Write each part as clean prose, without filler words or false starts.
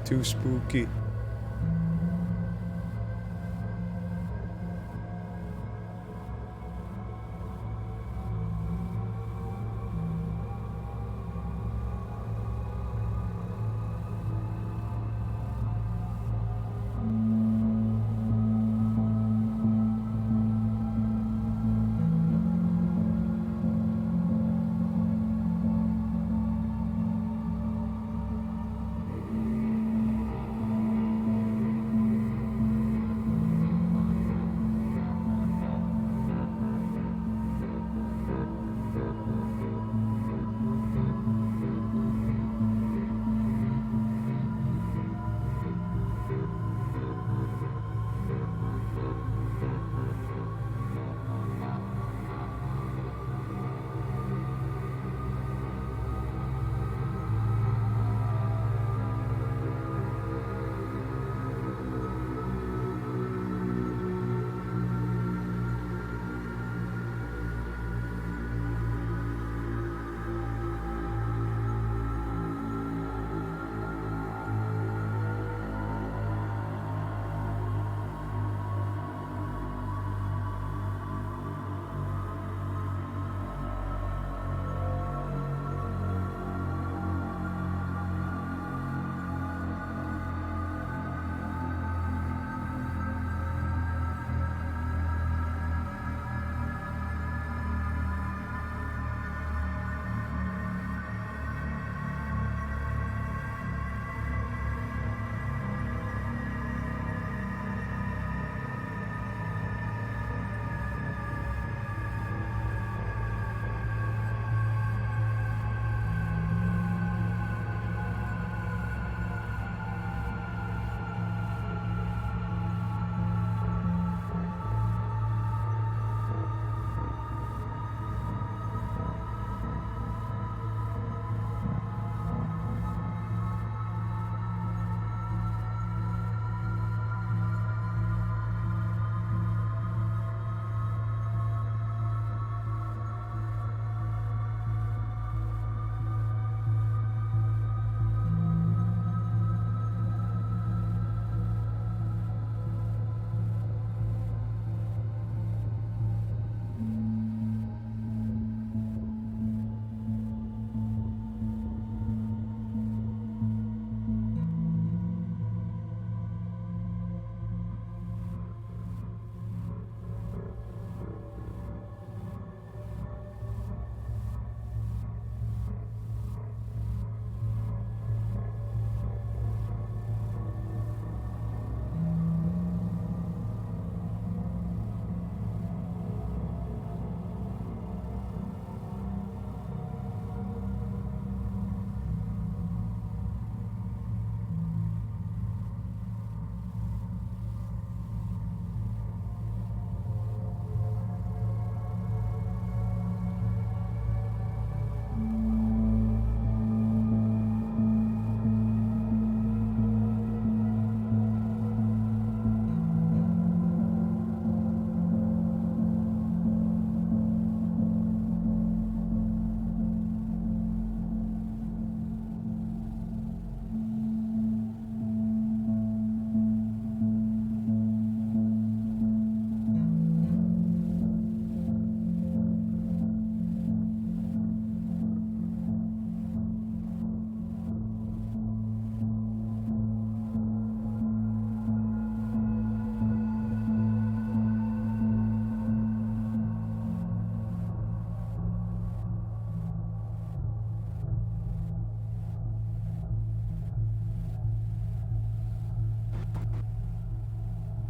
too spooky.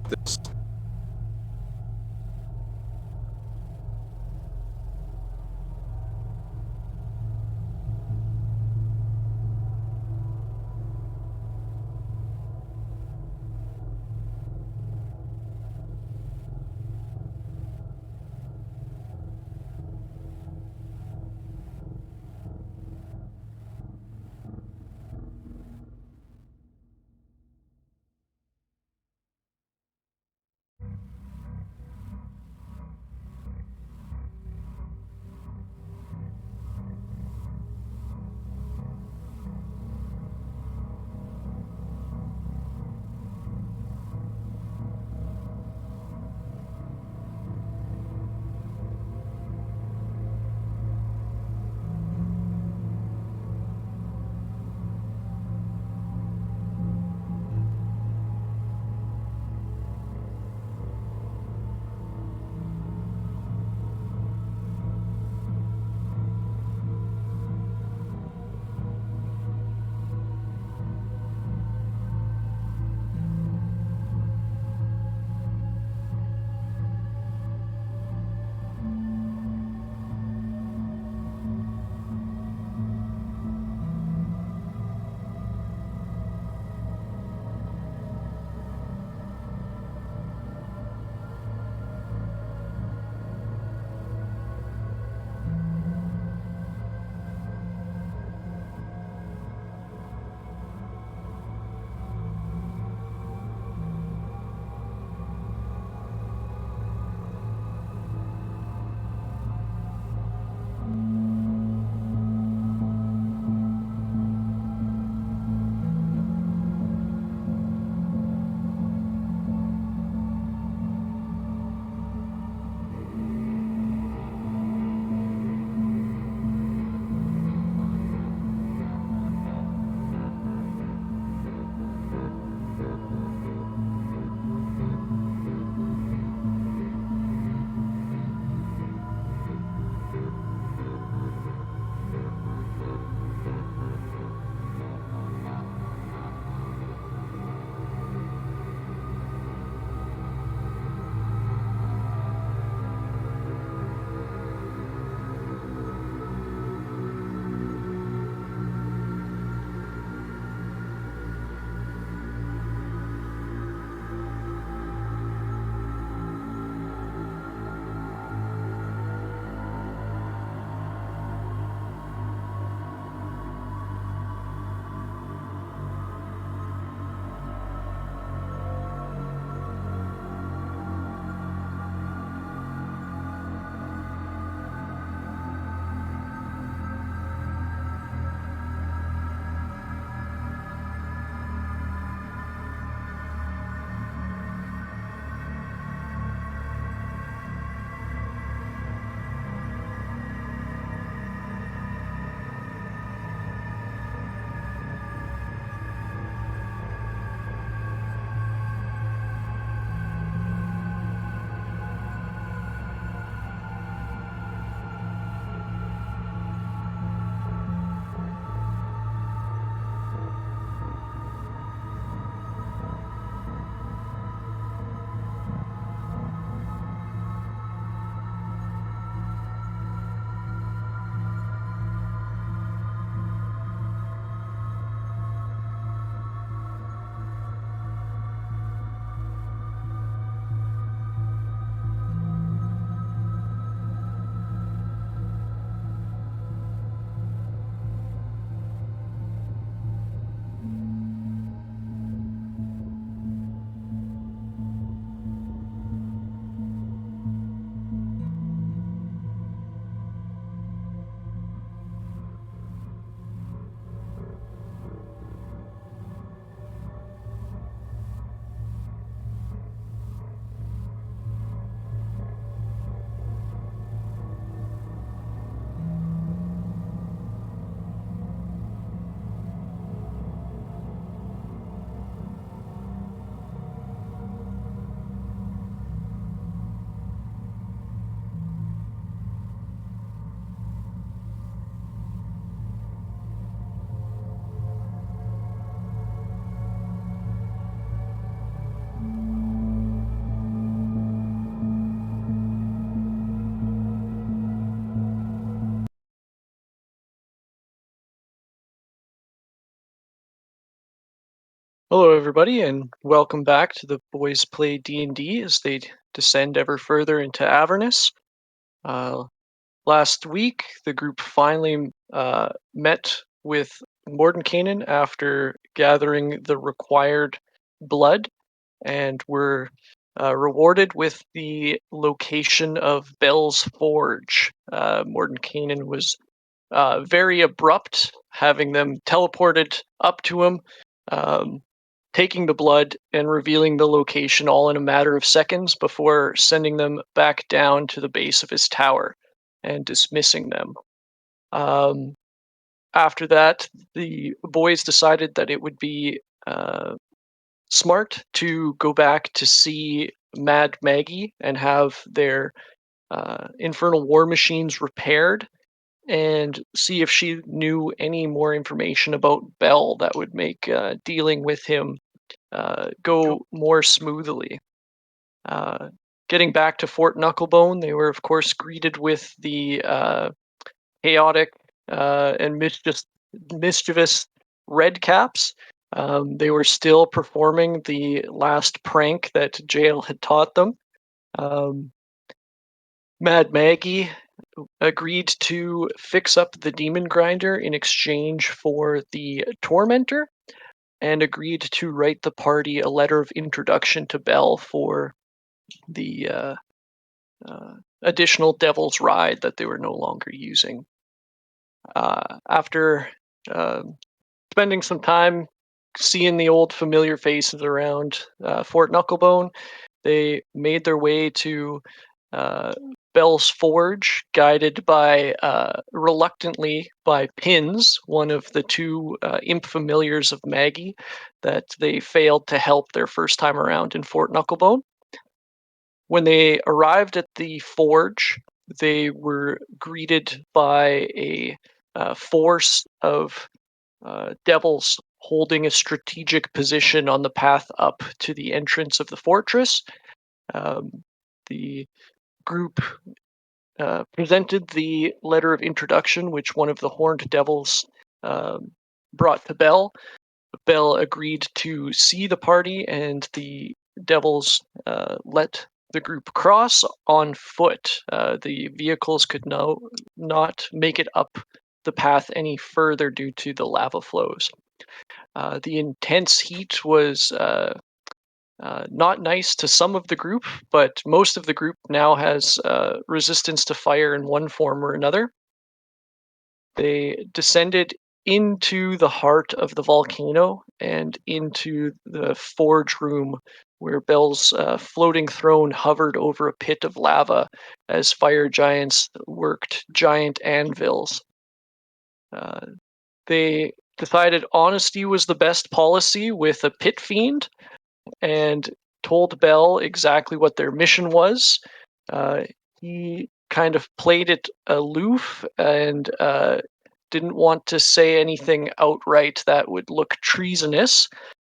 this. Hello, everybody, and welcome back to the Boys Play D&D as they descend ever further into Avernus. Uh, Last week, the group finally met with Mordenkainen after gathering the required blood, and were rewarded with the location of Bell's Forge. Mordenkainen was very abrupt, having them teleported up to him. Taking the blood and revealing the location all in a matter of seconds before sending them back down to the base of his tower and dismissing them. Um, After that, the boys decided that it would be smart to go back to see Mad Maggie and have their infernal war machines repaired and see if she knew any more information about Bell that would make dealing with him go more smoothly. Uh, Getting back to Fort Knucklebone, they were, of course, greeted with the chaotic and mischievous Redcaps. They were still performing the last prank that Jail had taught them. Um, Mad Maggie agreed to fix up the demon grinder in exchange for the tormentor, and agreed to write the party a letter of introduction to Bell for the additional Devil's Ride that they were no longer using. After uh, spending some time seeing the old familiar faces around Fort Knucklebone, they made their way to uh, Bell's Forge, guided by reluctantly by Pins, one of the two imp familiars of Maggie that they failed to help their first time around in Fort Knucklebone. When they arrived at the forge, they were greeted by a force of devils holding a strategic position on the path up to the entrance of the fortress. The group presented the letter of introduction, which one of the horned devils brought to Bell. Bell agreed to see the party, and the devils let the group cross on foot. The vehicles could not make it up the path any further due to the lava flows. The intense heat was not nice to some of the group, but most of the group now has resistance to fire in one form or another. They descended into the heart of the volcano and into the forge room where Bell's floating throne hovered over a pit of lava as fire giants worked giant anvils. They decided honesty was the best policy with a pit fiend and told Bell exactly what their mission was. He kind of played it aloof and didn't want to say anything outright that would look treasonous,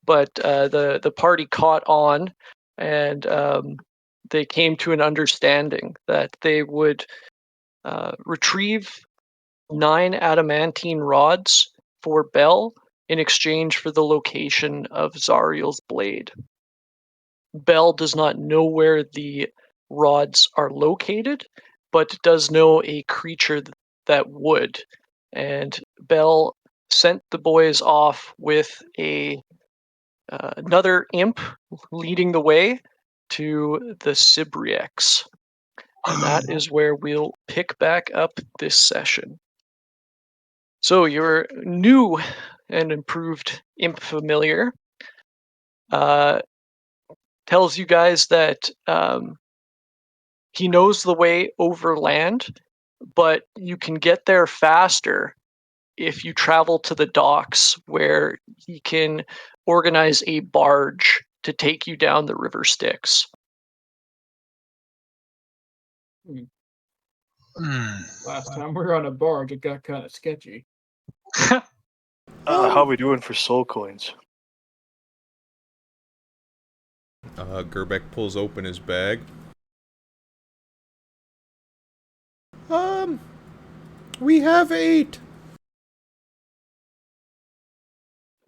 but the party caught on, and they came to an understanding that they would retrieve 9 adamantine rods for Bell in exchange for the location of Zariel's blade. Bell does not know where the rods are located, but does know a creature that would. And Bell sent the boys off with another imp leading the way to the Sibriex. And that is where we'll pick back up this session. So your new and improved imp familiar tells you guys that he knows the way overland, but you can get there faster if you travel to the docks, where he can organize a barge to take you down the river Styx. Last time we were on a barge, it got kind of sketchy. How we doing for soul coins? Gerbeck pulls open his bag. We have 8.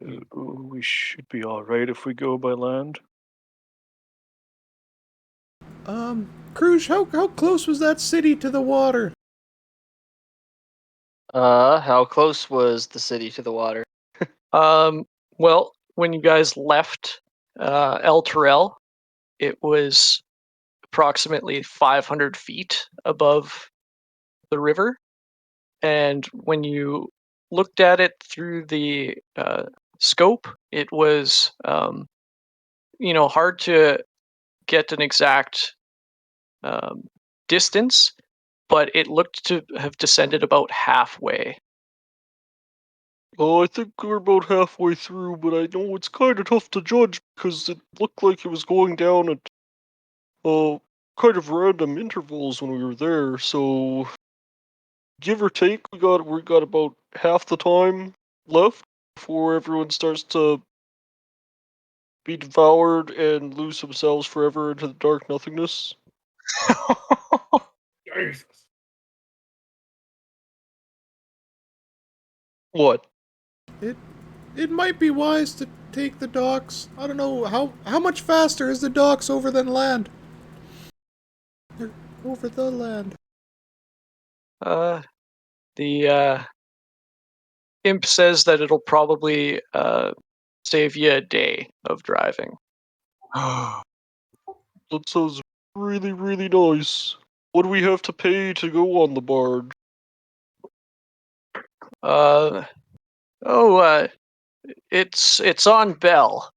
We should be alright if we go by land. Kruj, how close was that city to the water? How close was the city to the water? Well, when you guys left El Terrell, it was approximately 500 feet above the river. And when you looked at it through the scope, it was, hard to get an exact distance, but it looked to have descended about halfway. Oh, I think we're about halfway through, but I know it's kind of tough to judge because it looked like it was going down at kind of random intervals when we were there. So, give or take, we got about half the time left before everyone starts to be devoured and lose themselves forever into the dark nothingness. Jesus. What? It might be wise to take the docks. I don't know, how much faster is the docks over than land? They're over the land. The imp says that it'll probably save you a day of driving. That sounds really, really nice. What do we have to pay to go on the barge? It's on Bell.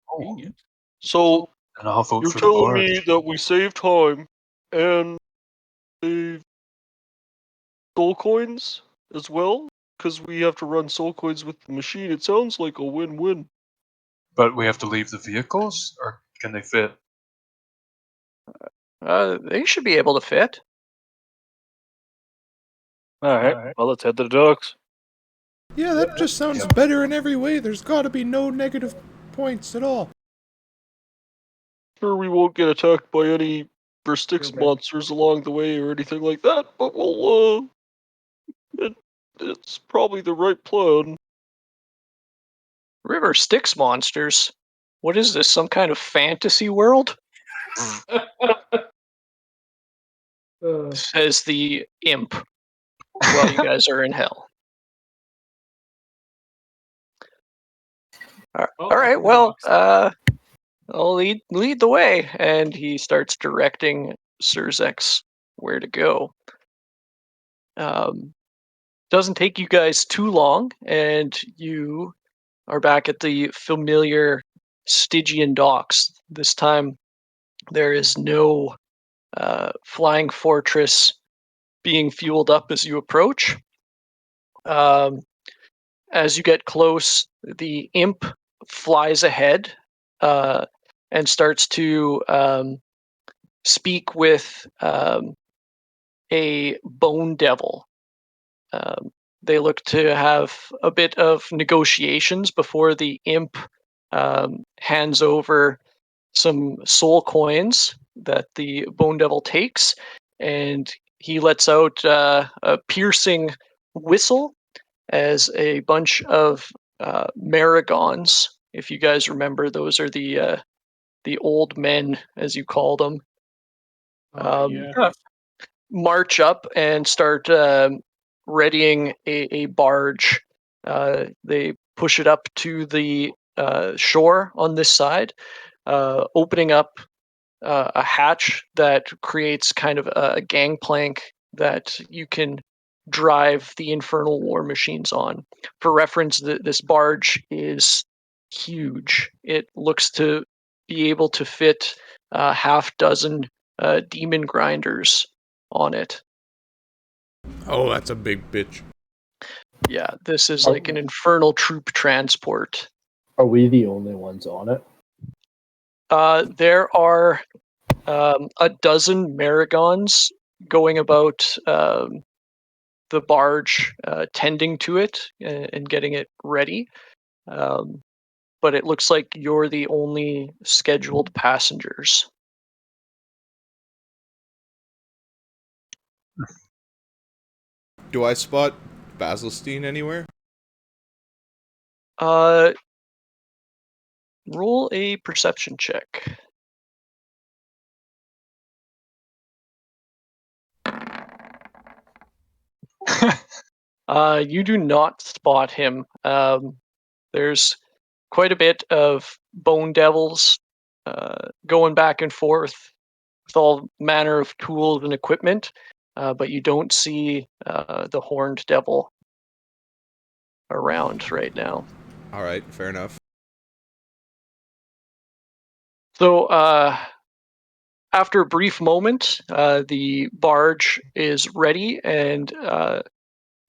Convenient. So, And I'll vote you're for the telling me barge. that we save time and save soul coins as well? Because we have to run soul coins with the machine. It sounds like a win-win. But we have to leave the vehicles, or can they fit? They should be able to fit. Alright, well, let's head to the docks. Yeah, that just sounds better in every way. There's gotta be no negative points at all. Sure, we won't get attacked by any Styx Okay. monsters along the way or anything like that, but it's probably the right plan. River Styx monsters. What is this? Some kind of fantasy world? Says the imp. Well, you guys are in hell. All right. Well, I'll lead the way, and he starts directing Surzex where to go. Doesn't take you guys too long, and you are back at the familiar Stygian docks. This time, there is no flying fortress being fueled up as you approach. As you get close, the imp flies ahead and starts to speak with a bone devil. They look to have a bit of negotiations before the imp hands over some soul coins that the bone devil takes, and he lets out a piercing whistle as a bunch of marigons. If you guys remember, those are the old men, as you call them, Yeah. march up and start readying a barge. They push it up to the shore on this side, opening up a hatch that creates kind of a gangplank that you can drive the infernal war machines on. For reference, this barge is huge. It looks to be able to fit half dozen demon grinders on it. Oh, that's a big bitch. Yeah, this is like an infernal troop transport. Are we the only ones on it? There are a dozen marigons going about the barge, tending to it and getting it ready. But it looks like you're the only scheduled passengers. Do I spot Basilstein anywhere? Roll a perception check. You do not spot him. There's quite a bit of bone devils going back and forth with all manner of tools and equipment, but you don't see the horned devil around right now. All right, fair enough. So after a brief moment, the barge is ready, and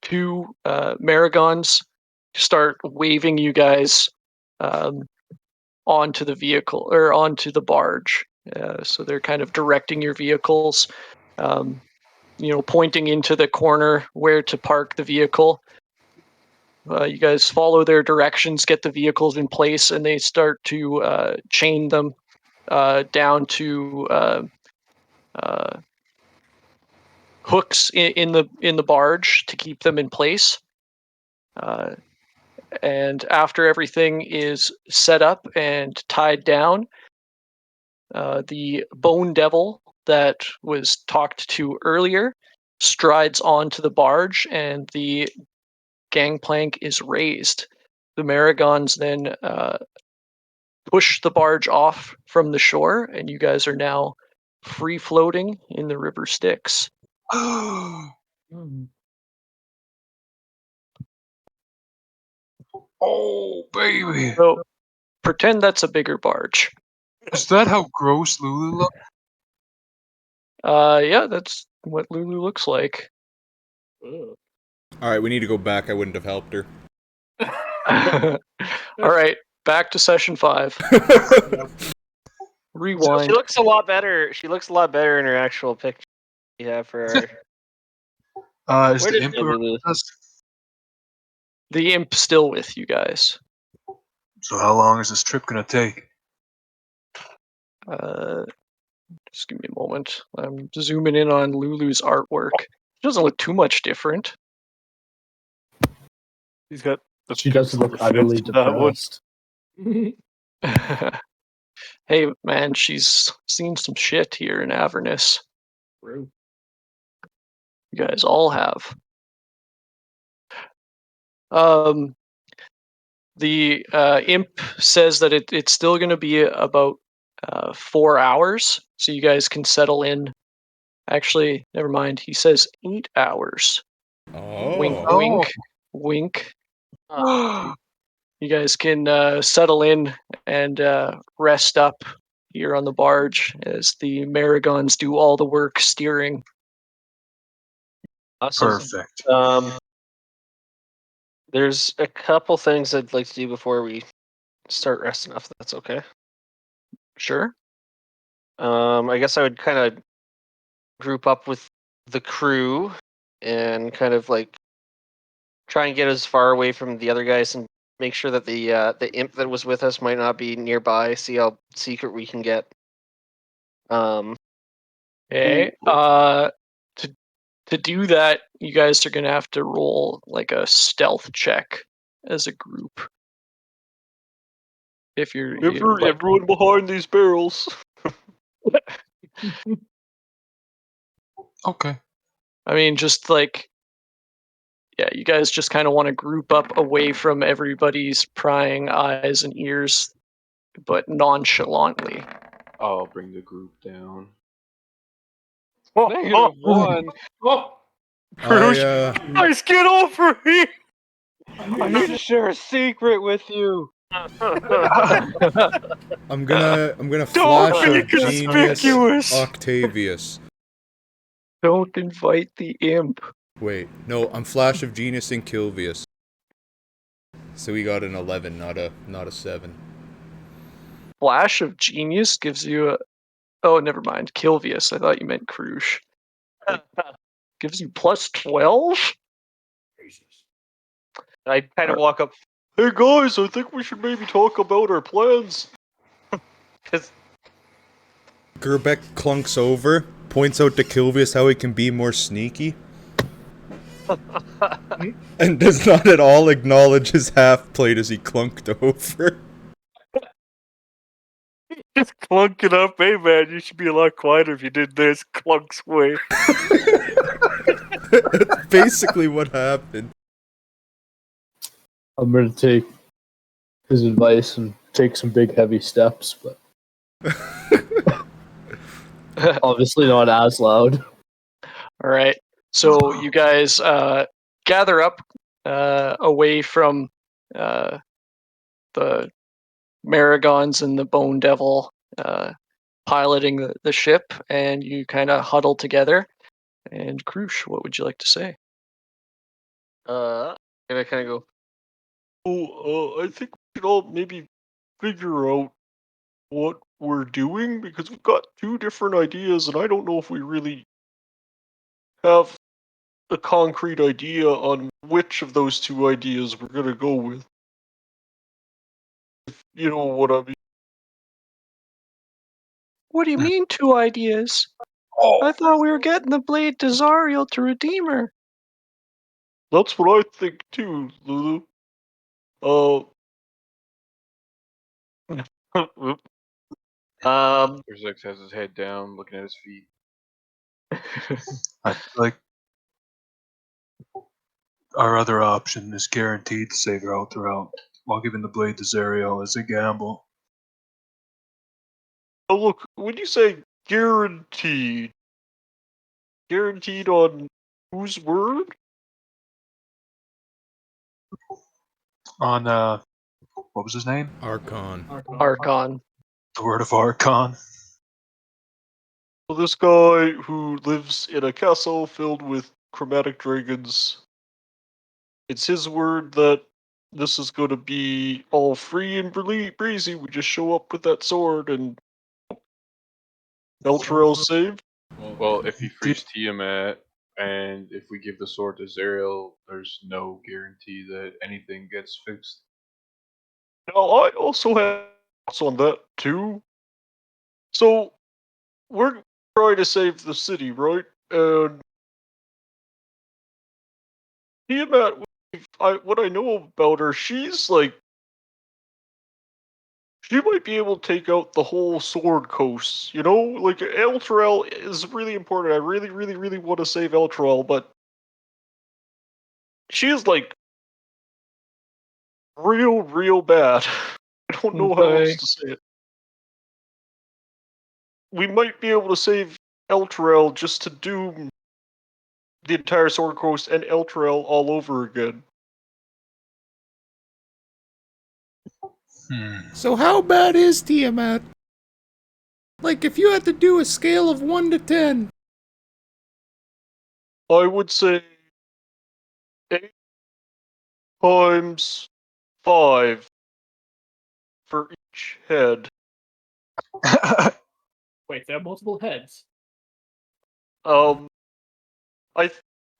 two Maragons start waving you guys onto the vehicle or onto the barge. So they're kind of directing your vehicles, pointing into the corner where to park the vehicle. You guys follow their directions, get the vehicles in place, and they start to chain them down to hooks in the barge to keep them in place. And after everything is set up and tied down, the bone devil that was talked to earlier strides onto the barge, and the gangplank is raised. The Maragons then push the barge off from the shore, and you guys are now free floating in the river Styx. Oh, baby. So pretend that's a bigger barge. Is that how gross Lulu looks? Yeah, that's what Lulu looks like. All right, we need to go back. I wouldn't have helped her. All right, back to session 5. Rewind. She looks a lot better. She looks a lot better in her actual picture. Yeah, for Is Where the did Emperor Lulu- with us? The imp still with you guys. So how long is this trip gonna take? Just give me a moment. I'm zooming in on Lulu's artwork. It doesn't look too much different. He's got. She doesn't look utterly depressed. Hey, man, she's seen some shit here in Avernus. True. You guys all have. The imp says that it's still going to be about 4 hours, so you guys can settle in. Actually, never mind. He says 8 hours. Oh. Wink, Oh. wink, wink. You guys can settle in and rest up here on the barge as the Maragons do all the work steering. Awesome. Perfect. There's a couple things I'd like to do before we start resting up. If that's okay. Sure. I guess I would kind of group up with the crew and kind of like try and get as far away from the other guys and make sure that the imp that was with us might not be nearby. See how secret we can get. Okay. To do that, you guys are gonna have to roll like a stealth check as a group. If you're Everyone behind these barrels. Okay. I mean, just like, yeah, you guys just kind of want to group up away from everybody's prying eyes and ears, but nonchalantly. I'll bring the group down. -1. Oh, Guys, get over here! I need to share a secret with you. I'm gonna Don't flash be of genius conspicuous. Octavius. Don't invite the imp. Wait, no, I'm flash of genius in Kilvius. So we got an 11, not a 7. Flash of Genius gives you a... Oh, never mind. Kilvius. I thought you meant Krush. Gives you plus 12? I kind of walk up Hey guys, I think we should maybe talk about our plans. because Gerbeck clunks over, points out to Kilvius how he can be more sneaky. And does not at all acknowledge his half-plate as he clunked over. Just clunk it up. Hey, man, you should be a lot quieter if you did this. Clunk's way. That's basically what happened. I'm gonna take his advice and take some big heavy steps, but obviously not as loud. All right. So you guys gather up away from the Maragons and the Bone Devil piloting the ship, and you kind of huddle together. And Krush, what would you like to say? And I kind of go, I think we should all maybe figure out what we're doing, because we've got two different ideas, and I don't know if we really have a concrete idea on which of those two ideas we're gonna go with. If you know what I mean. What do you mean, two ideas? I thought we were getting the blade to Zariel to redeem her. That's what I think too, Lulu. Whoop. Zix has his head down, looking at his feet. I like our other option is guaranteed to save her out throughout, while giving the blade to Zariel is a gamble. Oh, look, when you say guaranteed on whose word? On what was his name? Archon. Archon. The word of Archon. Well, this guy who lives in a castle filled with chromatic dragons. It's his word that this is going to be all free and breezy. We just show up with that sword and Elturel's saved. Well, if he frees Tiamat, and if we give the sword to Zariel, there's no guarantee that anything gets fixed. Now, I also have thoughts on that too. So, we're trying to save the city, right? And Tiamat, what I know about her, she's like, she might be able to take out the whole Sword Coast, you know? Like, Elturel is really important. I really, really, really want to save Elturel, but she is, like, real, real bad. I don't know how else to say it. We might be able to save Elturel just to doom the entire Sword Coast and Elturel all over again. So how bad is Tiamat? Like, if you had to do a scale of 1 to 10. I would say 8 times 5 for each head. Wait, there are multiple heads. I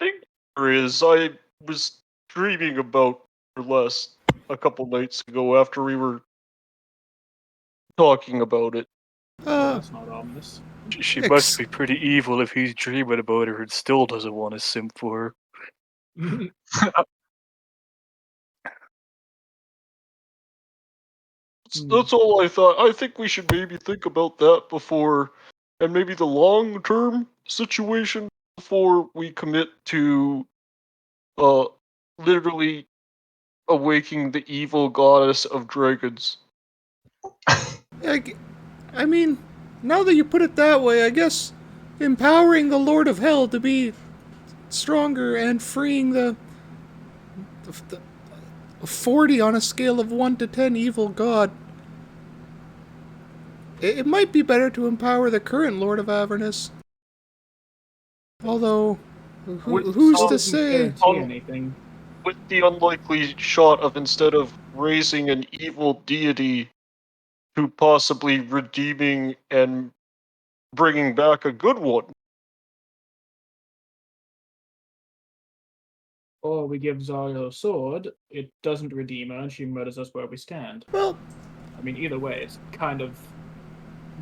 think there is. I was dreaming about her last a couple nights ago after we were talking about it. That's not ominous. She must be pretty evil if he's dreaming about her and still doesn't want to simp for her. That's all I thought. I think we should maybe think about that before, and maybe the long-term situation before we commit to, literally awaking the evil goddess of dragons. I mean, now that you put it that way, I guess empowering the Lord of Hell to be stronger and freeing the 40 on a scale of 1 to 10 evil god. It might be better to empower the current Lord of Avernus. Although, who's to say? Anything. With the unlikely shot of, instead of raising an evil deity to possibly redeeming and bringing back a good one. Or we give Zariel a sword, it doesn't redeem her, and she murders us where we stand. Well, I mean, either way, it's kind of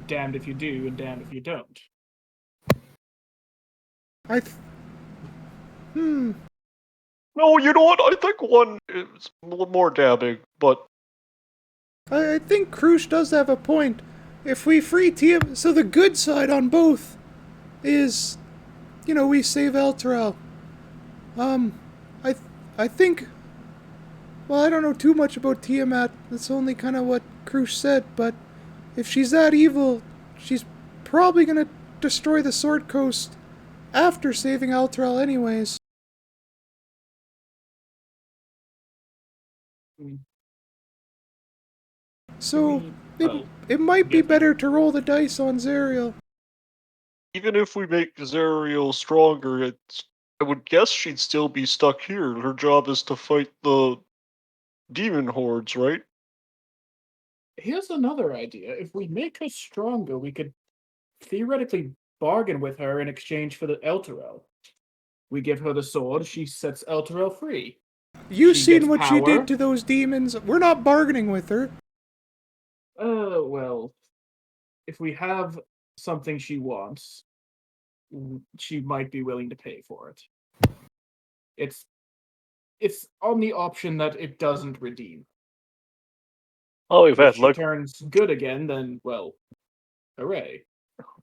damned if you do and damned if you don't. No, you know what? I think one is a little more damning, but I think Krush does have a point. If we free TM, so the good side on both is, we save Elturel. I think. Well, I don't know too much about Tiamat. That's only kind of what Krush said. But if she's that evil, she's probably gonna destroy the Sword Coast after saving Elturel, anyways. So it might be better to roll the dice on Zariel. even if we make Zariel stronger, I would guess she'd still be stuck here. Her job is to fight the demon hordes, right? Here's another idea. If we make her stronger, we could theoretically bargain with her in exchange for the Elturel. We give her the sword, she sets Elturel free. You've She seen gets what she power. did to those demons. We're not bargaining with her. Well, if we have something she wants, she might be willing to pay for it. It's on the option that it doesn't redeem. Oh, we've If had she luck. turns good again, then, well, hooray.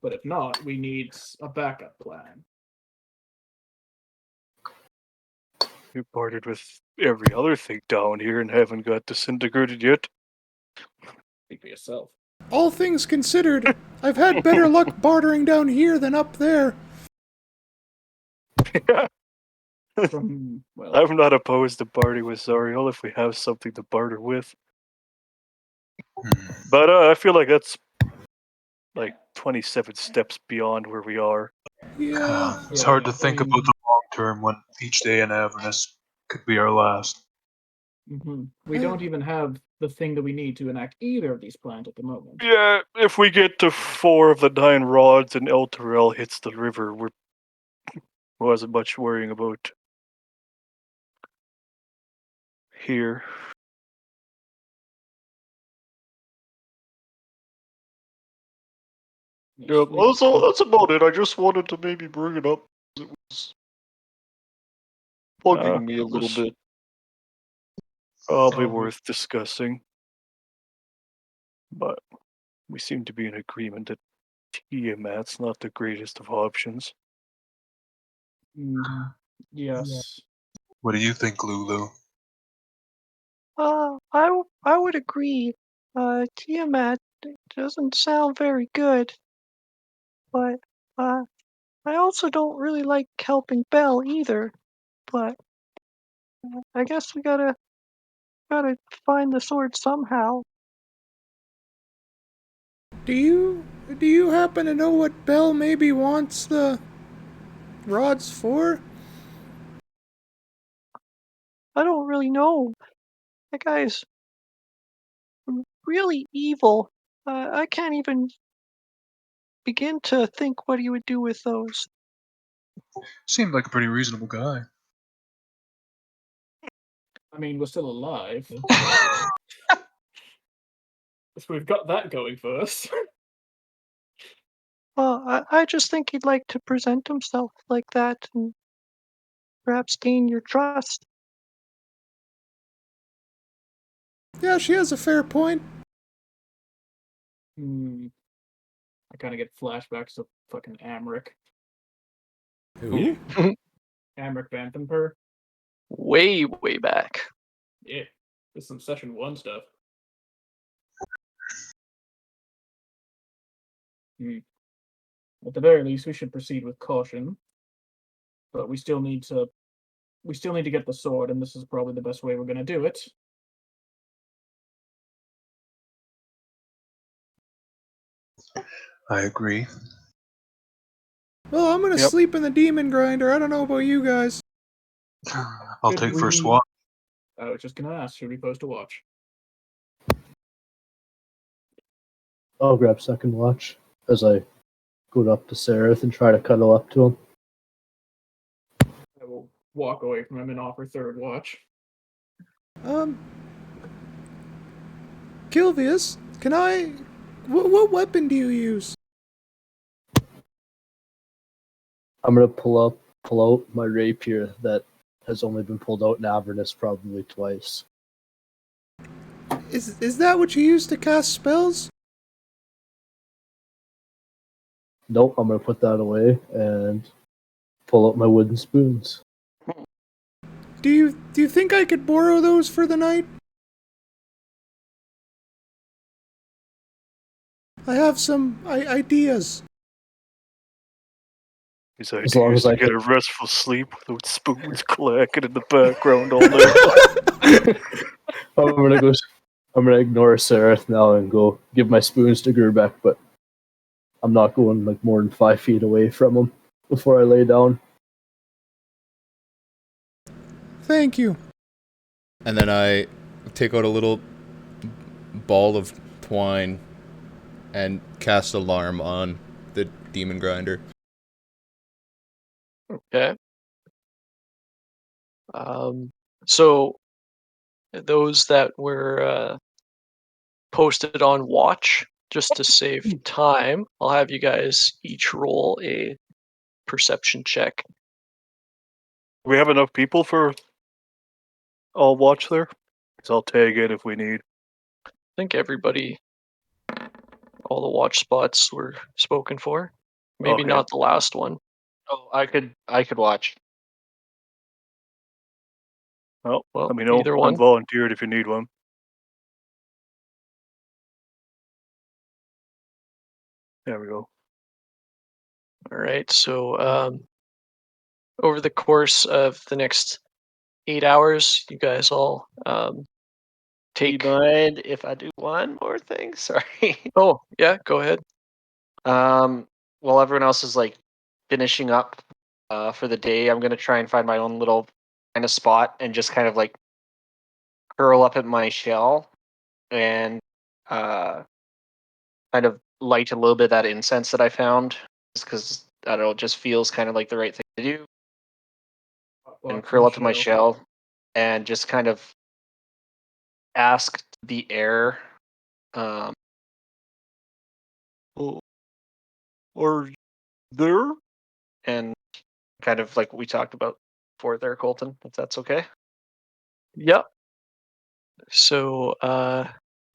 But if not, we need a backup plan. We parted with every other thing down here and haven't got disintegrated yet. Speak for yourself. All things considered, I've had better luck bartering down here than up there. Well, I'm not opposed to bartering with Zariel if we have something to barter with. But I feel like that's like 27 steps beyond where we are. Yeah. It's hard to think about the long term when each day in Avernus could be our last. We don't even have the thing that we need to enact either of these plans at the moment. Yeah, if we get to 4 of the 9 rods and Elturel hits the river, we wasn't much worrying about here. Yeah, that's about it. I just wanted to maybe bring it up. It was bugging me a little bit. Probably worth discussing. But we seem to be in agreement that Tiamat's not the greatest of options. Yes. What do you think, Lulu? I would agree. Tiamat doesn't sound very good, but I also don't really like helping Belle either. But I guess we gotta find the sword somehow. Do you happen to know what Belle maybe wants the rods for? I don't really know. That guy's really evil. I can't even begin to think what he would do with those. Seemed like a pretty reasonable guy. I mean, we're still alive. So we've got that going first. Well, I just think he'd like to present himself like that and perhaps gain your trust. Yeah, she has a fair point. I kind of get flashbacks to fucking Amric. Who? Amric Vanthampur. Way back. Yeah, this is some session 1 stuff. At the very least, we should proceed with caution. But we still need to get the sword, and this is probably the best way we're going to do it. I agree. Well, I'm gonna sleep in the demon grinder. I don't know about you guys. I'll take first watch. I was just going to ask, should we post a watch? I'll grab second watch as I go up to Sereth and try to cuddle up to him. I will walk away from him and offer third watch. Kilvius, can I... What weapon do you use? I'm gonna pull out my rapier that has only been pulled out in Avernus probably twice. Is that what you use to cast spells? Nope, I'm gonna put that away and pull out my wooden spoons. Do you think I could borrow those for the night? I have some ideas. His As long idea is as to I get can- a restful sleep without spoons clacking in the background all night. I'm gonna ignore Sereth now and go give my spoons to Gerbeck, but I'm not going like more than 5 feet away from him before I lay down. Thank you. And then I take out a little ball of twine and cast alarm on the demon grinder. Okay. So those that were posted on watch, just to save time, I'll have you guys each roll a perception check. We have enough people for all watch there? 'Cause I'll tag in if we need. I think everybody, all the watch spots were spoken for. Maybe Okay. not the last one. Oh, I could watch. Well, Well, let me know. either I'm one. volunteered if you need one. There we go. All right. So over the course of the next 8 hours, you guys all Do you take. mind if I do one more thing? Sorry. Oh, yeah. Go ahead. While everyone else is like finishing up for the day, I'm gonna try and find my own little kind of spot and just kind of like curl up in my shell and kind of light a little bit of that incense that I found, just because I don't know, it just feels kind of like the right thing to do. And curl up in my shell and just kind of ask the air. Um, Oh, are you there? and kind of like we talked about before there, Colton, if that's okay. Yep. So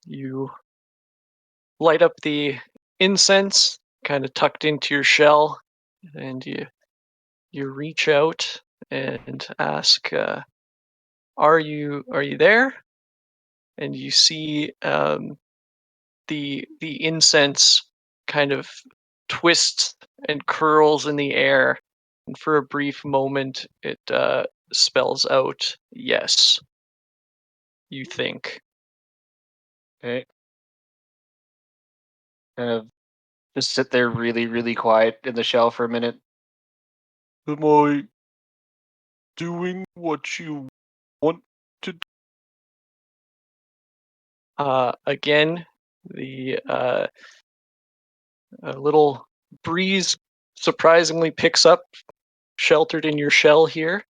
you light up the incense, kind of tucked into your shell, and you reach out and ask, "Are you there?" And you see the incense kind of twists and curls in the air, and for a brief moment, it spells out yes. You think. Okay. Kind of just sit there really, really quiet in the shell for a minute. Am I doing what you want to do? Again, the a little breeze surprisingly picks up, sheltered in your shell here,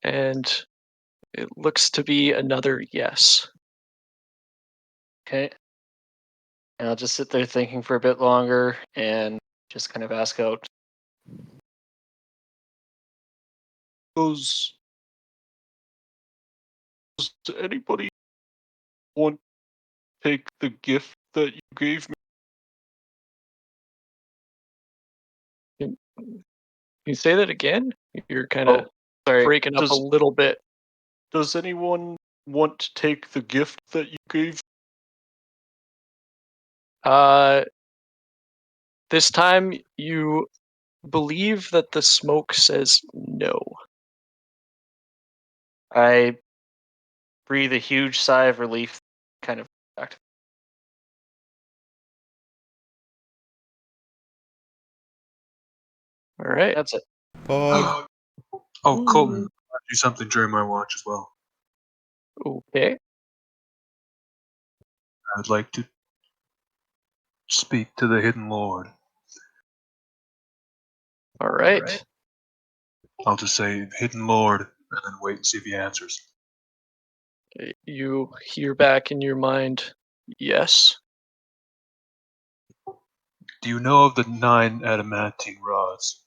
and it looks to be another yes. Okay. And I'll just sit there thinking for a bit longer and just kind of ask out. Does anybody want to take the gift that you gave me? Can you say that again? You're kind of Sorry. breaking up a little bit. Does anyone want to take the gift that you gave? This time you believe that the smoke says no. I breathe a huge sigh of relief, kind of back. All right. That's it. Pog. Oh, Colton, I'll do something during my watch as well. Okay. I'd like to speak to the Hidden Lord. All right. I'll just say Hidden Lord and then wait and see if he answers. You hear back in your mind, yes. Do you know of the 9 adamantine rods?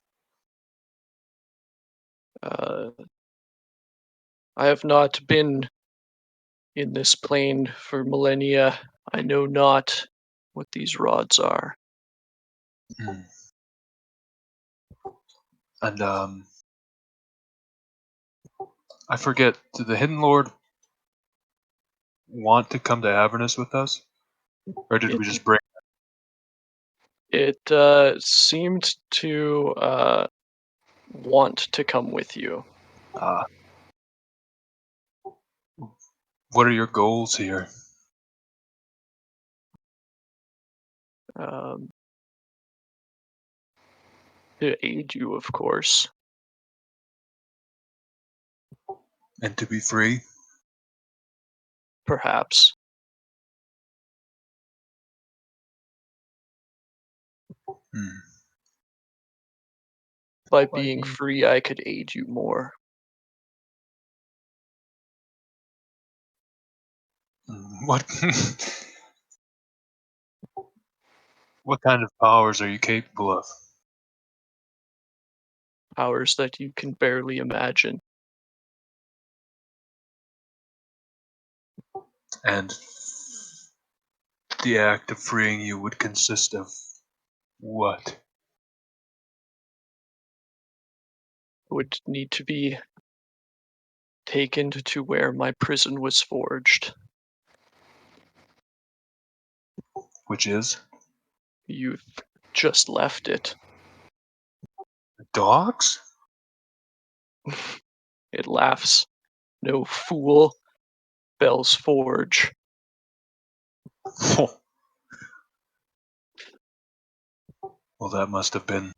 I have not been in this plane for millennia. I know not what these rods are. Hmm. And I forget. Did the Hidden Lord want to come to Avernus with us, or did we just bring? It seemed to want to come with you. What are your goals here? Um, to aid you, of course. And to be free? Perhaps. Hmm. By being free, I could aid you more. What? What kind of powers are you capable of? Powers that you can barely imagine. And the act of freeing you would consist of what? Would need to be taken to where my prison was forged. Which is? You've just left it. Dogs? It laughs. No fool. Bell's Forge. Well, that must have been.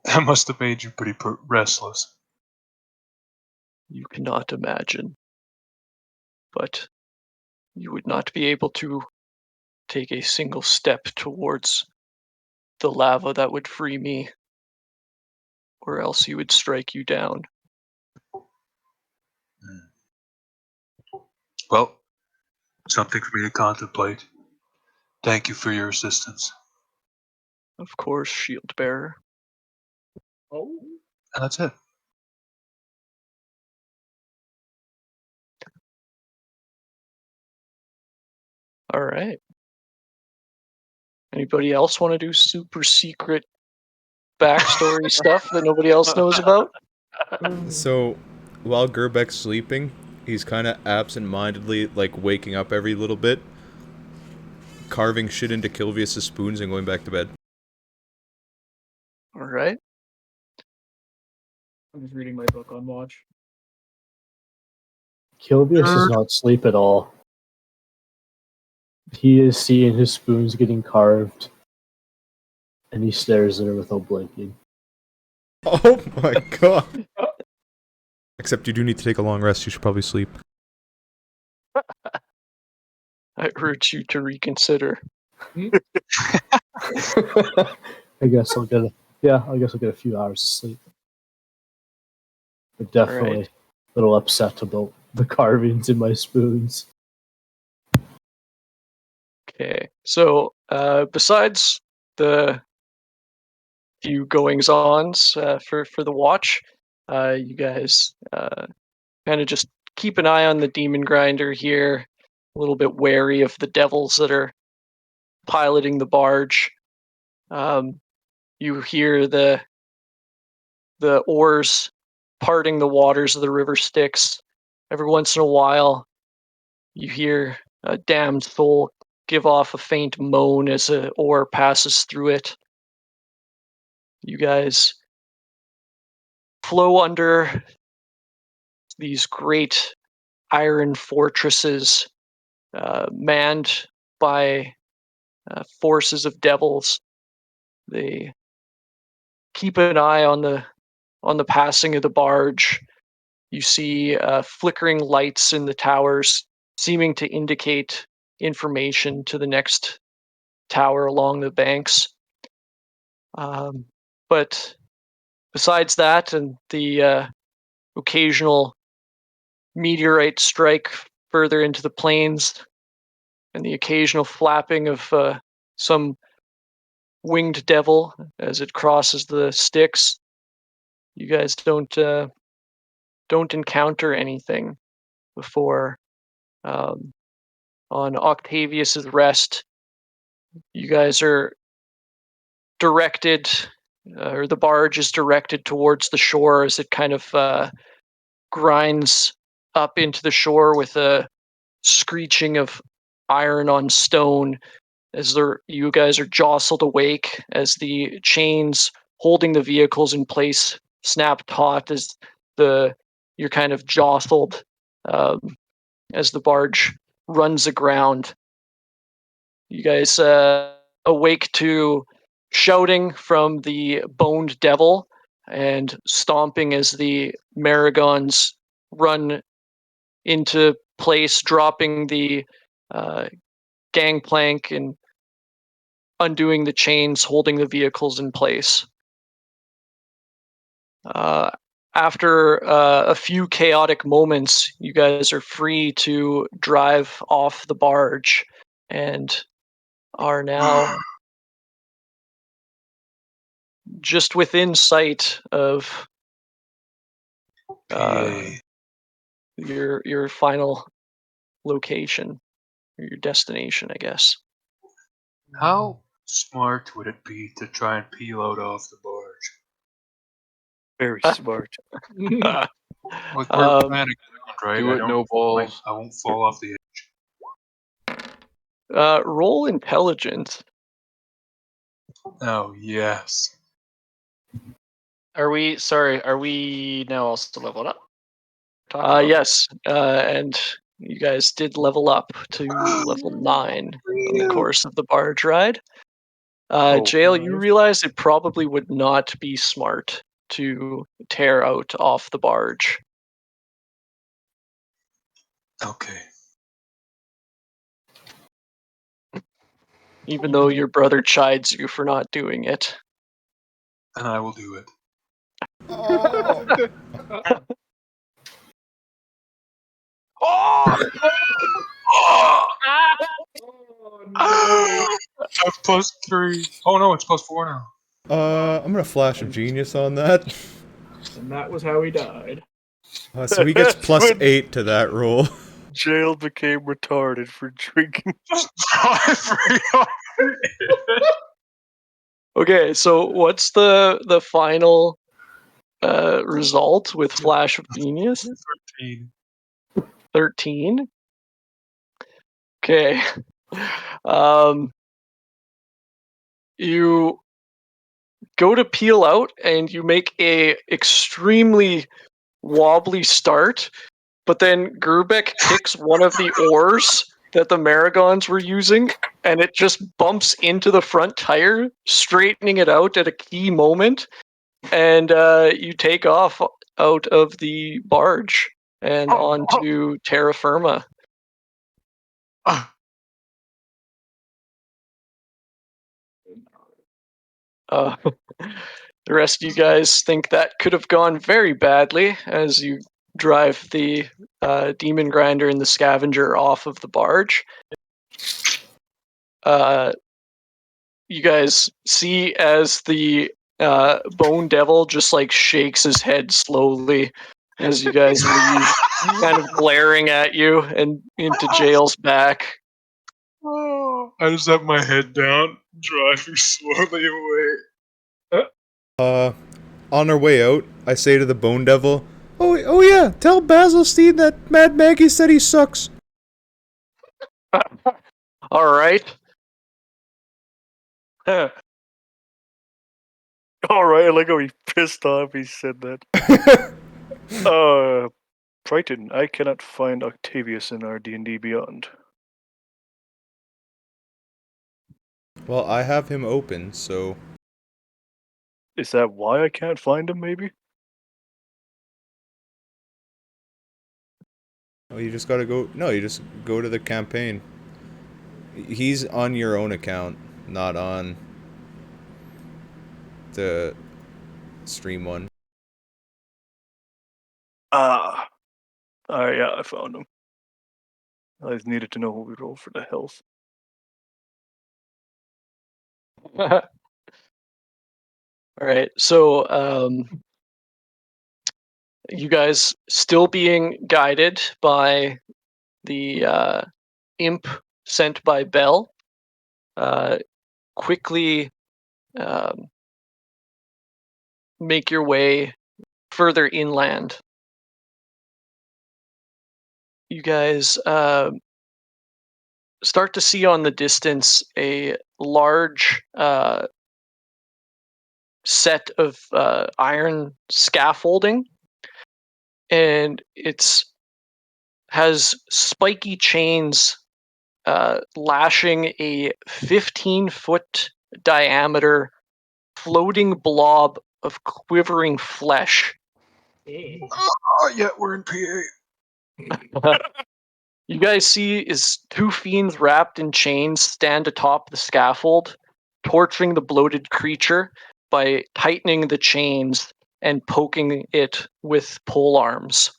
That must have made you pretty restless. You cannot imagine. But you would not be able to take a single step towards the lava that would free me, or else he would strike you down. Well, something for me to contemplate. Thank you for your assistance. Of course, shield bearer. Oh. And that's it. All right. Anybody else want to do super secret backstory stuff that nobody else knows about? So, while Gerbeck's sleeping, he's kind of absent-mindedly, like, waking up every little bit, carving shit into Kilvius' spoons and going back to bed. All right. I'm just reading my book on watch. Kilvius does not sleep at all. He is seeing his spoons getting carved, and he stares at her without blinking. Oh my god. Except you do need to take a long rest. You should probably sleep. I urge you to reconsider. I guess I'll get a few hours of sleep. But definitely Right. a little upset about the carvings in my spoons. Okay. So, besides the few goings-ons for the watch, you guys kind of just keep an eye on the demon grinder here. A little bit wary of the devils that are piloting the barge. You hear the oars parting the waters of the river Styx. Every once in a while, you hear a damned soul give off a faint moan as an oar passes through it. You guys flow under these great iron fortresses manned by forces of devils. They keep an eye on the passing of the barge. You see flickering lights in the towers, seeming to indicate information to the next tower along the banks. But besides that, and the occasional meteorite strike further into the plains, and the occasional flapping of some winged devil as it crosses the Styx, you guys don't encounter anything before on Octavius's rest. You guys are directed, or the barge is directed towards the shore as it kind of grinds up into the shore with a screeching of iron on stone as you guys are jostled awake as the chains holding the vehicles in place snap taut as you're kind of jostled um, as the barge runs aground. You guys awake to shouting from the boned devil and stomping as the Maragons run into place, dropping the gangplank and undoing the chains holding the vehicles in place. Uh, after a few chaotic moments, you guys are free to drive off the barge and are now just within sight of PA. your final location, or your destination, I guess. How smart would it be to try and peel out off the barge? Very smart. Like we're Um, planning right? Do it, no balls. I won't fall off the edge. roll intelligence. Oh yes. Are we now also leveled up? Talking about? Yes, and you guys did level up to level 9 in the course of the barge ride. Jail, you nice. realize it probably would not be smart to tear out off the barge. Okay. Even though your brother chides you for not doing it. And I will do it. Oh, That's +3. Oh no, it's +4 now. I'm gonna flash of genius on that. And that was how he died. So he gets +8 to that roll. Jail became retarded for drinking. Just drive very hard. Okay, so what's the final result with Flash of Genius? 13. 13? Okay. Um, you go to peel out and you make a extremely wobbly start, but then Gerbeck kicks one of the oars that the Maragons were using, and it just bumps into the front tire, straightening it out at a key moment, and you take off out of the barge and onto terra firma. Uh, the rest of you guys think that could have gone very badly as you drive the demon grinder and the scavenger off of the barge. You guys see as the bone devil just like shakes his head slowly as you guys leave, kind of glaring at you and into Jail's back. I just have my head down, driving slowly away. On our way out, I say to the Bone Devil, oh yeah. Tell Basilstein that Mad Maggie said he sucks. All right. All right, I like how he pissed off. He said that. Triton, I cannot find Octavius in our D&D Beyond. well, I have him open, so... Is that why I can't find him? Maybe. Oh, you just gotta go... No, you just go to the campaign. He's on your own account, not on the stream one. Yeah, I found him. I just needed to know what we rolled for the health. All right. So You guys still being guided by the imp sent by Bell, quickly make your way further inland. You guys start to see on the distance a large set of iron scaffolding, and it's has spiky chains lashing a 15-foot diameter floating blob of quivering flesh. Oh, yeah, we're in PA. You guys see is two fiends wrapped in chains stand atop the scaffold, torturing the bloated creature by tightening the chains and poking it with pole arms.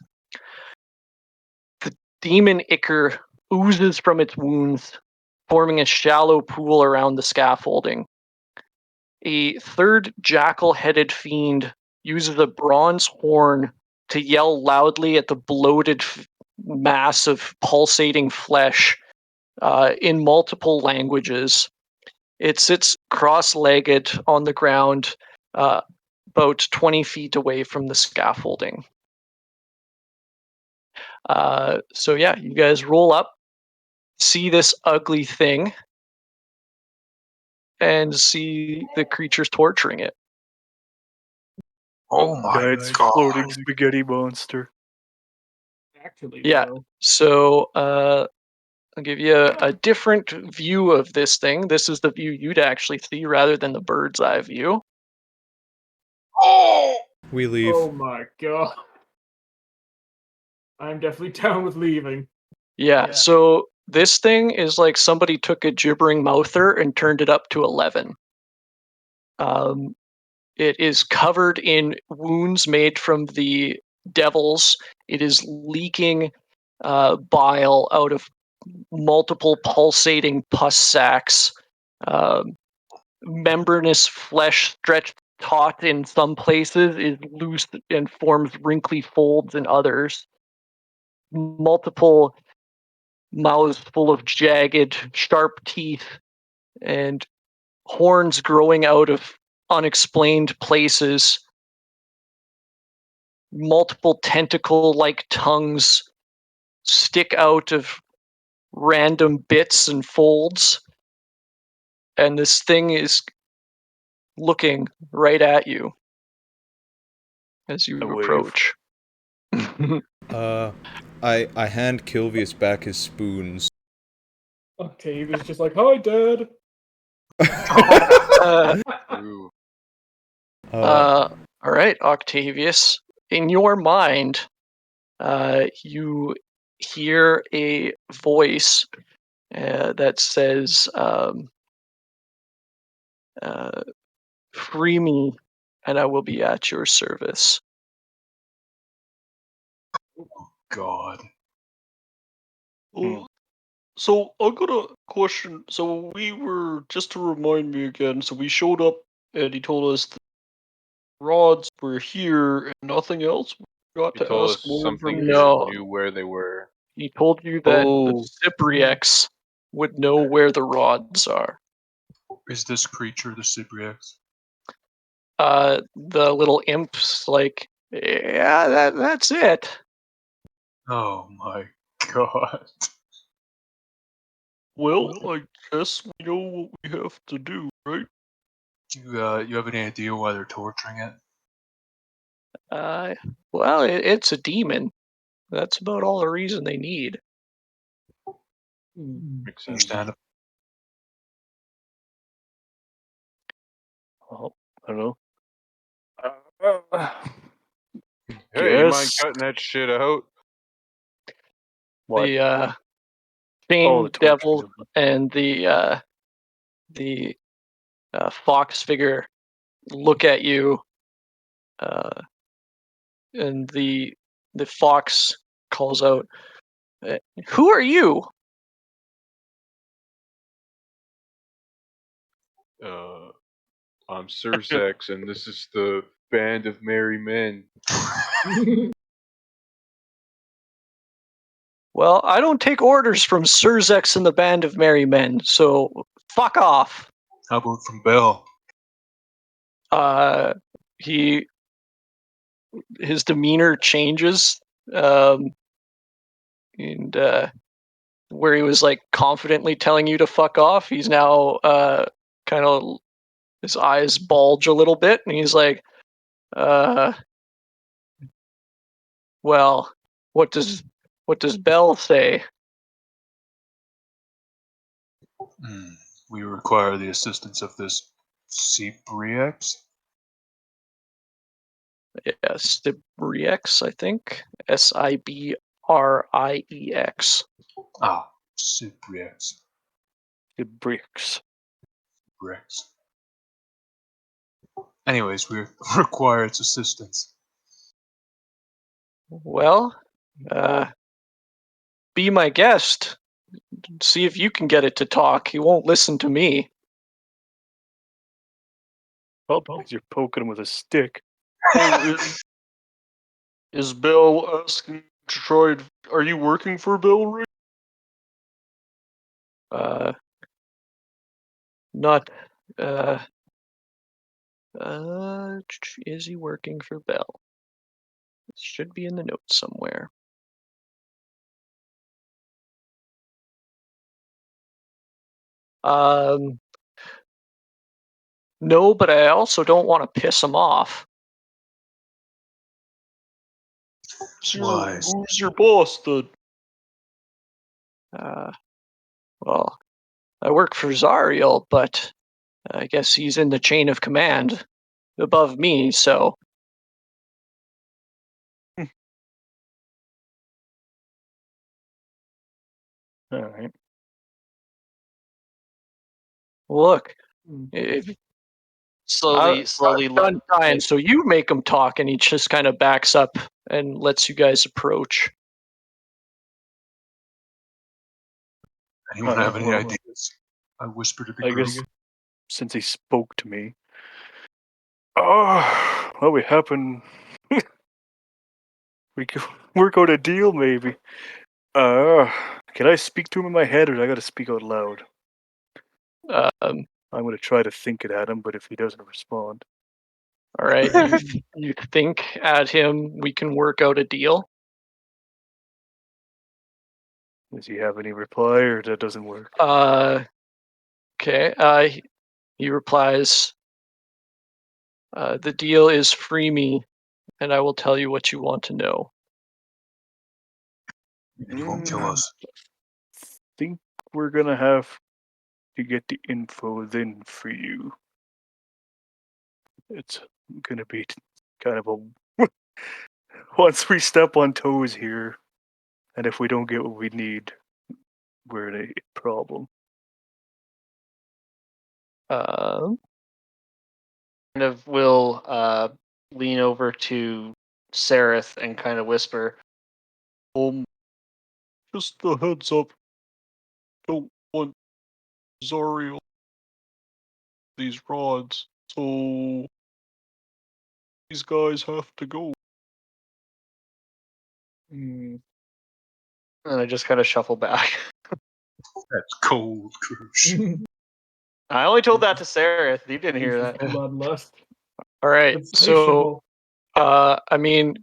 The demon ichor oozes from its wounds, forming a shallow pool around the scaffolding. A third jackal-headed fiend uses a bronze horn to yell loudly at the bloated mass of pulsating flesh in multiple languages. It sits cross-legged on the ground about 20 feet away from the scaffolding. So yeah, you guys roll up, see this ugly thing, and see the creatures torturing it. Oh my Giant god. floating spaghetti monster. Actually, Yeah. though. So I'll give you a different view of this thing. This is the view you'd actually see rather than the bird's eye view. Oh! We leave. Oh my god. I'm definitely down with leaving. Yeah, so this thing is like somebody took a gibbering mouther and turned it up to 11. It is covered in wounds made from the devils. It is leaking bile out of multiple pulsating pus sacs. Membranous flesh stretched taut in some places is loose and forms wrinkly folds in others. Multiple mouths full of jagged, sharp teeth and horns growing out of unexplained places. Multiple tentacle-like tongues stick out of random bits and folds. And this thing is looking right at you as you I wave. approach. I hand Kilvius back his spoons. Octavia's just like, hi, Dad. Ooh. All right, Octavius. In your mind, you hear a voice that says, "Free me, and I will be at your service." God. Oh, so I got a question. So we were, just to remind me again, so we showed up and he told us the rods were here and nothing else. We got He to told ask us more something information. here No. knew where they were. He told you that Oh. the Cypriots would know where the rods are. Is this creature the Cypriots? The little imp's like, yeah, that's it. Oh my god. Well, I guess we know what we have to do, right? You have any idea why they're torturing it? Well, it's a demon. That's about all the reason they need. Makes sense. Understandable. Well, I don't know. Hey, you mind Guess. cutting that shit out? What? The Chain the torture Devil people. and the fox figure look at you, and the fox calls out, "Who are you?" I'm Sir Zex, and this is the band of merry men. Well, I don't take orders from Surzex and the Band of Merry Men, so fuck off. How about from Bell? His demeanor changes, and where he was like confidently telling you to fuck off, he's now kind of, his eyes bulge a little bit, and he's like, well, what does Bell say? We require the assistance of this Cypriex. Yeah, Stibriex, I think. Sibriex. Ah, Cypriex. The bricks. Rex. Anyways, we require its assistance. Well, be my guest. See if you can get it to talk. He won't listen to me. Well, because you're poking him with a stick. Is Bill asking to try? Are you working for Bill, Ray? Not. Is he working for Bell? It should be in the notes somewhere. No, but I also don't want to piss him off. Who's your boss, then? Well, I work for Zariel, but I guess he's in the chain of command above me, so. All right. Look, if Slowly I'm done dying, so you make him talk, and he just kind of backs up and lets you guys approach. Anyone have any ideas? I whisper to the I group. guess since he spoke to me. Oh, well, we happen. We could work out a deal, maybe. Can I speak to him in my head, or do I got to speak out loud? I'm gonna try to think it at him, but if he doesn't respond, all right, you think at him. We can work out a deal. does he have any reply, or that doesn't work? Okay. He replies, the deal is free me, and I will tell you what you want to know. And you won't kill us. Think we're gonna have to get the info then for you. It's gonna be kind of a once we step on toes here, and if we don't get what we need, we're in a problem. kind of will lean over to Sereth and kind of whisper, Just a heads up. Don't want Zariel these rods, so these guys have to go. and I just kind of shuffle back. That's cold, Krush. I only told that to Sereth. You didn't hear that. Bloodlust. All right, so I mean,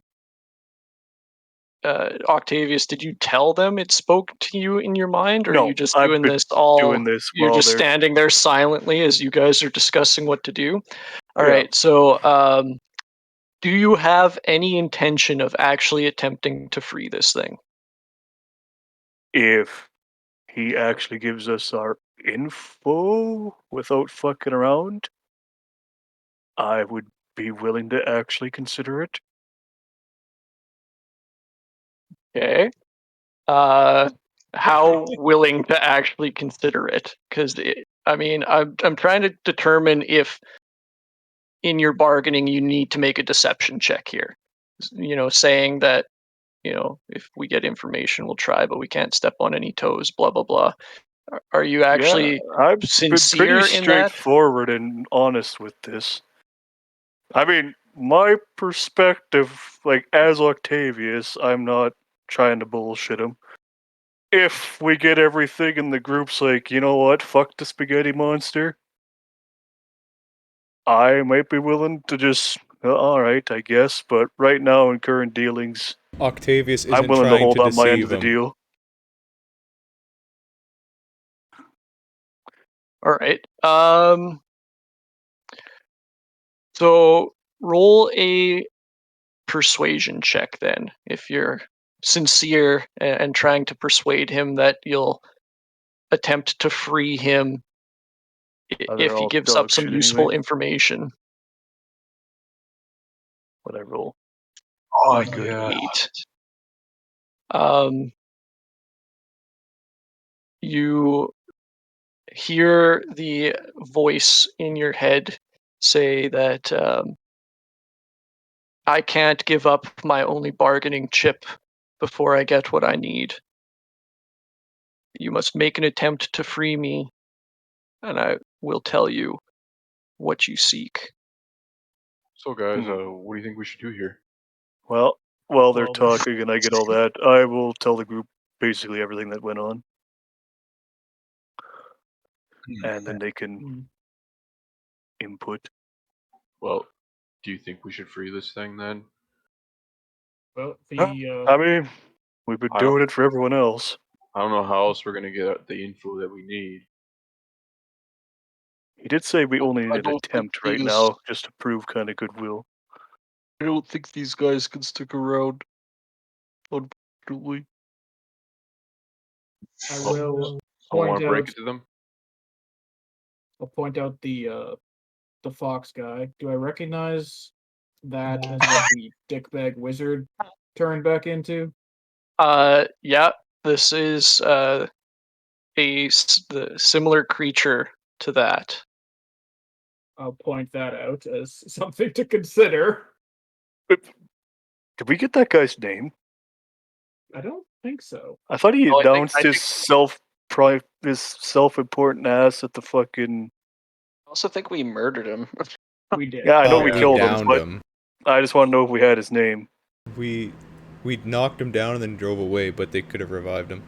Octavius, did you tell them it spoke to you in your mind, or No, are you just I've doing been this all? doing this You're while just they're- standing there silently as you guys are discussing what to do. All Yeah. right, so do you have any intention of actually attempting to free this thing? if he actually gives us our info without fucking around, I would be willing to actually consider it. Okay. How willing to actually consider it? Because I mean, I'm trying to determine if in your bargaining you need to make a deception check here. You know, saying that, you know, if we get information, we'll try, but we can't step on any toes. Blah blah blah. Are you actually I've sincere been pretty in that? straightforward and honest with this. I mean, my perspective, like as Octavius, I'm not trying to bullshit him. If we get everything and the group's like, you know what, fuck the spaghetti monster, I might be willing to just, alright, I guess, but right now in current dealings, Octavius I'm isn't willing to trying hold to on my end of deceive the him. deal. All right. So roll a persuasion check then, if you're sincere and trying to persuade him that you'll attempt to free him They're if he all gives up dog some shit useful anyway. information. What I roll? Oh, A good yeah. 8. You hear the voice in your head say that I can't give up my only bargaining chip before I get what I need. You must make an attempt to free me, and I will tell you what you seek. So, guys, what do you think we should do here? Well, while they're Well, talking and I get all that, I will tell the group basically everything that went on. And then they can input. Well, do you think we should free this thing then? Well, I mean, we've been I don't- doing it for everyone else. I don't know how else we're gonna get the info that we need. He did say we only I need an don't think attempt right these- now, just to prove kind of goodwill. I don't think these guys can stick around. Unfortunately. I Well, will I want point to break out. it to them. I'll point out the fox guy. Do I recognize that as what the dickbag wizard turned back into? Yeah, this is the similar creature to that. I'll point that out as something to consider. Did we get that guy's name? I don't think so. I thought he Oh, announced I his self-important ass at the fucking. also think we murdered him. We did. Yeah, I know Oh, we we killed him, downed but him. I just want to know if we had his name. We knocked him down and then drove away, but they could have revived him.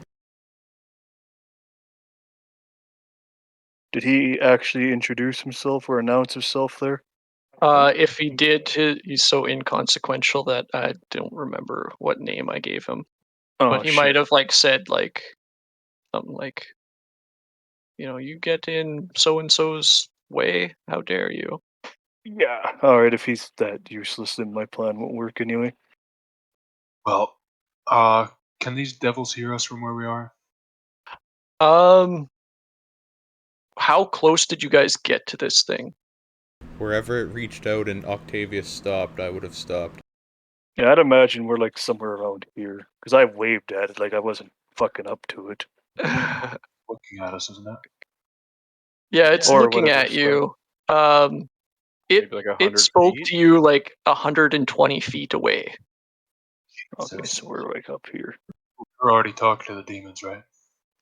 Did he actually introduce himself or announce himself there? If he did, he's so inconsequential that I don't remember what name I gave him. Oh, But he shit. might have said something like, you get in so and so's way. How dare you? Yeah. All right. If he's that useless, then my plan won't work anyway. Well, can these devils hear us from where we are? How close did you guys get to this thing? Wherever it reached out and Octavius stopped, I would have stopped. Yeah, I'd imagine we're like somewhere around here because I waved at it like I wasn't fucking up to it. Looking at us, isn't it? Yeah, it's Or looking whatever at it's you. Maybe like It 100 spoke feet? to you like 120 feet away. Okay, so we're like up here. We're already talking to the demons, right?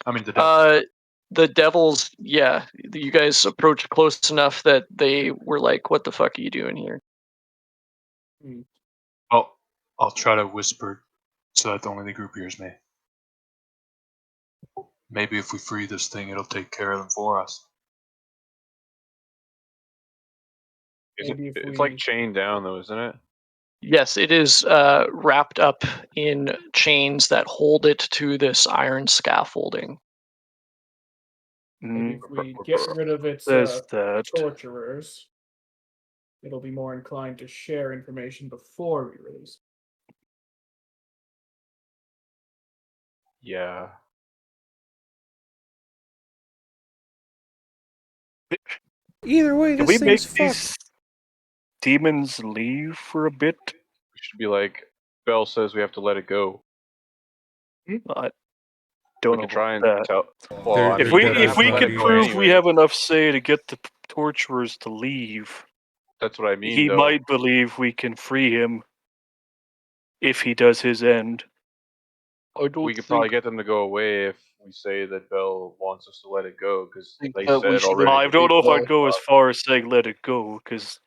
I mean, the devils. The devils, yeah. You guys approached close enough that they were like, "What the fuck are you doing here?" Well, I'll try to whisper so that only the group hears me. Maybe if we free this thing, it'll take care of them for us. It's like chained down though, isn't it? Yes, it is wrapped up in chains that hold it to this iron scaffolding. Maybe if we get rid of its There's that. torturers, it'll be more inclined to share information before we release. Yeah. Either way, Can this we thing make is these fucked. demons leave for a bit? We should be like, Bell says we have to let it go. I don't We know could try and about that. tell. Well, They're- I If mean, we we're gonna if have to we let can it go prove we anyway. have enough say to get the torturers to leave, That's what I mean. he though. might believe we can free him if he does his end. I don't We could think probably get them to go away if we say that Bell wants us to let it go, because think they that we said should already. I don't know if I'd Well, go as far as saying let it go, because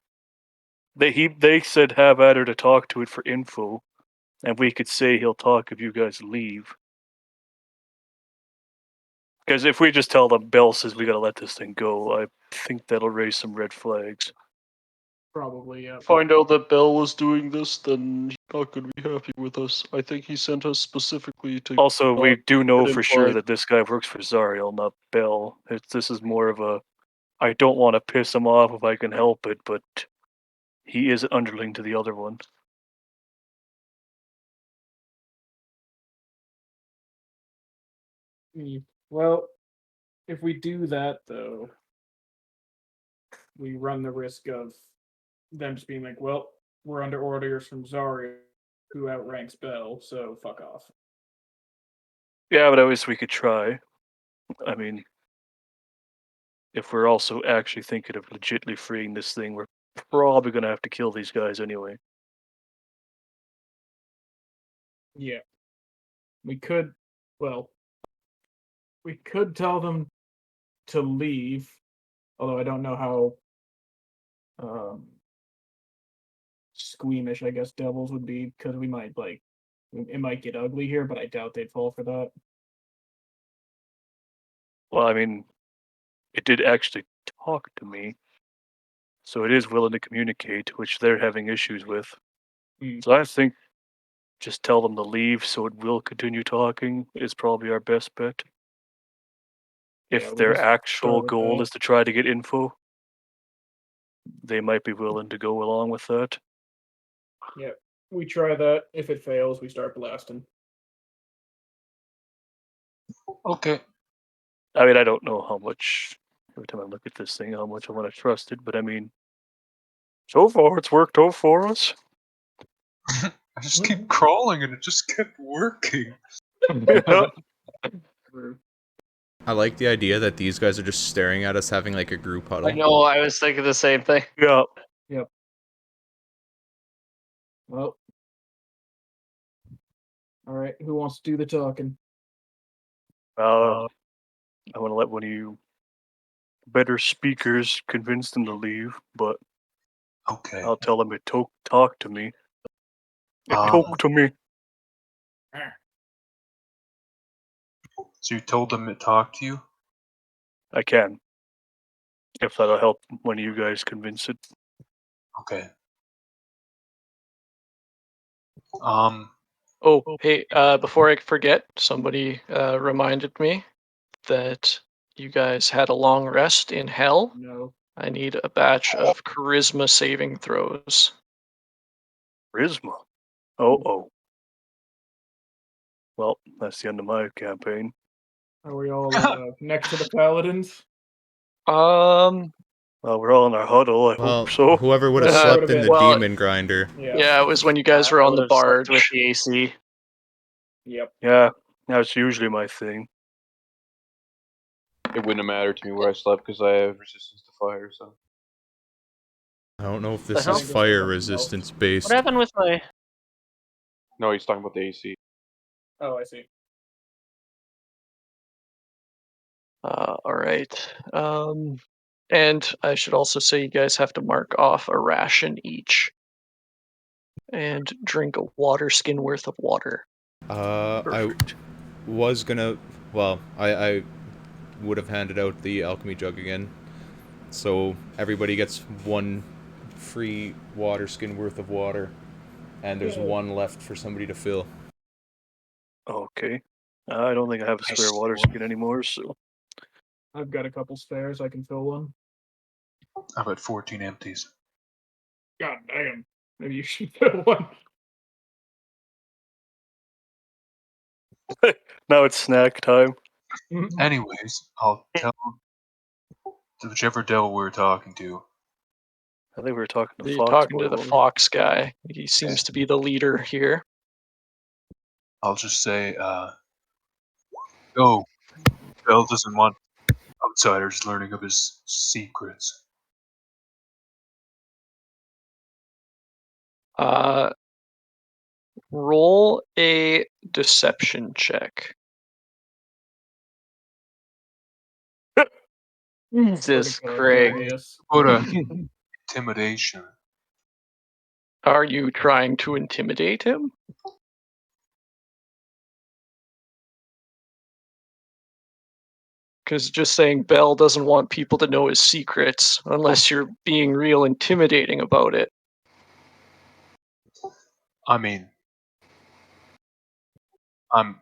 They said have at her to talk to it for info, and we could say he'll talk if you guys leave. Because if we just tell them Bell says we gotta let this thing go, I think that'll raise some red flags. Probably, yeah. Find out that Bell was doing this, then he's not going to be happy with us. I think he sent us specifically to. Also, we do know get for sure implied. that this guy works for Zariel, not Bell. This is more of a, I don't want to piss him off if I can help it, but he is an underling to the other one. Well, if we do that, though, we run the risk of them just being like, well, we're under orders from Zarya, who outranks Bell, so fuck off. Yeah, but at least we could try. I mean, if we're also actually thinking of legitimately freeing this thing, we're probably going to have to kill these guys anyway. Yeah. We could tell them to leave, although I don't know how squeamish I guess devils would be, because we might it might get ugly here, but I doubt they'd fall for that. Well, I mean, it did actually talk to me, so it is willing to communicate, which they're having issues with. So I think just tell them to leave so it will continue talking is probably our best bet. Yeah, If we'll their just actual start with goal that. is to try to get info, they might be willing to go along with that. Yeah, we try that. If it fails, we start blasting. Okay. I mean, I don't know how much, every time I look at this thing, how much I want to trust it, but I mean, so far it's worked out for us. I just keep crawling and it just kept working. I like the idea that these guys are just staring at us having like a group huddle. I know, I was thinking the same thing. Yeah. Yep. Well. Alright, who wants to do the talking? I want to let one of you better speakers convince them to leave, but Okay. I'll tell them to talk to me. Talk to me. So you told them to talk to you? I can. If that'll help one of you guys convince it. Okay. Oh, hey, before I forget, somebody reminded me that you guys had a long rest in hell. No. I need a batch of charisma saving throws. Charisma. Oh. Well, that's the end of my campaign. Are we all next to the paladins? Well, we're all in our huddle. I Well, hope so. whoever would have Well, slept would've in the been- demon grinder. Yeah, it was when you guys were I on the would've slept barge. with the AC. Yep. Yeah, that's usually my thing. It wouldn't have mattered to me where I slept because I have resistance to fire. So I don't know if this hell? is fire resistance based. What happened with my? no, he's talking about the AC. Oh, I see. All right. And I should also say you guys have to mark off a ration each and drink a water skin worth of water. I was gonna. Well, I would have handed out the alchemy jug again, so everybody gets one free water skin worth of water, and there's one left for somebody to fill. Okay. I don't think I have a spare water skin anymore, so. I've got a couple spares. I can fill one. I've got 14 empties. God damn. Maybe you should fill one. Now it's snack time. Anyways, I'll tell whichever devil we were talking to. I think we were talking to You're Fox. talking Boy, to the weren't we? fox guy. He seems to be the leader here. I'll just say, no, Bell doesn't want outsiders learning of his secrets. Roll a deception check. Jesus Critical Craig. glorious. What a intimidation. Are you trying to intimidate him? Because just saying Bell doesn't want people to know his secrets unless you're being real intimidating about it. I mean, I'm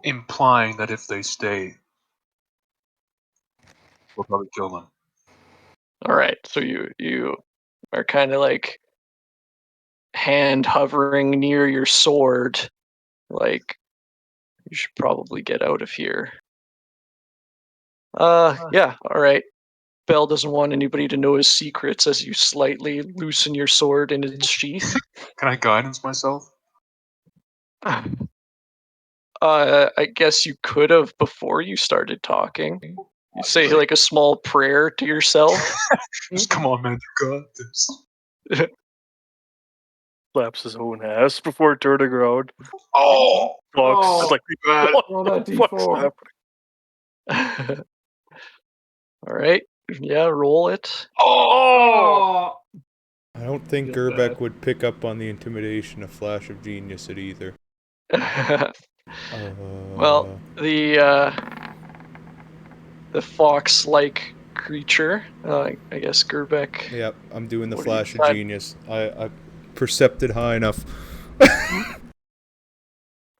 implying that if they stay, we'll probably kill them. All right, so you are kind of like hand hovering near your sword, like you should probably get out of here. Yeah, all right. Bell doesn't want anybody to know his secrets as you slightly loosen your sword in its sheath. Can I guidance myself? I guess you could have before you started talking. You say like a small prayer to yourself. Just come on, man, you got this. Slaps his own ass before turning around. Oh, Fox is like, bad. what Roll the that fuck's D4. happening? All right. Yeah, roll it. Oh! I don't think Feel Gerbeck bad. would pick up on the intimidation of Flash of Genius at either. Well, the fox-like creature, I guess Gerbeck. Yep, I'm doing the What do you Flash of decide? Genius. I percepted high enough.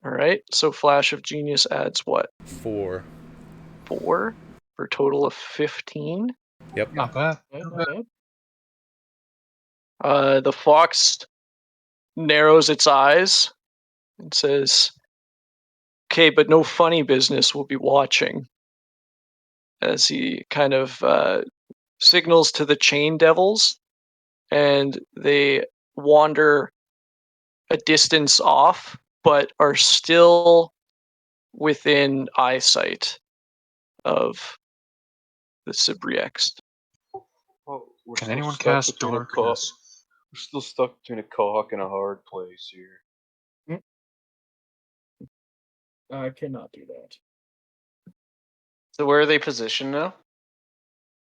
All right. So Flash of Genius adds what? 4. 4 for a total of 15. Yep. Not bad. Not Not bad. bad. The fox narrows its eyes and says, "Okay, but no funny business. We'll be watching." As he kind of signals to the chain devils, and they wander a distance off, but are still within eyesight of the Cibriex. Well, we're Can still anyone stuck cast between a darkness? We're still stuck between a cock and a hard place here. I cannot do that. So where are they positioned now?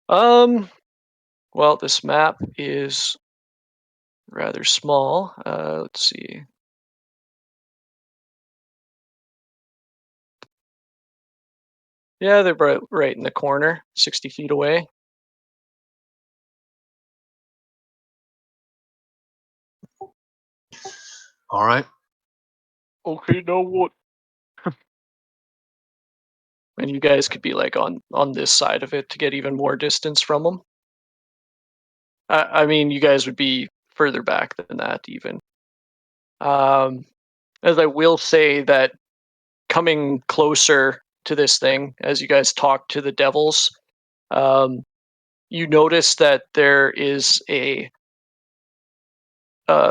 Well, this map is rather small. Let's see. Yeah, they're right in the corner, 60 feet away. All right. Okay, now what? And you guys could be like on this side of it to get even more distance from them. I mean, you guys would be further back than that even. As I will say that coming closer to this thing, as you guys talk to the devils, you notice that there is a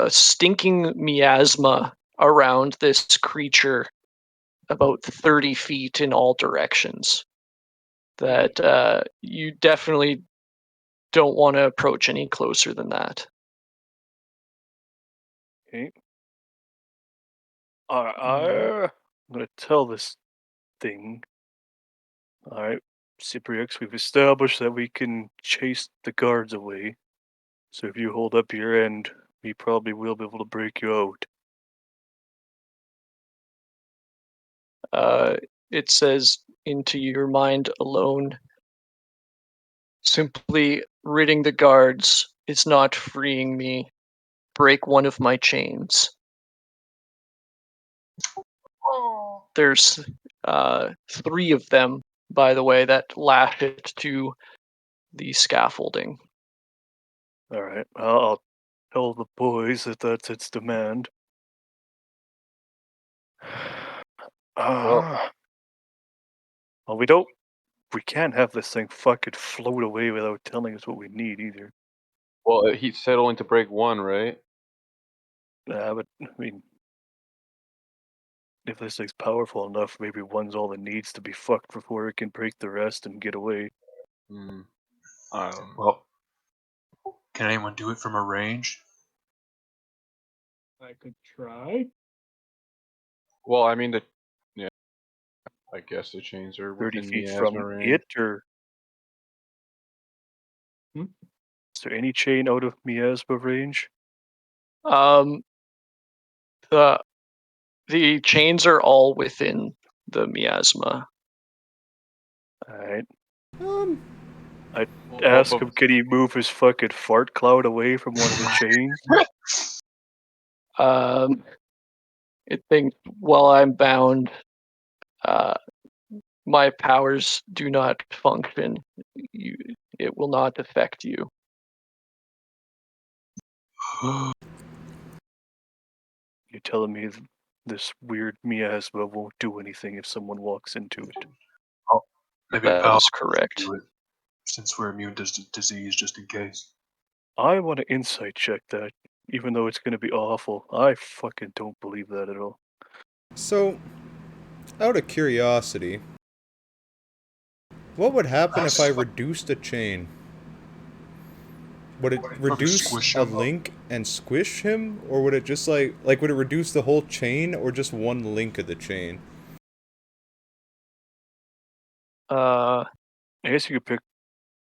stinking miasma around this creature about 30 feet in all directions that you definitely don't want to approach any closer than that. Okay. I'm gonna tell this thing. Alright, Cypriox, we've established that we can chase the guards away. So if you hold up your end, we probably will be able to break you out. It says into your mind alone, simply ridding the guards is not freeing me. Break one of my chains. There's 3 of them, by the way, that lash it to the scaffolding. Alright, I'll tell the boys that that's its demand. Well, we can't have this thing fucking float away without telling us what we need either. Well, he's settling to break one, right? But, I mean, if this thing's powerful enough, maybe one's all it needs to be fucked before it can break the rest and get away. I don't know. Well, can anyone do it from a range? I could try. Well, I mean, yeah, I guess the chains are 30 within feet miasma from range. it, or... Hmm? Is there any chain out of miasma range? The chains are all within the miasma. Alright. Um, I'd Well, ask but- him, could he move his fucking fart cloud away from one of the chains? It thinks while I'm bound, my powers do not function. It will not affect you. You're telling me this weird miasma won't do anything if someone walks into it? Maybe That power is correct. do it, since we're immune to disease, just in case. I want to insight check that, even though it's going to be awful. I fucking don't believe that at all. So, out of curiosity, what would happen if I reduced a chain? Would it reduce squish a him? link and squish him? Or would it just like would it reduce the whole chain or just one link of the chain? I guess you could pick.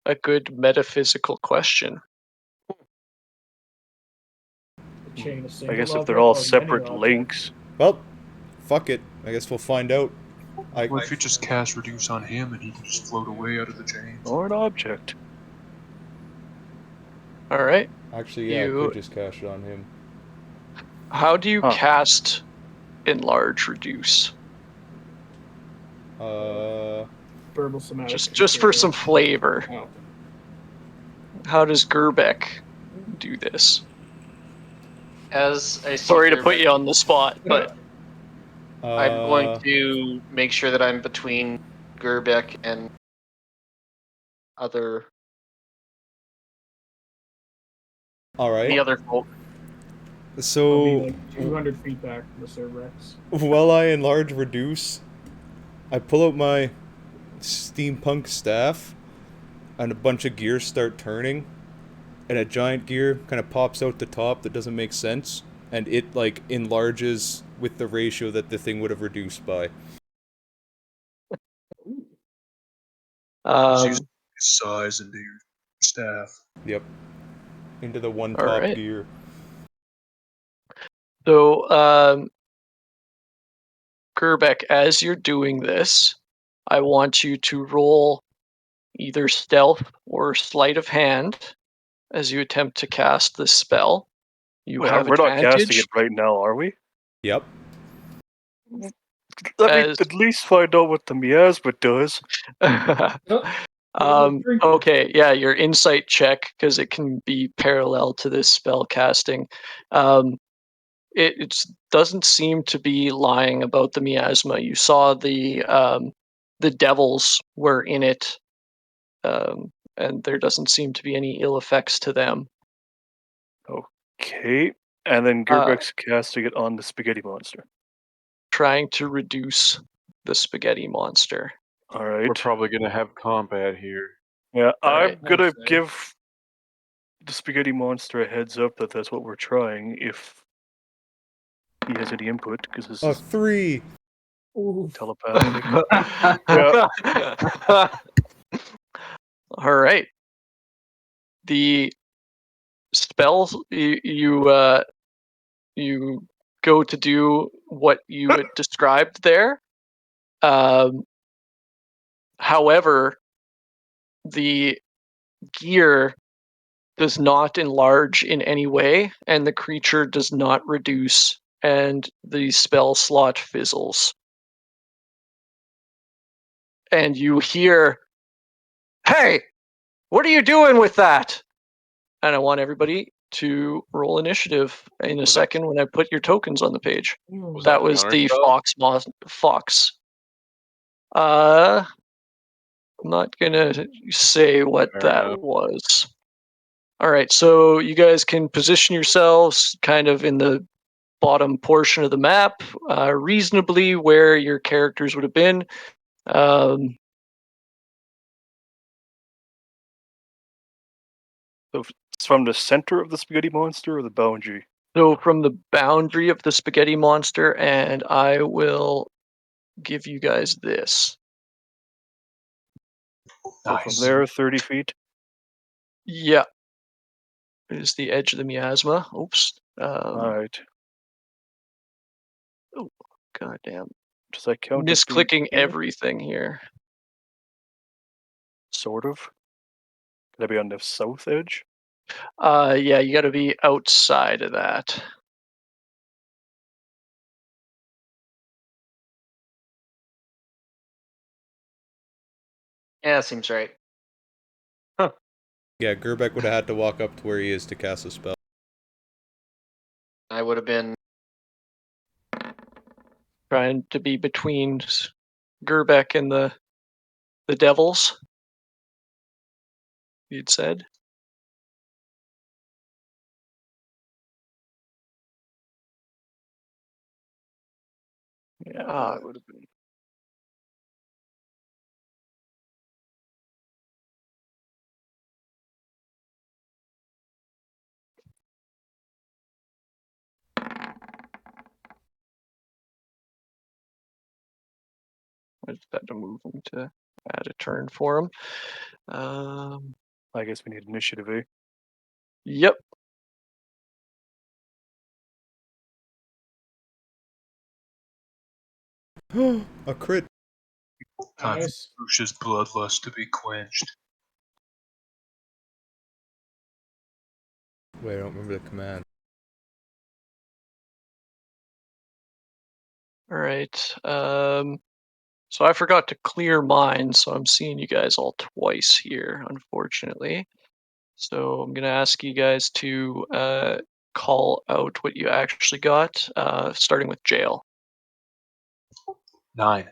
A good metaphysical question. Chain of I single guess if they're object all or many separate objects. links. Well, fuck it. I guess we'll find out. What if you just cast reduce on him and he can just float away out of the chains? Or an object. All right. Actually, yeah, I You- could just cast it on him. How do you Huh. cast enlarge reduce? Verbal somatic. Just for some flavor. Oh. How does Gerbeck do this? As I see Sorry to here, put you on the spot, but I'm going to make sure that I'm between Gerbeck and other Alright. the other folk. I'll be So, like 200 feet back from the Sir Rex. while I enlarge reduce, I pull out my steampunk staff, and a bunch of gears start turning, and a giant gear kind of pops out the top that doesn't make sense, and it like enlarges with the ratio that the thing would have reduced by. Just use size into your staff. Yep. Into the one All top right. gear. So, Gerbeck, as you're doing this, I want you to roll either stealth or sleight of hand as you attempt to cast this spell. You Wait, have we're not casting advantage. it right now, are we? Yep. Let me As- at least find out what the miasma does. Okay, yeah, your insight check, because it can be parallel to this spell casting. It doesn't seem to be lying about the miasma. You saw the devils were in it, and there doesn't seem to be any ill effects to them. Okay. And then Gerbeck's casting it on the spaghetti monster. Trying to reduce the spaghetti monster. Alright. We're probably gonna have combat here. Yeah, I'm Alright. gonna I'd say. give the spaghetti monster a heads up that that's what we're trying if he has any input, because this A is 3. Ooh. telepathic. All right. The spell you go to do what you had described there. However, the gear does not enlarge in any way, and the creature does not reduce, and the spell slot fizzles. And you hear, "Hey, what are you doing with that?" And I want everybody to roll initiative in a Was that- second when I put your tokens on the page. Was That that was the counterspell? fox. I'm not gonna say what Fair that enough. was. All right, so you guys can position yourselves kind of in the bottom portion of the map, reasonably where your characters would have been. So it's from the center of the spaghetti monster or the boundary? So from the boundary of the spaghetti monster, and I will give you guys this. So from there, 30 feet? Yeah. is the edge of the miasma. Oops. Alright. Oh, goddamn. Does that count as being Misclicking here? everything here. Sort of. Could I be on the south edge? Yeah, you gotta be outside of that. Yeah, seems right. Yeah, Gerbeck would have had to walk up to where he is to cast a spell. I would have been. Trying to be between Gerbeck and the devils. You'd said. Yeah, Ah. that would have been. I just had to move him to add a turn for him. I guess we need initiative, eh? Yep. A crit. Time Nice. for Crucia's bloodlust to be quenched. Wait, I don't remember the command. All right. So I forgot to clear mine, so I'm seeing you guys all twice here, unfortunately. So I'm gonna ask you guys to call out what you actually got, starting with jail. 9.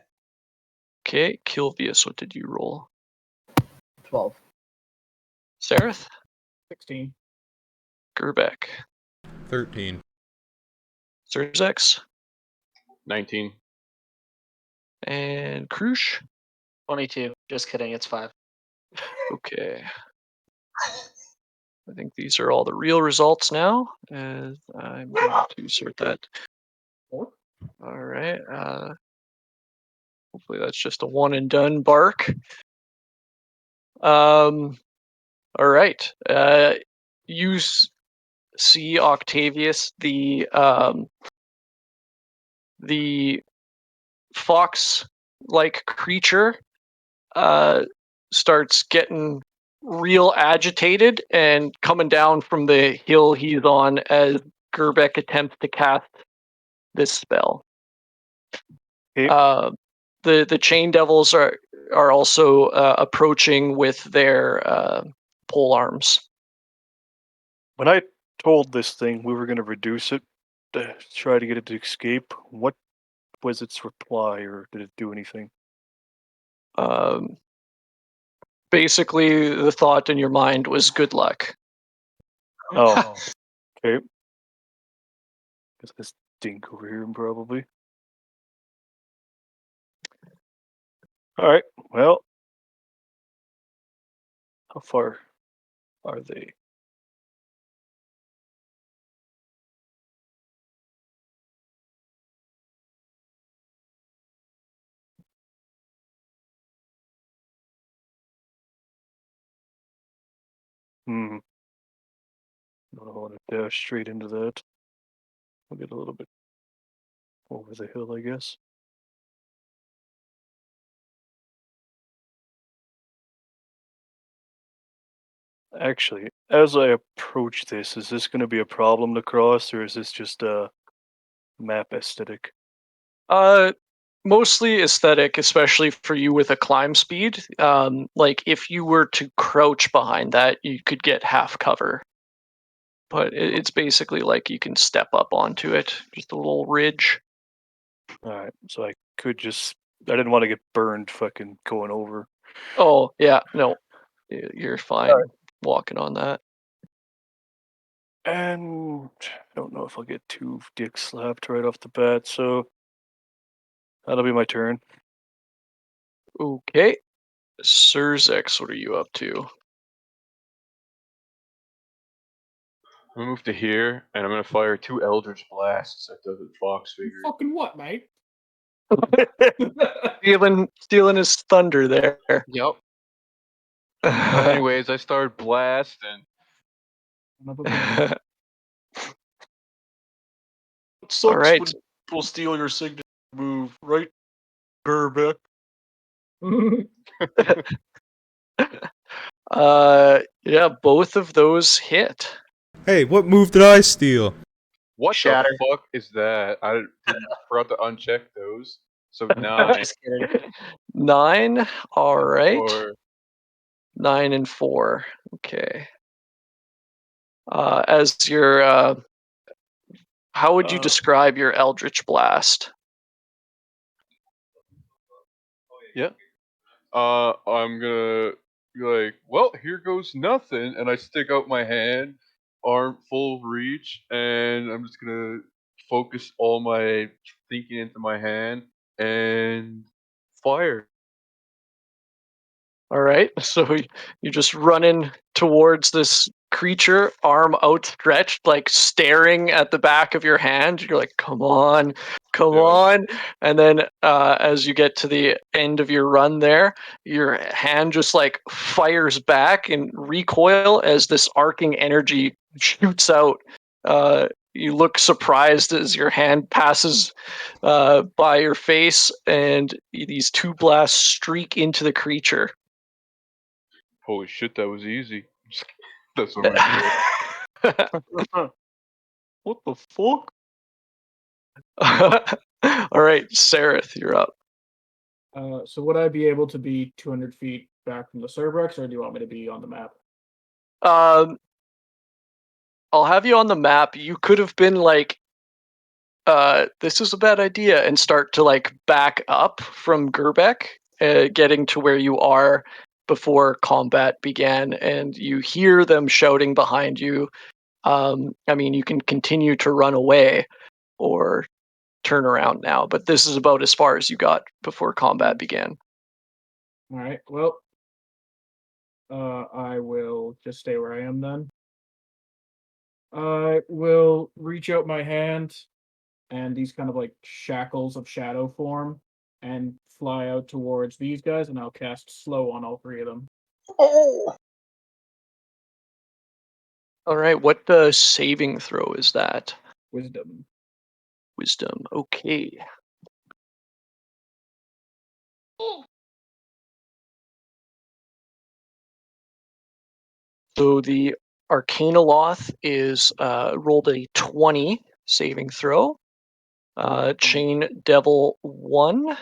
Okay, Kilvius, what did you roll? 12. Sareth? 16. Gerbeck? 13. Zerzex? 19. And Krush? 22. Just kidding. It's 5. Okay. I think these are all the real results now, and I'm going to sort that. All right. Hopefully that's just a one and done bark. All right. You see Octavius, the fox-like creature, starts getting real agitated and coming down from the hill he's on as Gerbeck attempts to cast this spell. Okay. The chain devils are also approaching with their pole arms. When I told this thing we were going to reduce it to try to get it to escape, what was its reply, or did it do anything? Basically, the thought in your mind was good luck. Oh, okay. Guess this dink over here, probably. All right. Well, how far are they? Hmm. Don't know if I want to dash straight into that. I'll get a little bit over the hill, I guess. Actually, as I approach this, is this going to be a problem to cross, or is this just a map aesthetic? Mostly aesthetic, especially for you with a climb speed. Like if you were to crouch behind that, you could get half cover. But it's basically like you can step up onto it, just a little ridge. Alright, so I could just. I didn't want to get burned fucking going over. Oh yeah, no, you're fine walking on that. And I don't know if I'll get too dick slapped right off the bat, so that'll be my turn. Okay, Surzex, what are you up to? I'm gonna move to here, and I'm gonna fire 2 Eldritch Blasts at the fox figure. Fucking what, mate? Stealing his thunder there. Yep. Anyways, I start blasting. Son of a bitch. It sucks right. when people steal your signature move, right, Gerbeck? Yeah, both of those hit. Hey, what move did I steal? What Shatter. the fuck is that? I forgot to uncheck those. So 9. Just kidding. 9. All right. Or 9 and 4. Okay. As your how would you describe your Eldritch Blast? yeah. I'm gonna be like, well, here goes nothing, and I stick out my hand, arm full reach, and I'm just gonna focus all my thinking into my hand and fire. All right. So you're just running towards this creature, arm outstretched, like staring at the back of your hand. You're like, come on, come Yeah. on. And then as you get to the end of your run there, your hand just like fires back in recoil as this arcing energy shoots out. You look surprised as your hand passes by your face, and these two blasts streak into the creature. Holy shit, that was easy. That's what I'm gonna What the fuck? All right, Sareth, you're up. So would I be able to be 200 feet back from the Cerberus, or do you want me to be on the map? I'll have you on the map. You could have been like, this is a bad idea, and start to like back up from Gerbeck, getting to where you are before combat began, and you hear them shouting behind you. I mean, you can continue to run away or turn around now, but this is about as far as you got before combat began. All right. Well, I will just stay where I am then. I will reach out my hand, and these kind of like shackles of shadow form, and fly out towards these guys, and I'll cast slow on all three of them. Oh. All right, what saving throw is that? Wisdom. Wisdom. Okay. So the Arcanoloth is rolled a 20 saving throw. Chain Devil 1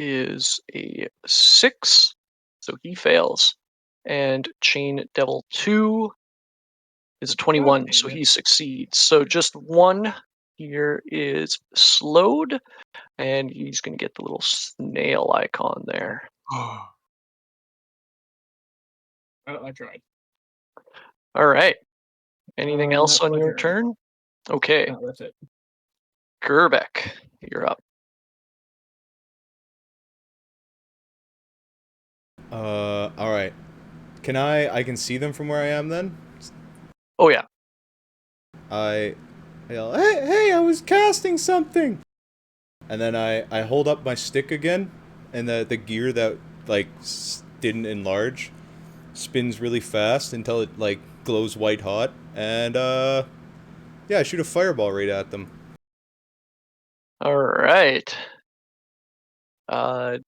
is a 6, so he fails. And Chain Devil 2 is a 21, so he succeeds. So just one here is slowed, and he's going to get the little snail icon there. I tried. All right. Anything else That's on my your turn? Okay. No, that's it. Gerbeck, you're up. All right. Can I can see them from where I am then? Oh yeah. I yell, hey, I was casting something. And then I hold up my stick again, and the gear that like didn't enlarge spins really fast until it like glows white hot, and yeah, I shoot a fireball right at them. All right.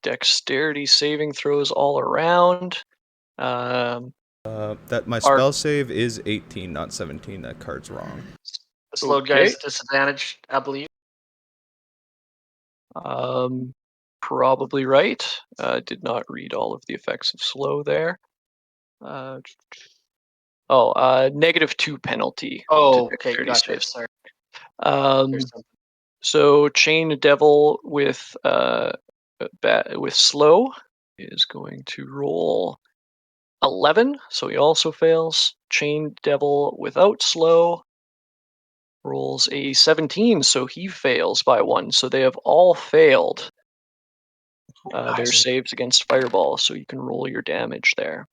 Dexterity saving throws all around. That my spell save is 18, not 17. That card's wrong. The slowed guy's disadvantage, I believe. Probably right. Did not read all of the effects of slow there. -2 penalty. Oh, to okay, dexterity gotcha. saves. Sorry. So Chain Devil with slow is going to roll 11, so he also fails. Chain Devil without slow rolls a 17, so he fails by 1. So they have all failed their saves against Fireball, so you can roll your damage there.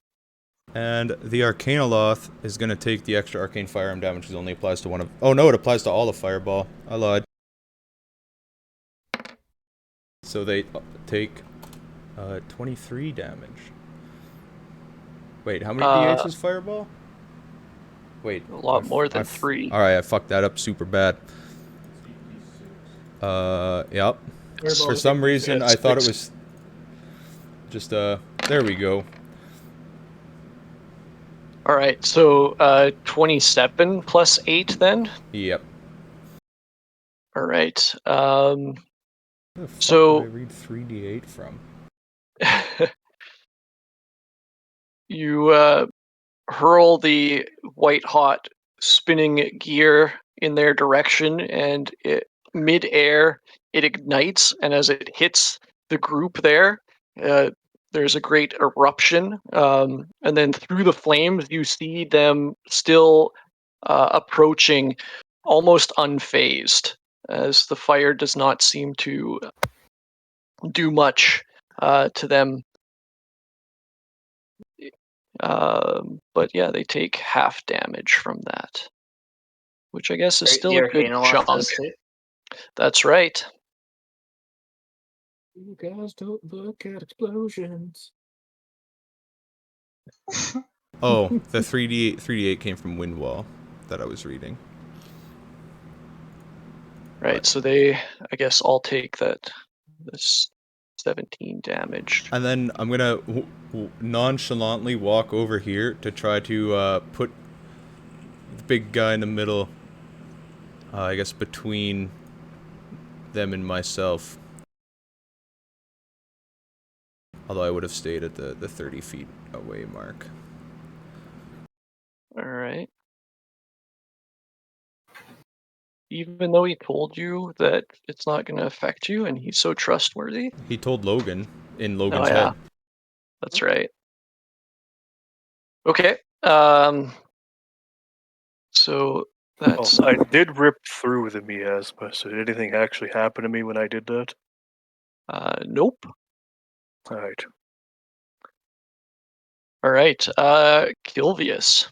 And the Arcanoloth is going to take the extra arcane firearm damage because it only applies to one of... Oh no, it applies to all of Fireball. I lied. So they take 23 damage. Wait, how many d8s was Fireball? Wait. A lot more than 3. Alright, I fucked that up super bad. Yep. Fireball For is some gonna be reason, six. I thought it was just, there we go. All right, so 27 plus 8 then? Yep. All right. Where the fuck So- did I read 3d8 from? You hurl the white-hot spinning gear in their direction, and mid-air, it ignites, and as it hits the group there, there's a great eruption, and then through the flames, you see them still approaching, almost unfazed, as the fire does not seem to do much to them. But yeah, they take half damage from that, which I guess is still The a good Arcana loss chunk. does too. That's right. You guys don't look at explosions. Oh, the 3d8 came from Windwall that I was reading. Right, so they, I guess, all take this 17 damage. And then I'm gonna nonchalantly walk over here to try to put the big guy in the middle, I guess between them and myself. Although I would have stayed at the 30 feet away mark. All right. Even though he told you that it's not going to affect you and he's so trustworthy? He told Logan in Logan's Oh, yeah. head. That's right. Okay. So that's I did rip through the miasma, so did anything actually happen to me when I did that? nope. Alright. All right. Kilvius.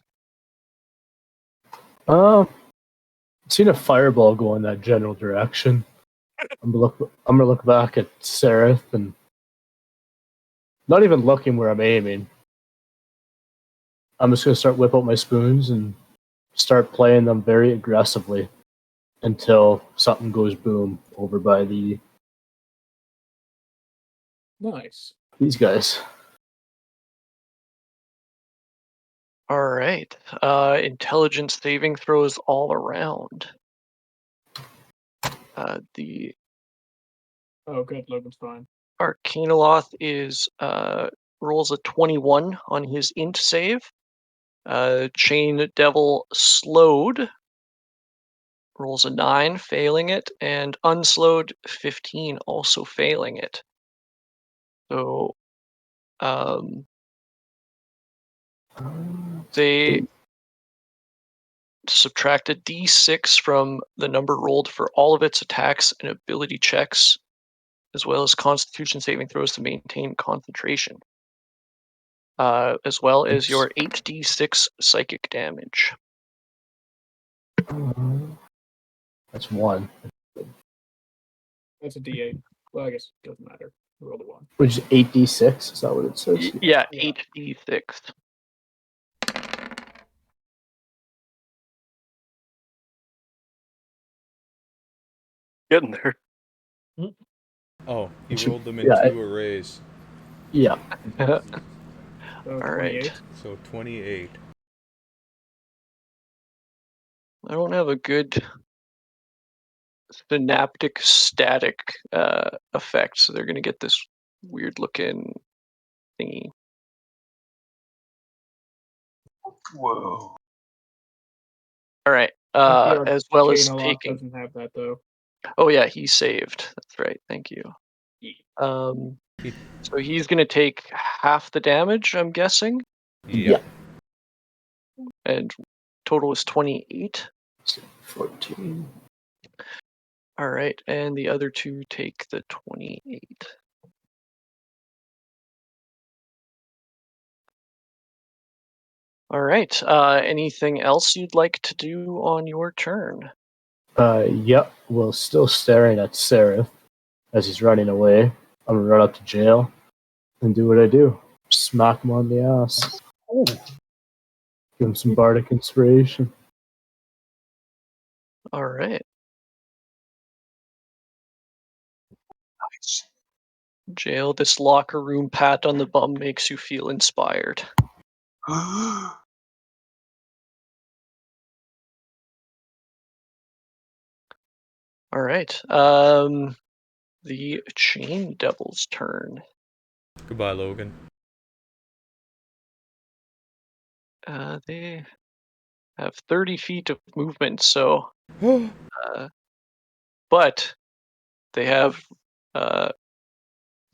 Seen a fireball go in that general direction. I'm gonna look back at Seraph and not even looking where I'm aiming. I'm just gonna start whip out my spoons and start playing them very aggressively until something goes boom over by these Nice. guys. All right. Intelligence saving throws all around. The Oh, good. Logan's fine. Arcanoloth is rolls a 21 on his int save. Chain Devil slowed rolls a 9, failing it, and unslowed 15, also failing it. So they subtract a d6 from the number rolled for all of its attacks and ability checks, as well as Constitution saving throws to maintain concentration, as well as your 8d6 psychic damage. That's one. That's a D8. Well, I guess it doesn't matter. Roll the 1. Which is 8d6, is that what it says? Yeah, Yeah. 8d6. Getting there. Oh, he Should- rolled them in yeah, 2 arrays. Yeah. So All 28. right. So 28. I don't have a good synaptic static effect, so they're going to get this weird looking thingy. Whoa. All right. Your As well as Arcana lock taking. doesn't have that, though. Oh yeah, he saved. That's right. Thank you. So he's going to take half the damage, I'm guessing, Yeah. and total is 28. 14. All right, and the other two take the 28. All right. Anything else you'd like to do on your turn? Yep. Well, still staring at Seraph as he's running away. I'm gonna run up to jail and do what I do. Smack him on the ass. Oh. Give him some bardic inspiration. All right. Nice. Jail, this locker room pat on the bum makes you feel inspired. All right. The Chain Devil's turn. Goodbye, Logan. They have 30 feet of movement, so but they have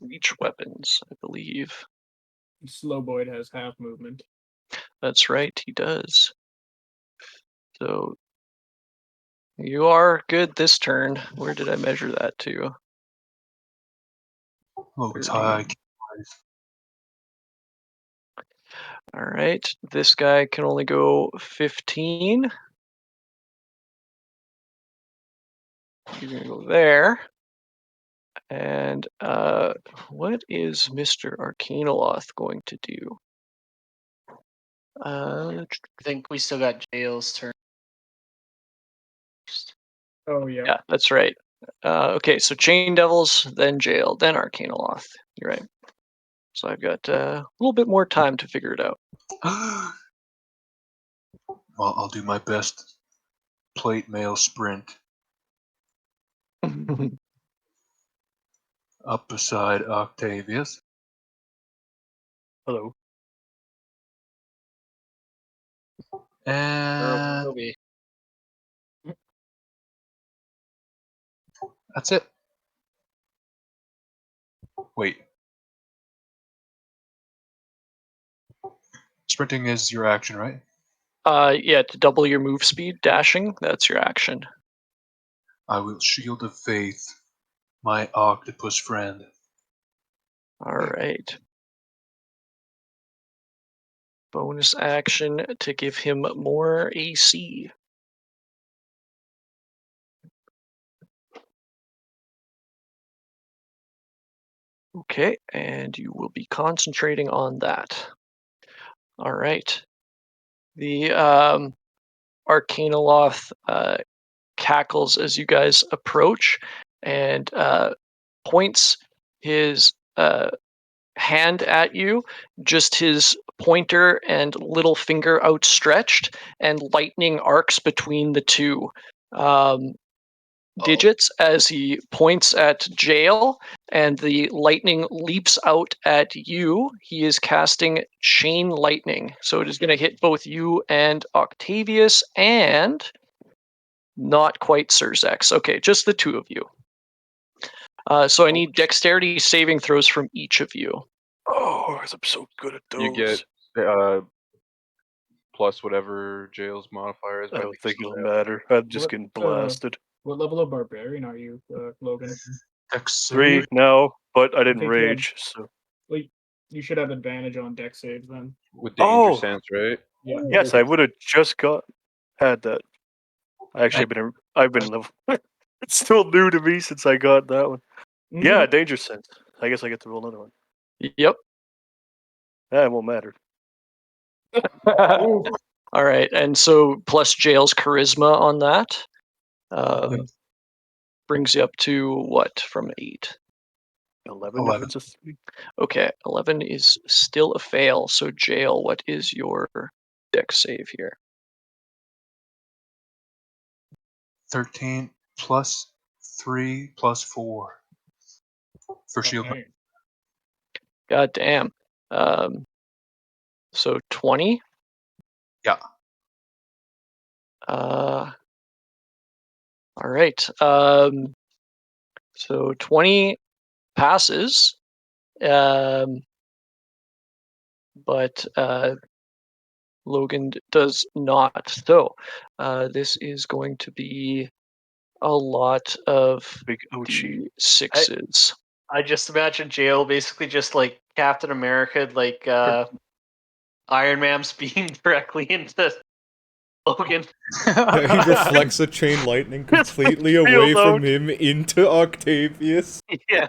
reach weapons, I believe. Slowboyd has half movement. That's right, he does. So you are good this turn. Where did I measure that to? Logan's 30. high. All right, this guy can only go 15. He's gonna go there. And what is Mr. Arcanoloth going to do? I think we still got Jail's turn. Oh yeah. Yeah, that's right. Okay, so Chain Devils, then Jail, then Arcanoloth. You're right. So I've got a little bit more time to figure it out. Well, I'll do my best plate mail sprint up beside Octavius. Hello. And Toby. that's it. Wait. Sprinting is your action, right? Yeah, to double your move speed, dashing, that's your action. I will Shield of Faith, my octopus friend. All right. Bonus action to give him more AC. Okay, and you will be concentrating on that. All right. The Arcanoloth cackles as you guys approach and points his hand at you, just his pointer and little finger outstretched, and lightning arcs between the two digits as he points at Jail, and the lightning leaps out at you. He is casting Chain Lightning, so it is going to hit both you and Octavius, and not quite Surzex. Okay, just the two of you. So I need dexterity saving throws from each of you. Oh, I'm so good at those. You get plus whatever Jail's modifier is. I but don't think it'll matter. I'm just getting What, blasted. What level of barbarian are you, Logan? Dex 3 save. now, but I didn't think you have- rage. So Wait, you should have advantage on dex saves then. with danger Oh! sense, right? Yeah. yes, I would have just had that. I've been level. It's still new to me since I got that one. Mhm. Yeah, danger sense. I guess I get to roll another one. Yep. Yeah, it won't matter. All right, and so plus Jail's charisma on that brings you up to what from 8? 11 if 11. it's a 3. Okay, 11 is still a fail. So Jail, what is your dex save here? 13 plus 3 plus 4 for shield. Okay. God damn. So 20? Yeah. All right. So 20 passes. But Logan does not. So this is going to be a lot of Big Ochi. the 6s. I just imagine Jail basically just like Captain America, like Iron Man's beam directly into Logan. Yeah, he reflects the chain lightning completely Field away from out. him into Octavius. Yeah.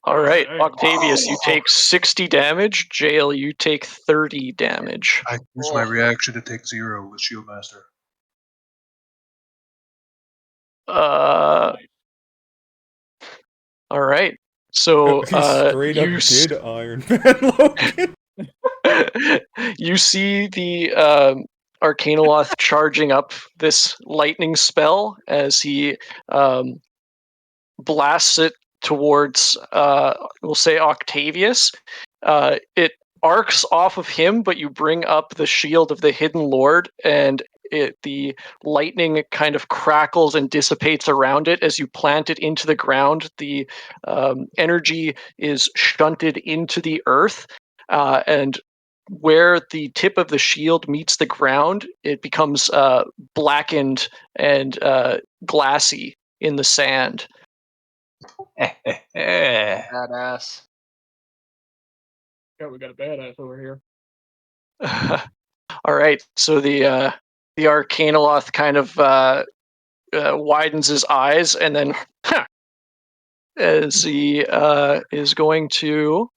All right, Dang. Octavius, you take 60 damage. Jail, you take 30 damage. I use my reaction to take 0 with Shield Master. All right. So he straight up you did Iron Man Logan. you see the Arcanoloth charging up this lightning spell as he blasts it towards, we'll say, Octavius. It arcs off of him, but you bring up the shield of the Hidden Lord, and the lightning kind of crackles and dissipates around it as you plant it into the ground. The energy is shunted into the earth, and where the tip of the shield meets the ground, it becomes blackened and glassy in the sand. Badass. Yeah, we got a badass over here. All right, so the Arcanoloth kind of widens his eyes, and then as he is going to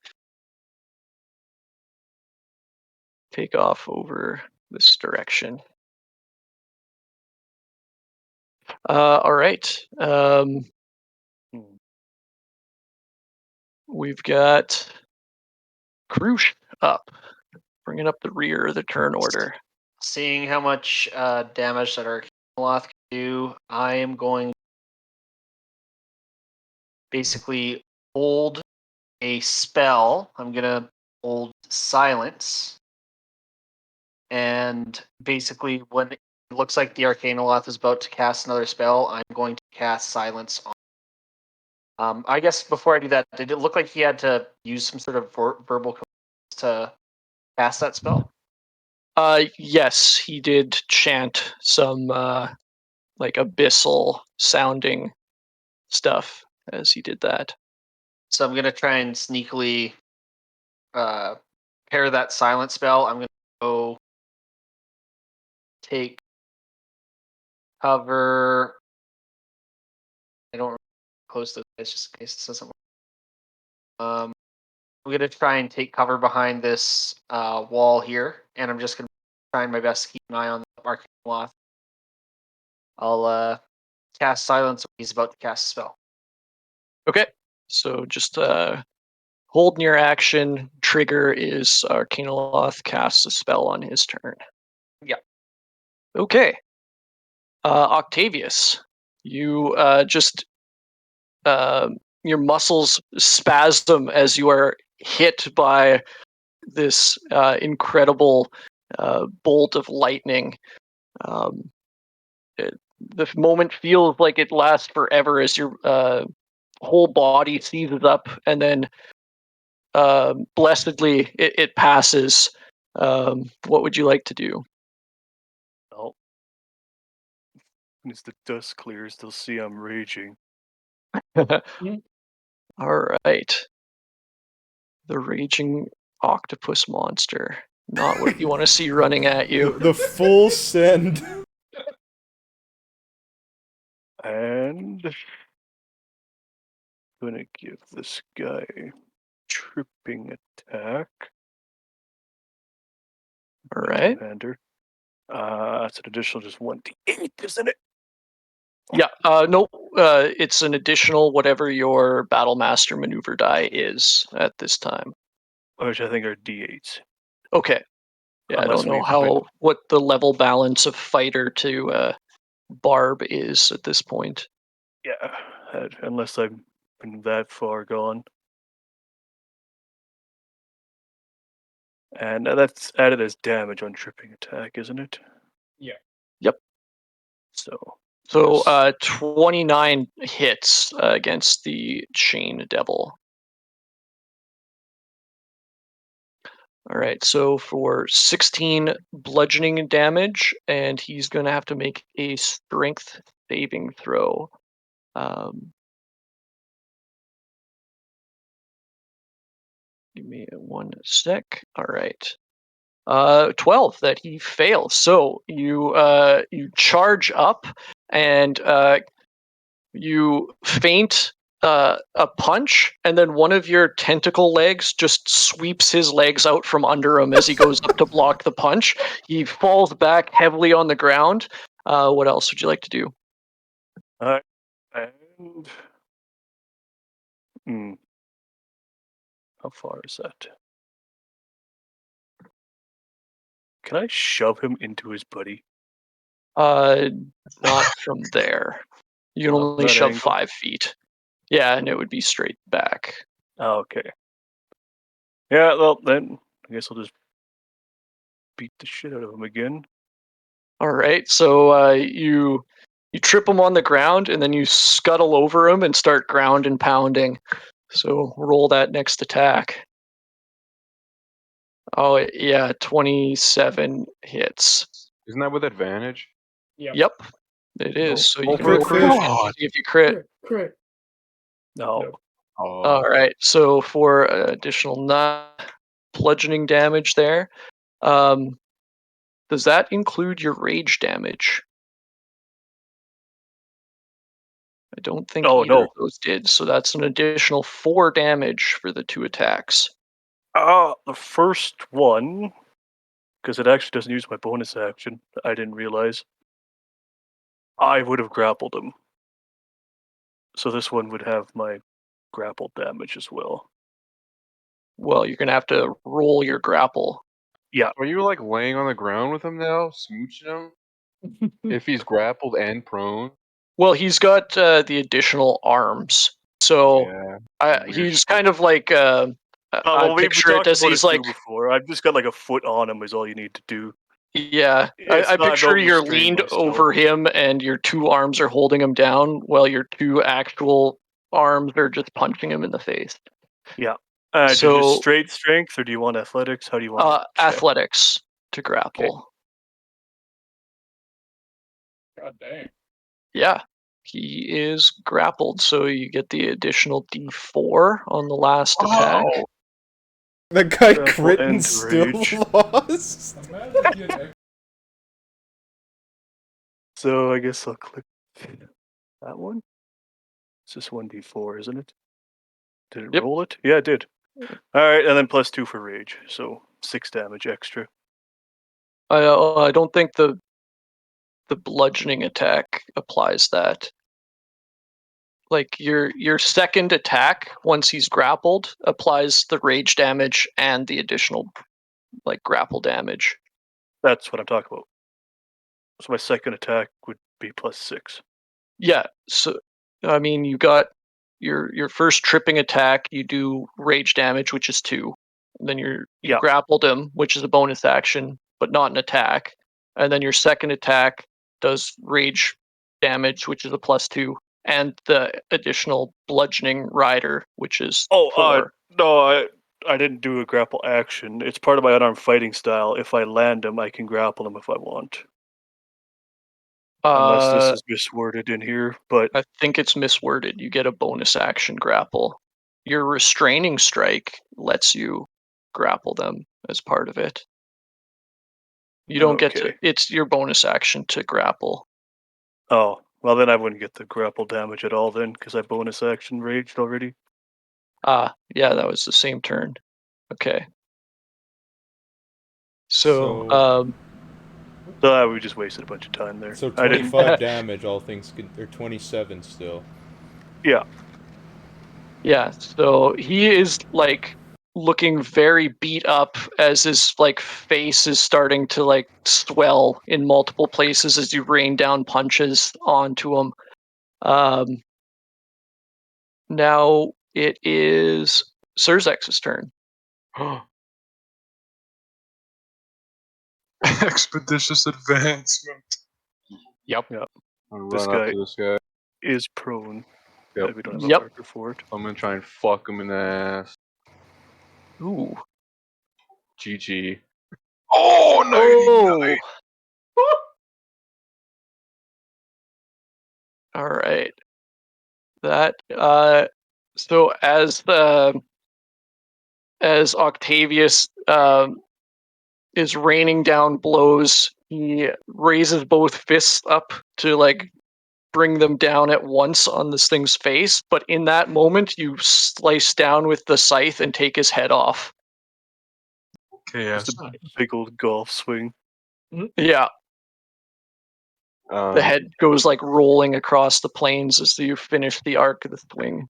take off over this direction. All right. We've got Krush up, bringing up the rear of the turn order. Seeing how much damage that Arcanoloth can do, I am going to basically hold a spell. I'm going to hold Silence. And basically, when it looks like the Arcanoloth is about to cast another spell, I'm going to cast Silence on. I guess before I do that, did it look like he had to use some sort of verbal commands to cast that spell? Yes, he did chant some like abyssal sounding stuff as he did that. So I'm gonna try and sneakily pair that silent spell. I'm gonna go take cover. I don't close those guys just in case this doesn't work. I'm gonna try and take cover behind this wall here, and I'm just gonna try my best to keep an eye on the Arcanoloth. I'll cast silence when he's about to cast a spell. Okay, so just hold near action. Trigger is Arcanoloth casts a spell on his turn. Yeah. Okay. Octavius, you just your muscles spasm as you are hit by this incredible bolt of lightning. The moment feels like it lasts forever as your whole body seizes up, and then blessedly it passes. What would you like to do? Well, as the dust clears, they'll see I'm raging. All right. The raging octopus monster. Not what you want to see running at you. The full send. And gonna give this guy tripping attack. All right. Commander. That's an additional just 1d8, isn't it? Yeah. No. It's an additional whatever your battle master maneuver die is at this time. Which I think are d8s. Okay. Yeah, I Unless don't know we put- what the level balance of fighter to barb is at this point. Yeah, unless I've been that far gone. And that's added as damage on tripping attack, isn't it? Yeah. Yep. So So 29 hits against the chain devil. All right, so for 16 bludgeoning damage, and he's going to have to make a strength saving throw. Give me one sec. All right. 12 that he fails. So you charge up and you faint a punch, and then one of your tentacle legs just sweeps his legs out from under him as he goes up to block the punch. He falls back heavily on the ground. What else would you like to do? And how far is that? Can I shove him into his buddy? Not from there. You can Not from only that shove angle? 5 feet. Yeah, and it would be straight back. Oh, okay. Yeah, well then I guess I'll just beat the shit out of him again. All right, so you trip him on the ground, and then you scuttle over him and start ground and pounding. So roll that next attack. Oh yeah, 27 hits. Isn't that with advantage? Yep, it is. So you roll can for roll a for crit. advantage if you crit. Crit. No. Oh. All right, so for additional bludgeoning damage there, does that include your rage damage? I don't think Oh, either no. of those did, so that's an additional 4 damage for the 2 attacks. The first one, because it actually doesn't use my bonus action, I didn't realize. I would have grappled him. So this one would have my grapple damage as well. Well, you're gonna have to roll your grapple. Yeah. Are you like laying on the ground with him now, smooching him? If he's grappled and prone? Well, he's got the additional arms, so Yeah. Weird he's shit. kind of like I Well, we picture it talked as about he's it like, too before. I've just got like a foot on him is all you need to do. yeah. It's I not picture about you're restraining leaned myself. over him, and your 2 arms are holding him down, while your 2 actual arms are just punching him in the face. Yeah. Do you So just straight strength, or do you want athletics? How do you want to check? athletics to grapple. God dang. Yeah, he is grappled, so you get the additional D4 on the last attack. The guy Grapple crit and and still rage. lost. So I guess I'll click that one. It's just 1d4, isn't it? Did it Yep. roll it? Yeah, it did. Alright, and then plus 2 for rage, so 6 damage extra. I don't think the bludgeoning attack applies that. Like your second attack, once he's grappled, applies the rage damage and the additional like grapple damage. That's what I'm talking about. So my second attack would be plus 6. Yeah, so I mean you got your first tripping attack, you do rage damage, which is 2. And then you Yeah. grappled him, which is a bonus action, but not an attack. And then your second attack does rage damage, which is a plus 2, and the additional bludgeoning rider, which is 4. No, I didn't do a grapple action. It's part of my unarmed fighting style. If I land him, I can grapple him if I want. Unless this is misworded in here, but I think it's misworded. You get a bonus action grapple. Your restraining strike lets you grapple them as part of it. You don't get to. Okay. It's your bonus action to grapple. Oh, well then I wouldn't get the grapple damage at all then, because I bonus action raged already. Yeah, that was the same turn. Okay. So, So we just wasted a bunch of time there. So I didn't. 25 damage, all things or 27 still. Yeah. yeah, so he is like looking very beat up as his like face is starting to like swell in multiple places as you rain down punches onto him. Now it is Surzex's turn. Expeditious advancement. Yep. Yep. I'll This run up guy to this guy. is prone. Yep. We don't have a Yep. marker for it. I'm gonna try and fuck him in the ass. Ooh. GG. Oh, Oh. All right. That so as Octavius is raining down blows, he raises both fists up to like bring them down at once on this thing's face, but in that moment you slice down with the scythe and take his head off. Okay, yes. Just a big old golf swing. Yeah, the head goes like rolling across the plains as you finish the arc of the swing.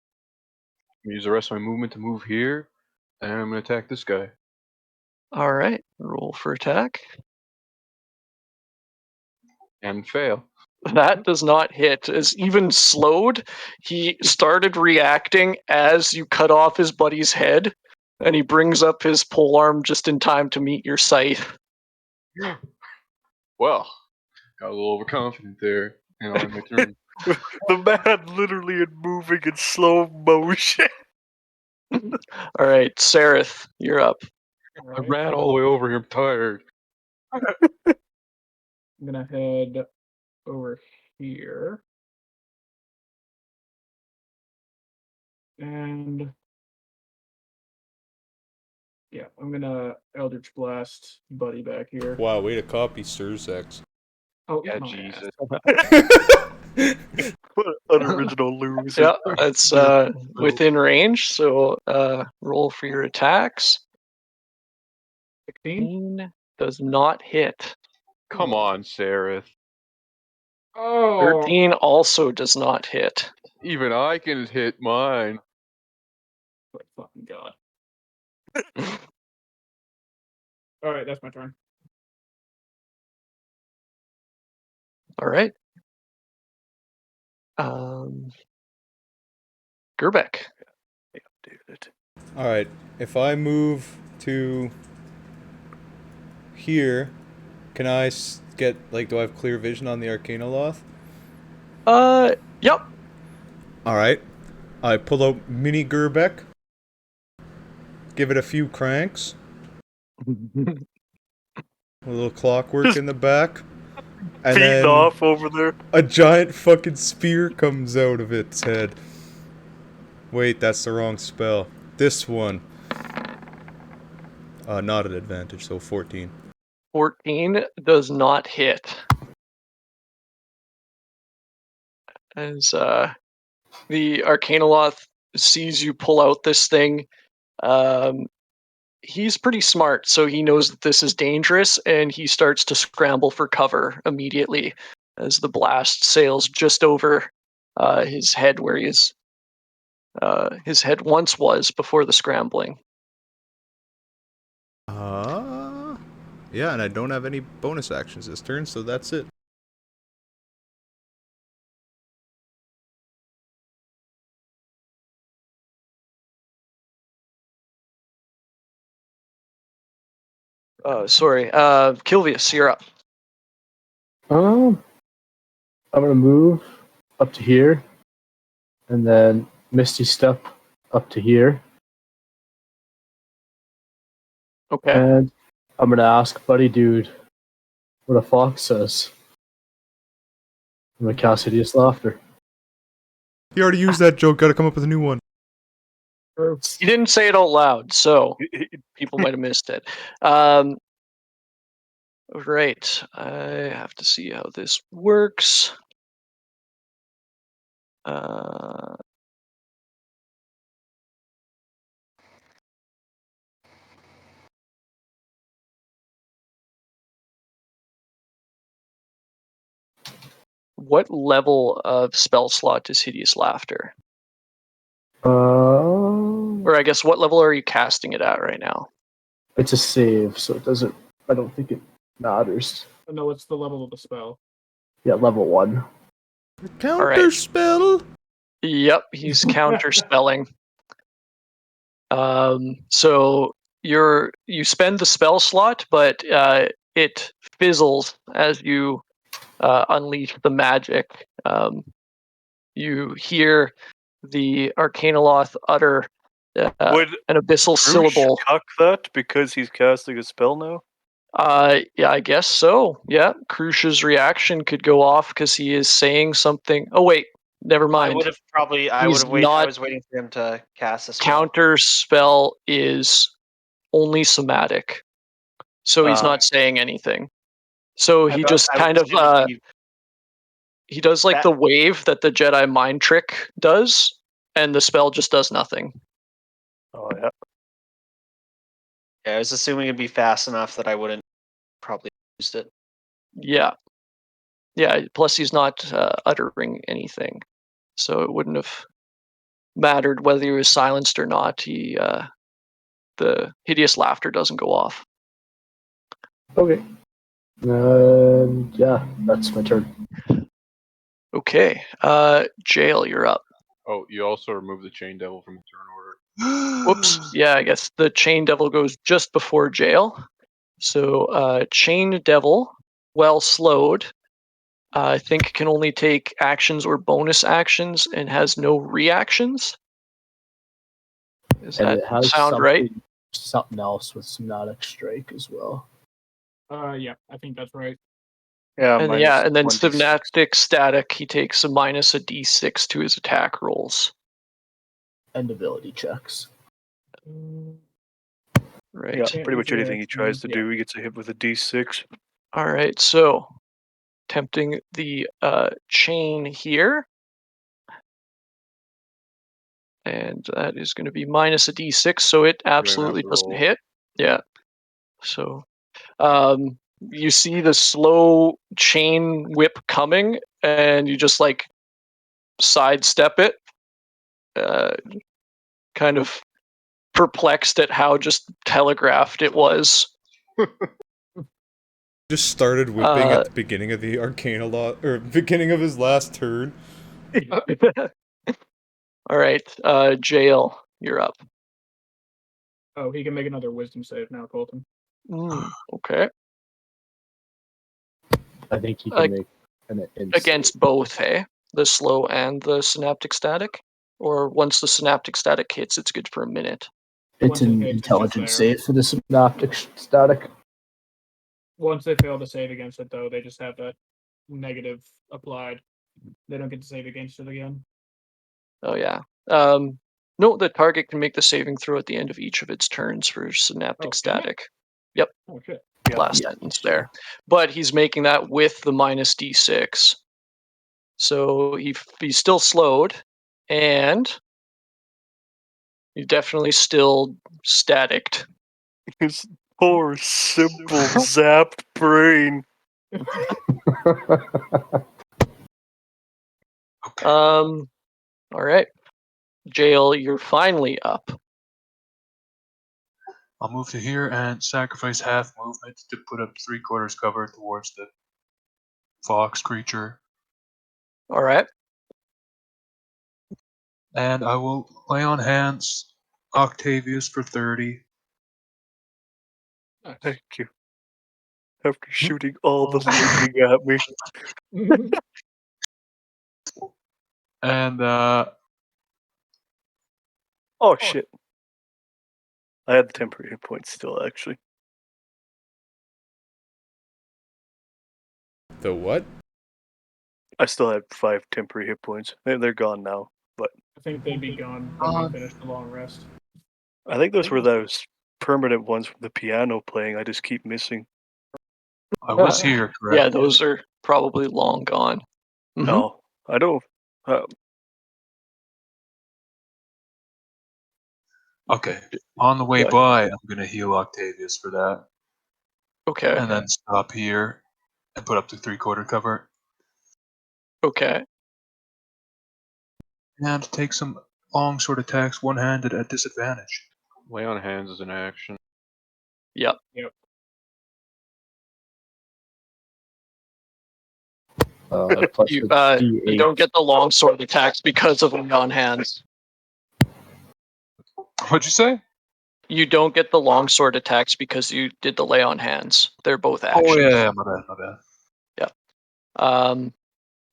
Use the rest of my movement to move here, and I'm gonna attack this guy. All right, roll for attack. And fail. That does not hit. As even slowed, he started reacting as you cut off his buddy's head, and he brings up his polearm just in time to meet your scythe. Well, got a little overconfident there. On my turn. The man literally moving in slow motion. All right, Sarith, you're up. I ran all the way over here. I'm tired. I'm gonna head over here. And yeah, I'm gonna Eldritch Blast Buddy back here. Wow, way to copy Surzex. Oh, Yeah, my Jesus. What an unoriginal loser. Yeah, that's within range, so roll for your attacks. 16? Does not hit. Come on, Sarith. Oh, 13 also does not hit. Even I can hit mine. my fucking god. Alright, that's my turn. All right. Gerbeck. Dude. Alright, if I move to here, can I get, like, do I have clear vision on the Arcanoloth? Yep. Alright. I pull out Mini Gerbeck, give it a few cranks, a little clockwork in the back, and Feeding then off over there. a giant fucking spear comes out of its head. Wait, that's the wrong spell. This one. Not an advantage, so 14. 14 does not hit. As the Arcanoloth sees you pull out this thing, he's pretty smart, so he knows that this is dangerous, and he starts to scramble for cover immediately as the blast sails just over his head where his head once was before the scrambling. Yeah, and I don't have any bonus actions this turn, so that's it. Sorry, Kilvius, you're up. I'm gonna move up to here, and then Misty Step up to here, Okay. and I'm gonna ask Buddy Dude what a fox says. I'm gonna cast Hideous Laughter. You already used that joke, gotta come up with a new one. You didn't say it out loud, so people might have missed it. Right, I have to see how this works. What level of spell slot is Hideous Laughter? Or I guess what level are you casting it at right now? It's a save, so it doesn't. I don't think it matters. No, it's the level of the spell. Yeah, level 1. Counter spell. Yep, he's counter spelling. So you spend the spell slot, but it fizzles as you unleash the magic. You hear the Arcanoloth utter Would an abyssal Bruce syllable. cuck that because he's casting a spell now? Yeah, I guess so. Yeah, Krush's reaction could go off because he is saying something. Oh wait, never mind. I would have probably. I He's would have waited. I not- was waiting for him to cast a spell. Counter spell is only somatic, so he's not saying anything. So he just kind of He does like That- the wave that the Jedi mind trick does, and the spell just does nothing. Oh yeah. Yeah, I was assuming it'd be fast enough that I wouldn't probably used it. Yeah. Yeah, plus he's not uttering anything. So it wouldn't have mattered whether he was silenced or not. The hideous laughter doesn't go off. Okay. Yeah, that's my turn. Okay. Jail, you're up. Oh, you also remove the chain devil from the turn order. Whoops. Yeah, I guess the chain devil goes just before jail. So chain devil, well slowed, I think can only take actions or bonus actions and has no reactions. Does And that it has sound right? something else with Somatic Strike as well. Yeah, I think that's right. Yeah. And minus and then 1d6. synaptic static, he takes a minus a d6 to his attack rolls. And ability checks. Right. Yeah, Can't pretty use much the anything he tries to reaction, do, he gets a hit with a d6. All right. So tempting the chain here. And that is going to be minus a d6, so it absolutely to doesn't roll. hit. Yeah. So you see the slow chain whip coming, and you just like sidestep it, kind of perplexed at how just telegraphed it was. Just started whipping at the beginning of the Arcana lot, or beginning of his last turn. All right, Jail, you're up. Oh, he can make another wisdom save now, Colton. Okay. I think he can make an Against both, hey? The slow and the synaptic static? Or once the synaptic static hits, it's good for a minute? It's an intelligence save for the synaptic static. Once they fail to save against it, though, they just have that negative applied. They don't get to save against it again. Oh, yeah. No, the target can make the saving throw at the end of each of its turns for synaptic static. Yep. Oh, shit. Last sentence there. But he's making that with the minus d6. So he's still slowed, and he's definitely still staticked. His poor, simple, zapped brain. All right. Jail, you're finally up. I'll move to here and sacrifice half movement to put up 3/4 cover towards the fox creature. All right. And I will lay on hands Octavius for 30. Thank you. After shooting all the lightning at me. And Oh shit. I had the temporary hit points still, actually. The what? I still had 5 temporary hit points. They're gone now, but I think they'd be gone when we finish the long rest. I think those were those permanent ones from the piano playing. I just keep missing. I was here, correct? Yeah, those are probably long gone. No, I don't. Okay. On the way Yeah. by, I'm going to heal Octavius for that. Okay. And then stop here and put up to 3/4 cover. Okay. And take some longsword attacks one-handed at disadvantage. Lay on hands is an action. Yep. Plus You the you don't get the longsword attacks because of lay on hands. What'd you say? You don't get the longsword attacks because you did the lay on hands. They're both actions. Oh yeah, my bad.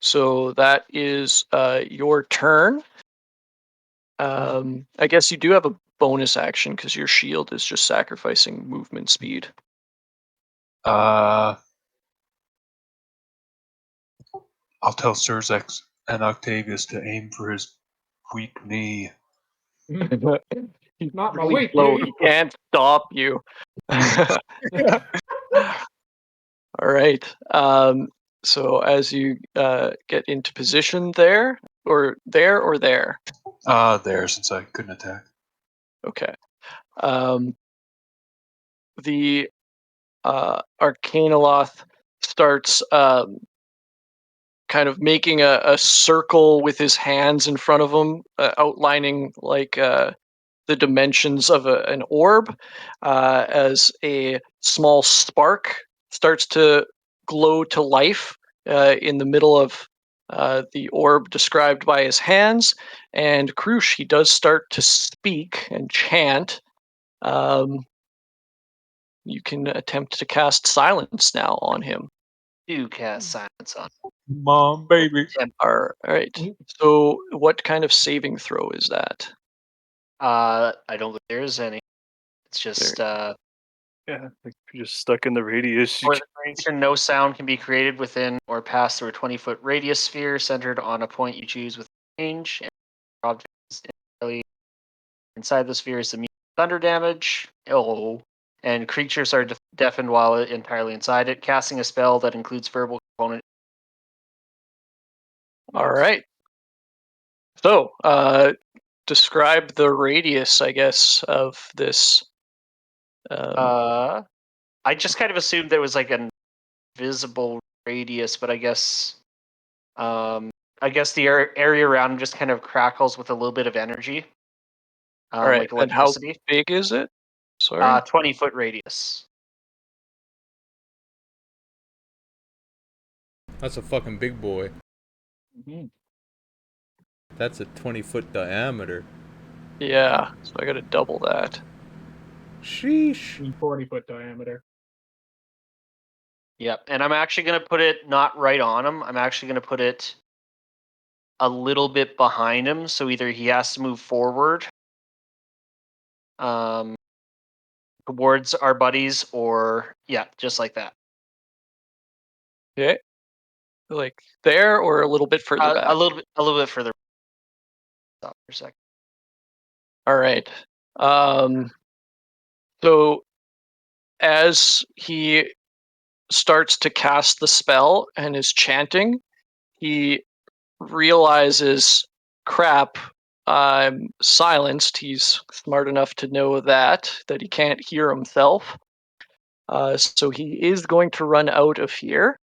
So that is your turn. I guess you do have a bonus action because your shield is just sacrificing movement speed. I'll tell Surzex and Octavius to aim for his weak knee. He's not my Really weak slow. knee. He can't stop you. All right. So as you get into position there, or there, or there. There, since I couldn't attack. Okay. The Arcanoloth starts kind of making a circle with his hands in front of him, outlining like the dimensions of an orb, as a small spark starts to glow to life in the middle of the orb described by his hands. And Krush, he does start to speak and chant. You can attempt to cast silence now on him. Do cast silence on. Mom, baby. All right. So, what kind of saving throw is that? I don't think there is any. It's just There. Yeah, like you're just stuck in the radius. for the creature, no sound can be created within or pass through a 20-foot radius sphere centered on a point you choose with range. And objects entirely inside the sphere is immune to thunder damage. Oh, and creatures are deafened while entirely inside it. Casting a spell that includes verbal component. All right. So, describe the radius, I guess, of this. I just kind of assumed there was like a visible radius, but I guess the area around him just kind of crackles with a little bit of energy, All right. like And how electricity. big is it? Sorry. 20-foot radius. That's a fucking big boy. Mm-hmm. That's a 20-foot diameter. Yeah. So I got to double that. Sheesh. 40-foot diameter. Yep, and I'm actually going to put it not right on him. I'm actually going to put it a little bit behind him, so either he has to move forward towards our buddies, or yeah, just like that. Okay. Like there, or a little bit further back. A little bit further. Stop for a second. All right. So as he starts to cast the spell and is chanting, he realizes, crap, I'm silenced. He's smart enough to know that he can't hear himself. So he is going to run out of here.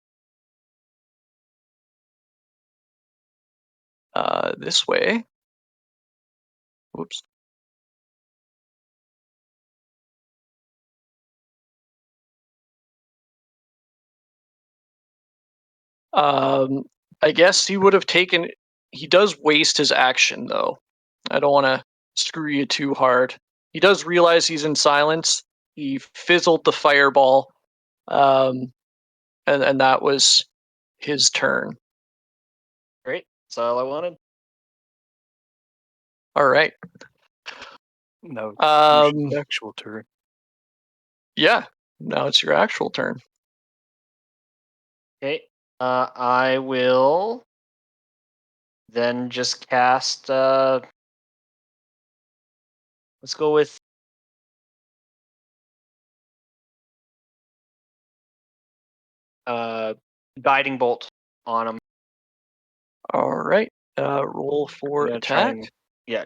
This way. Whoops. I guess he would have taken. He does waste his action, though. I don't want to screw you too hard. He does realize he's in silence. He fizzled the fireball, and that was his turn. Great. That's all I wanted. All right. No, actual turn. Yeah. Now it's your actual turn. Okay. I will then just cast. Let's go with guiding bolt on him. All right. Roll for attack.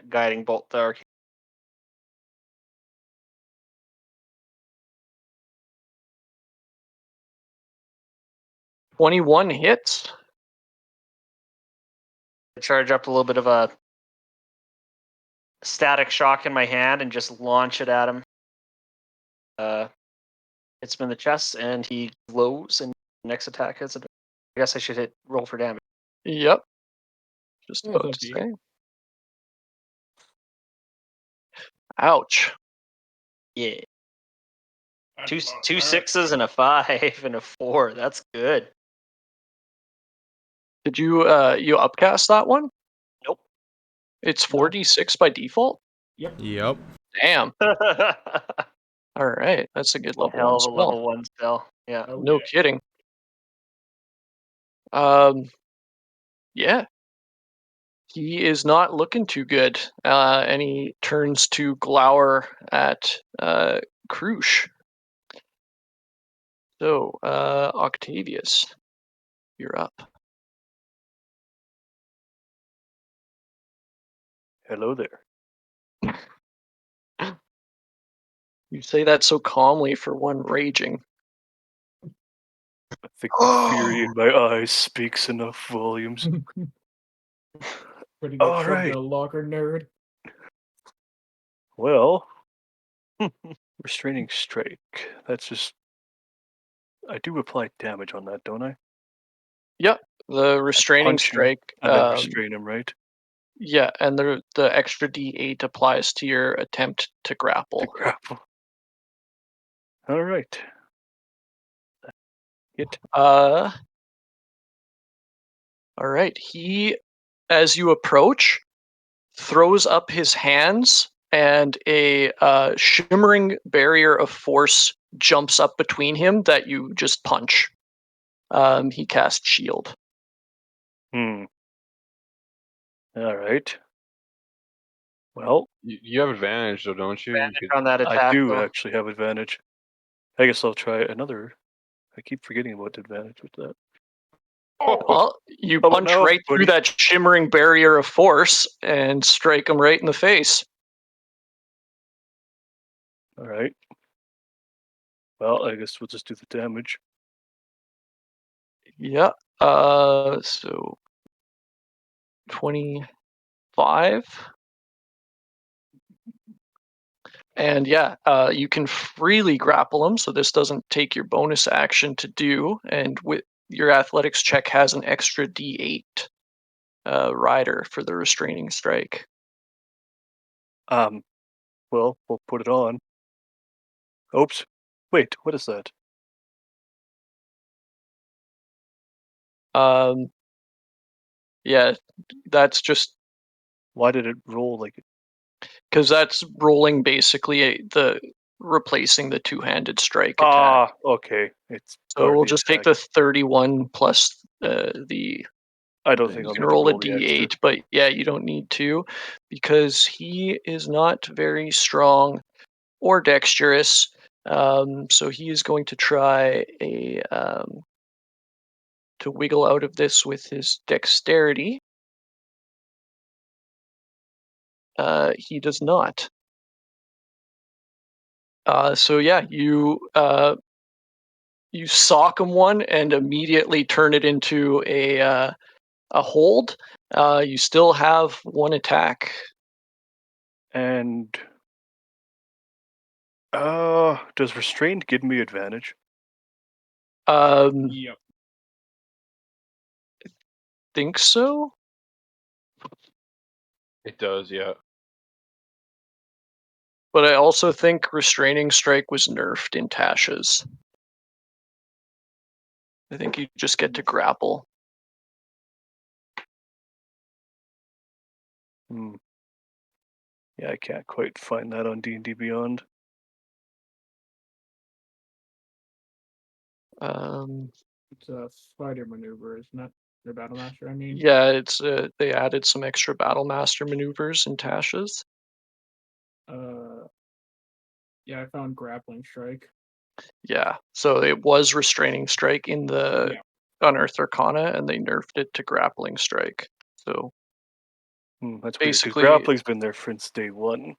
Guiding bolt the arcane. 21 hits. Charge up a little bit of a static shock in my hand and just launch it at him. Hits him in the chest and he glows, and next attack hits. I guess I should roll for damage. Yep. Just Yeah, about that'd to be- say. Ouch. Yeah. Two sixes and a 5 and a 4. That's good. Did you you upcast that one? Nope. It's 4d6 by default? Yep. Damn. All right. That's a good level Hell one of a spell. level 1 spell. Yeah. Oh, No yeah. kidding. Yeah. He is not looking too good. And he turns to glower at Krush. So, Octavius. you're up. Hello there. You say that so calmly for one raging. I think the fury in my eyes speaks enough volumes. Putting All it shoved in right. a locker, nerd. Well, restraining strike. That's just. I do apply damage on that, don't I? Yep, the restraining Punch him strike. and then restrain him, right? Yeah, and the extra D8 applies to your attempt to grapple. To grapple. All right. Hit. All right. He, as you approach, throws up his hands, and a shimmering barrier of force jumps up between him that you just punch. He casts shield. All right. Well, You have advantage, though, don't you? Advantage on that I attack. do though. actually have advantage. I guess I'll try another. I keep forgetting about advantage with that. Well, you How about punch now, right through everybody? that shimmering barrier of force and strike him right in the face. All right. Well, I guess we'll just do the damage. Yeah. So 25. And yeah, you can freely grapple him, so this doesn't take your bonus action to do. And with your athletics check has an extra D8 rider for the restraining strike. Well, we'll put it on. Oops. Wait, what is that? Yeah, that's just Why did it roll like it? because that's rolling basically the replacing the two-handed strike attack. Ah, okay. It's So part of we'll the just take attack. the 31 plus the. I don't think You I'll can need to roll a roll the extra. D8, but yeah, you don't need to because he is not very strong or dexterous. So he is going to try to wiggle out of this with his dexterity. He does not. So yeah, you sock him one and immediately turn it into a hold. You still have one attack. And does restrained give me advantage? Yep. Think so. It does, yeah. But I also think restraining strike was nerfed in Tasha's. I think you just get to grapple. Yeah, I can't quite find that on D&D Beyond. It's a spider maneuver, isn't it? Your battle master, I mean. Yeah, it's they added some extra battle master maneuvers in Tasha's. Yeah, I found grappling strike. Yeah, so it was restraining strike in the Unearthed Arcana, and they nerfed it to grappling strike. So That's weird, 'cause basically, grappling's been there since day one.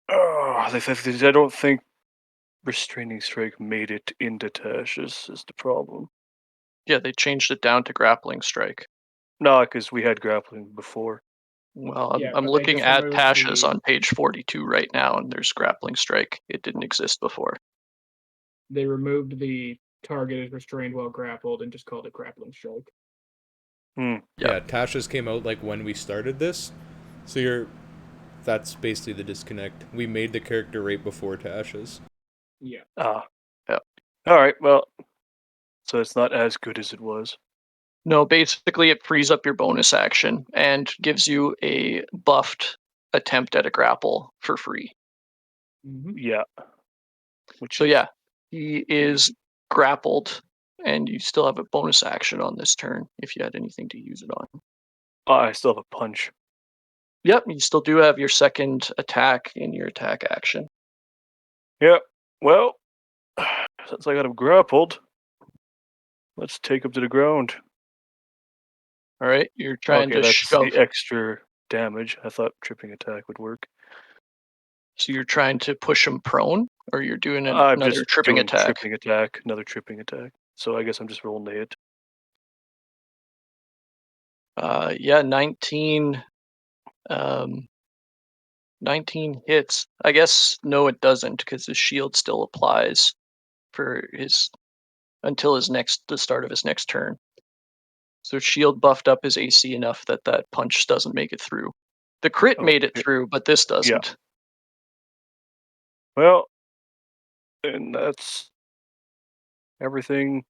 I don't think restraining strike made it into Tasha's is the problem. yeah, they changed it down to grappling strike. No, because we had grappling before. Well, Yeah, I'm but they looking just at removed Tasha's the- on page 42 right now, and there's grappling strike. It didn't exist before. They removed the target is restrained while grappled and just called it grappling strike. Yeah, Tasha's came out like when we started this, so that's basically the disconnect. We made the character right before Tasha's. Yeah. Yeah. All right, well, so it's not as good as it was. No, basically it frees up your bonus action and gives you a buffed attempt at a grapple for free. Yeah. So yeah, he is grappled, and you still have a bonus action on this turn if you had anything to use it on. I still have a punch. Yep, you still do have your second attack in your attack action. Yeah. Well, since I got him grappled, let's take him to the ground. All right, you're trying Okay, to that's shove. the extra damage. I thought tripping attack would work. So you're trying to push him prone, or you're doing I'm another just tripping doing attack. tripping attack, another tripping attack. So I guess I'm just rolling the hit. Yeah, 19. 19 hits. I guess no, it doesn't, because his shield still applies for his until the start of his next turn. So shield buffed up his AC enough that that punch doesn't make it through. The crit made it Okay. through, but this doesn't. Well, and that's everything.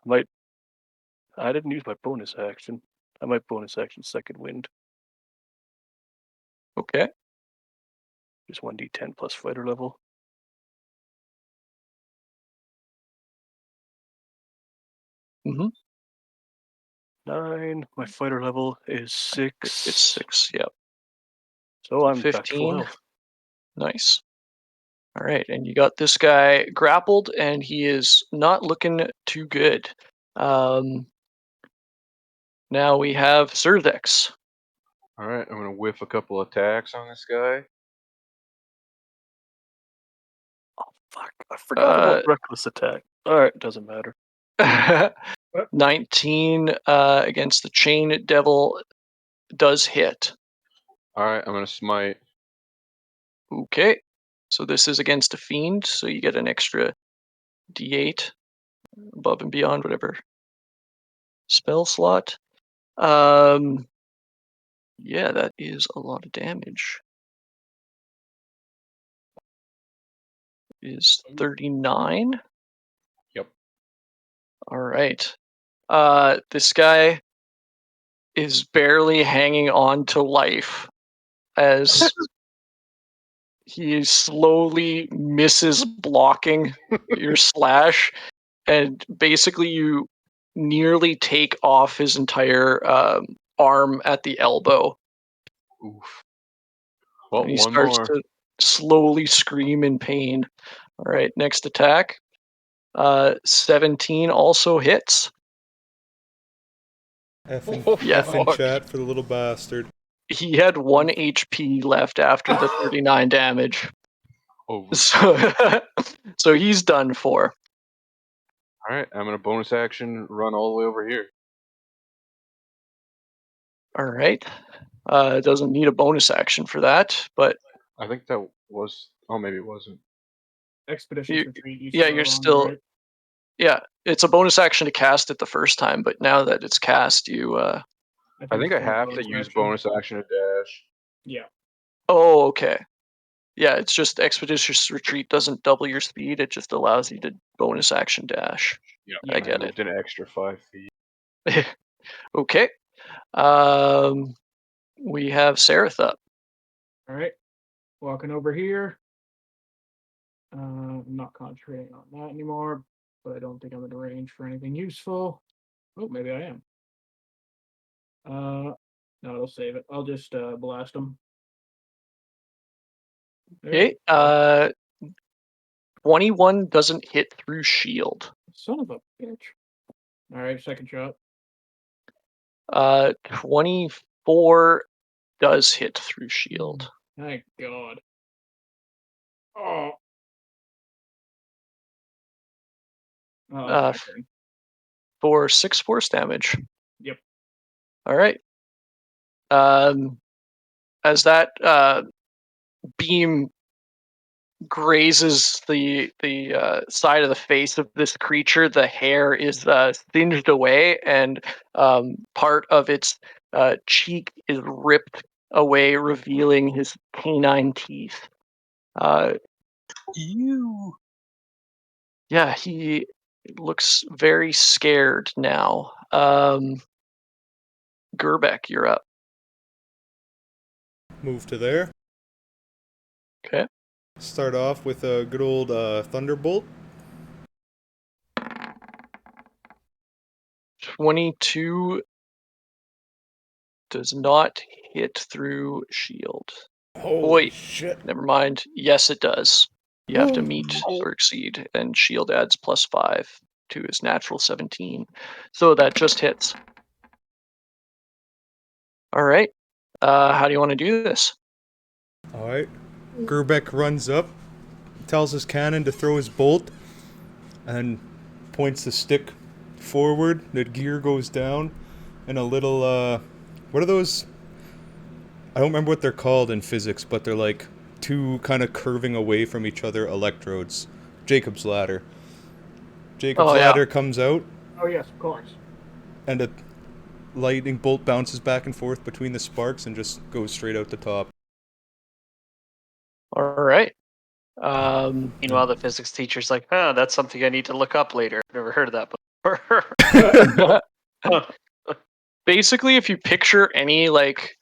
I didn't use my bonus action. I might bonus action second wind. Okay. Just 1d10 plus fighter level. Mm-hmm. 9. My fighter level is 6. It's 6. Yep. So I'm 15. back to full health. Nice. All right, and you got this guy grappled, and he is not looking too good. Now we have Cervex. All right, I'm gonna whiff a couple attacks on this guy. Fuck, I forgot about reckless attack. Alright, doesn't matter. 19 against the Chain Devil does hit. All right, I'm gonna smite. Okay, so this is against a fiend, so you get an extra d8 above and beyond whatever spell slot. Yeah, that is a lot of damage. Is 39. Yep. All right. This guy is barely hanging on to life as he slowly misses blocking your slash, and basically you nearly take off his entire arm at the elbow. Oof. Well, And he one starts more. to slowly scream in pain. All right, next attack. 17 also hits. Yeah. Effing chat for the little bastard. He had 1 HP left after the 39 damage. Oh. So he's done for. All right, I'm gonna bonus action run all the way over here. All right. It doesn't need a bonus action for that, but I think that was. Oh, maybe it wasn't. Expeditions retreat. You yeah, still you're on, still. right? Yeah, it's a bonus action to cast it the first time, but now that it's cast, you. I think I it's only have to bonus use action. bonus action to dash. Yeah. Oh, okay. Yeah, it's just Expeditious Retreat doesn't double your speed; it just allows you to bonus action dash. Yeah, I get moved an extra 5 feet. it. Okay. We have Sereth up. All right. Walking over here. I'm not concentrating on that anymore, but I don't think I'm in range for anything useful. Oh, maybe I am. No, it'll save it. I'll just blast them. Okay. 21 doesn't hit through shield. Son of a bitch. All right, second shot. 24 does hit through shield. Thank God. Oh. Uh, for 6 force damage. Yep. All right. As that beam grazes the side of the face of this creature, the hair is singed away, and part of its cheek is ripped away, revealing his canine teeth. Ew. Yeah, he looks very scared now. Gerbeck, you're up. Move to there. Okay. Start off with a good old Thunderbolt. 22 does not hit through shield. Holy shit. Never mind. Yes, it does. You have to Oh. meet or exceed, and shield adds +5 to his natural 17. So that just hits. All right. How do you want to do this? Alright. Gerbeck runs up, tells his cannon to throw his bolt, and points the stick forward. The gear goes down, and a little, what are those? I don't remember what they're called in physics, but they're like two kind of curving away from each other electrodes. Jacob's ladder. Jacob's ladder comes out, Oh yes, of course. and a lightning bolt bounces back and forth between the sparks and just goes straight out the top. All right. Meanwhile, the physics teacher's like, that's something I need to look up later. Never heard of that before. Basically, if you picture any like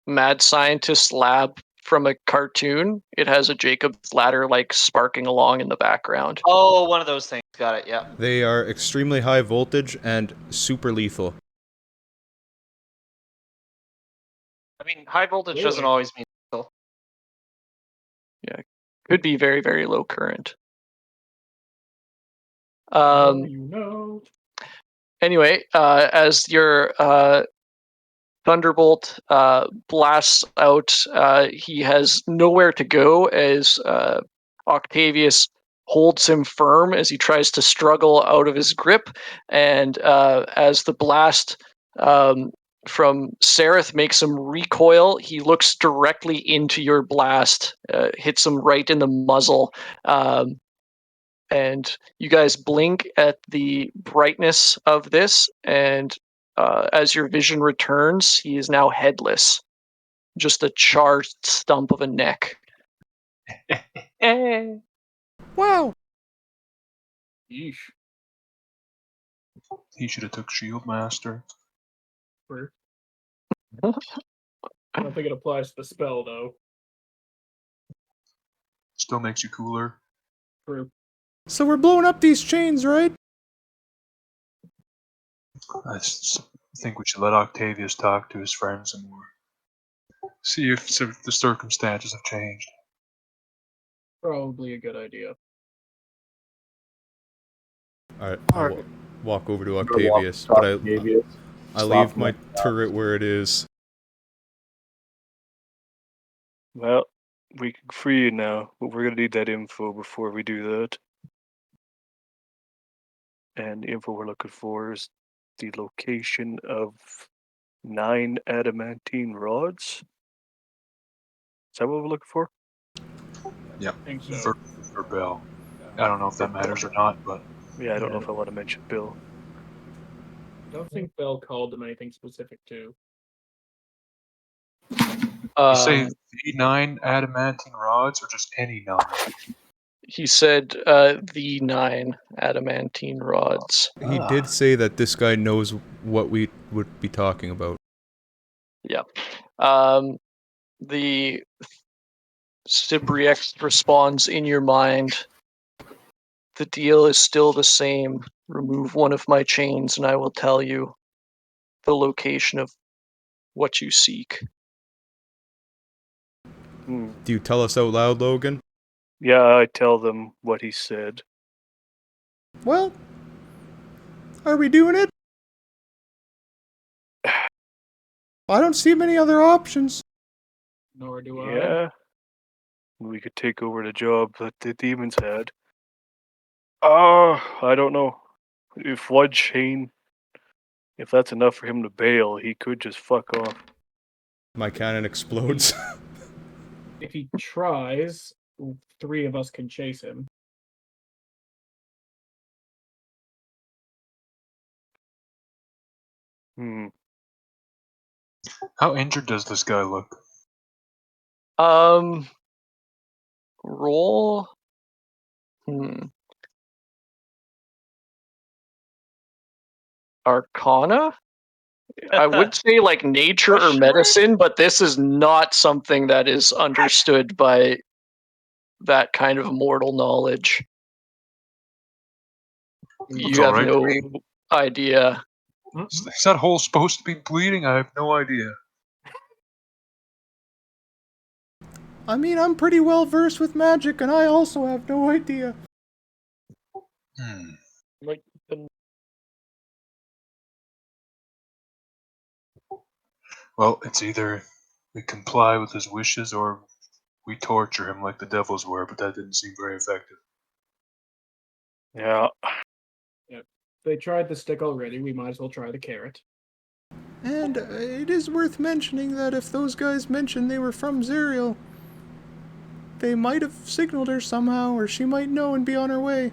mad scientist lab from a cartoon, it has a Jacob's ladder like sparking along in the background. Oh, one of those things. Got it, yeah. They are extremely high voltage and super lethal. I mean, high voltage Really? doesn't always mean lethal. Could be very, very low current. Anyway, as your Thunderbolt blasts out, he has nowhere to go as Octavius holds him firm as he tries to struggle out of his grip, and as the blast from Sereth makes him recoil, he looks directly into your blast, hits him right in the muzzle, and you guys blink at the brightness of this, and as your vision returns, he is now headless, just a charred stump of a neck. Wow. Yeesh. He should have took Shield Master. I don't think it applies to the spell though. Still makes you cooler. True. So we're blowing up these chains, right? I think we should let Octavius talk to his friends and see if the circumstances have changed. Probably a good idea. Alright, I walk over to Octavius, but I leave my turret where it is. Well, we can free you now, but we're gonna need that info before we do that. And the info we're looking for is the location of 9 adamantine rods. Is that what we're looking for? Yep. I think so. For Bill. I don't know if that matters or not, but Yeah, I don't know if I want to mention Bill. I don't think Bell called them anything specific too. you say the 9 adamantine rods or just any 9? He said the 9 adamantine rods. He did say that this guy knows what we would be talking about. Yeah. The Sibriex responds in your mind. The deal is still the same. Remove one of my chains and I will tell you the location of what you seek. Do you tell us out loud, Logan? Yeah, I tell them what he said. Well, are we doing it? I don't see many other options. Nor do I. Yeah. We could take over the job that the demons had. I don't know. If one chain, if that's enough for him to bail, he could just fuck off. My cannon explodes. If he tries, 3 of us can chase him. How injured does this guy look? Roll. Arcana? I would say like nature or medicine, but this is not something that is understood by that kind of mortal knowledge. You have no idea. Is that hole supposed to be bleeding? I have no idea. I mean, I'm pretty well versed with magic, and I also have no idea. Like, then Well, it's either we comply with his wishes or we torture him like the devils were, but that didn't seem very effective. yeah. They tried the stick already. We might as well try the carrot. And it is worth mentioning that if those guys mentioned they were from Zerial, they might have signaled her somehow, or she might know and be on her way.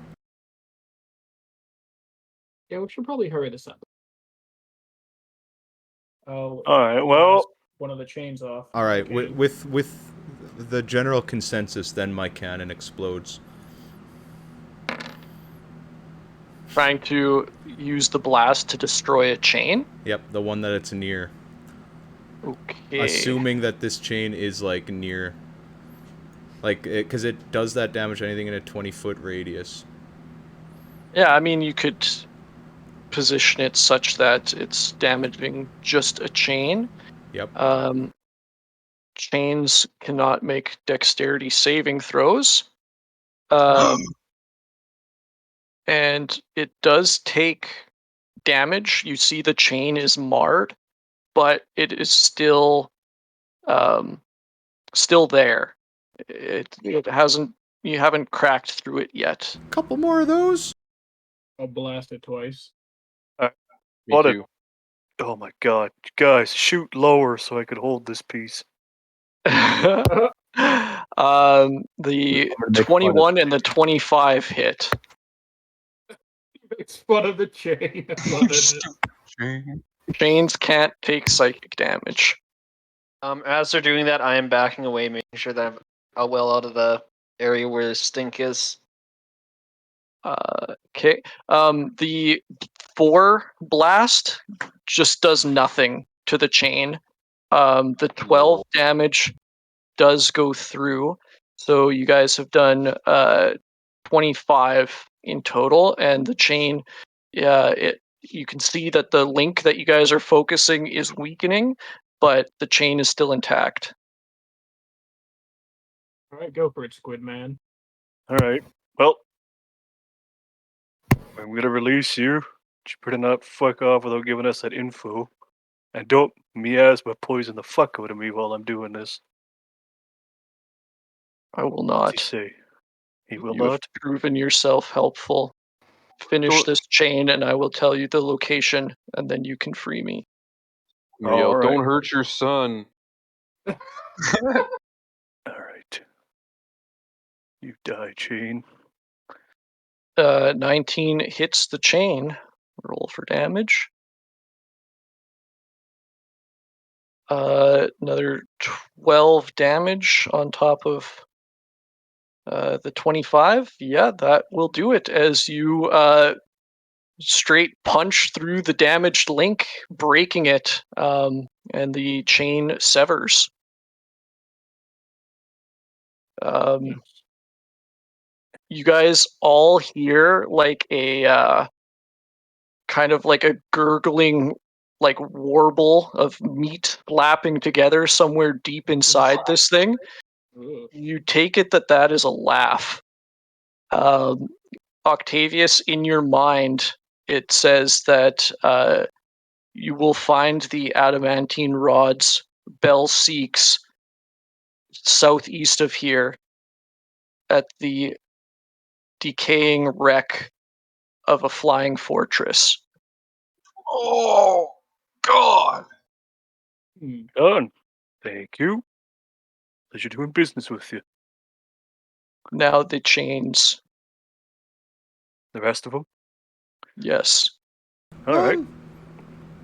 Yeah, we should probably hurry this up. Oh. All right. we Well, lost one of the chains off. All right, Okay. with the general consensus, then my cannon explodes. Trying to use the blast to destroy a chain. Yep, the one that it's near. Okay. Assuming that this chain is like near, like, because it does that damage to anything in a 20-foot radius. Yeah, I mean, you could position it such that it's damaging just a chain. Yep. Chains cannot make dexterity saving throws. And it does take damage. You see the chain is marred, but it is still there. It hasn't, you haven't cracked through it yet. Couple more of those. I'll blast it twice. Me What a- too. oh my god, guys, shoot lower so I could hold this piece. The I'm gonna make fun of 21 and the 25 hit. Makes fun of the chain. I love it. Chain. Chains can't take psychic damage. As they're doing that, I am backing away, making sure that I'm well out of the area where the stink is. Okay. The 4 blast just does nothing to the chain. The 12 damage does go through. So you guys have done 25 in total, and the chain, you can see that the link that you guys are focusing is weakening, but the chain is still intact. All right, go for it, Squid Man. All right. Well, I'm gonna release you. You better not fuck off without giving us that info. And don't miasma poison the fuck out of me while I'm doing this. I will What's he not. say? He will You have not. proven yourself helpful. Finish Don't- this chain, and I will tell you the location, and then you can free me. Muriel, All right. don't hurt your son. All right. You die, chain. 19 hits the chain. Roll for damage. Another 12 damage on top of the 25. Yeah, that will do it as you straight punch through the damaged link, breaking it, and the chain severs. You guys all hear like a kind of like a gurgling like warble of meat lapping together somewhere deep inside this thing. Ugh. You take it that that is a laugh. Octavius, in your mind, it says that you will find the adamantine rods, Bell Seeks, southeast of here, at the decaying wreck of a flying fortress. Oh, God. Done. Thank you. Pleasure doing business with you. Now the chains. The rest of them? Yes. All right.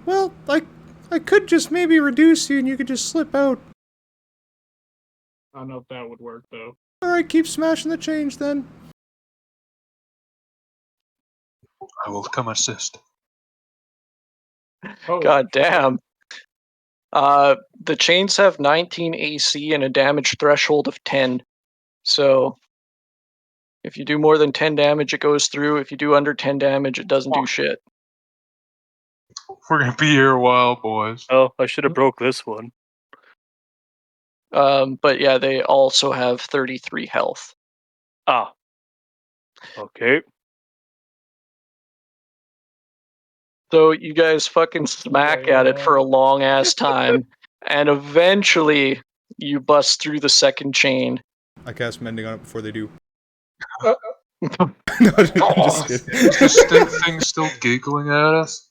Well, I could just maybe reduce you and you could just slip out. I don't know if that would work, though. Alright, keep smashing the chains then. I will come assist. Oh, God damn. The chains have 19 AC and a damage threshold of 10. So if you do more than 10 damage, it goes through. If you do under 10 damage, it doesn't do shit. We're gonna be here a while, boys. Oh, I should have broke this one. But yeah, they also have 33 health. Ah. Okay. So you guys fucking smack at it for a long ass time, and eventually you bust through the second chain. I cast mending on it before they do. Uh, No, I'm just kidding. Is the thing still giggling at us?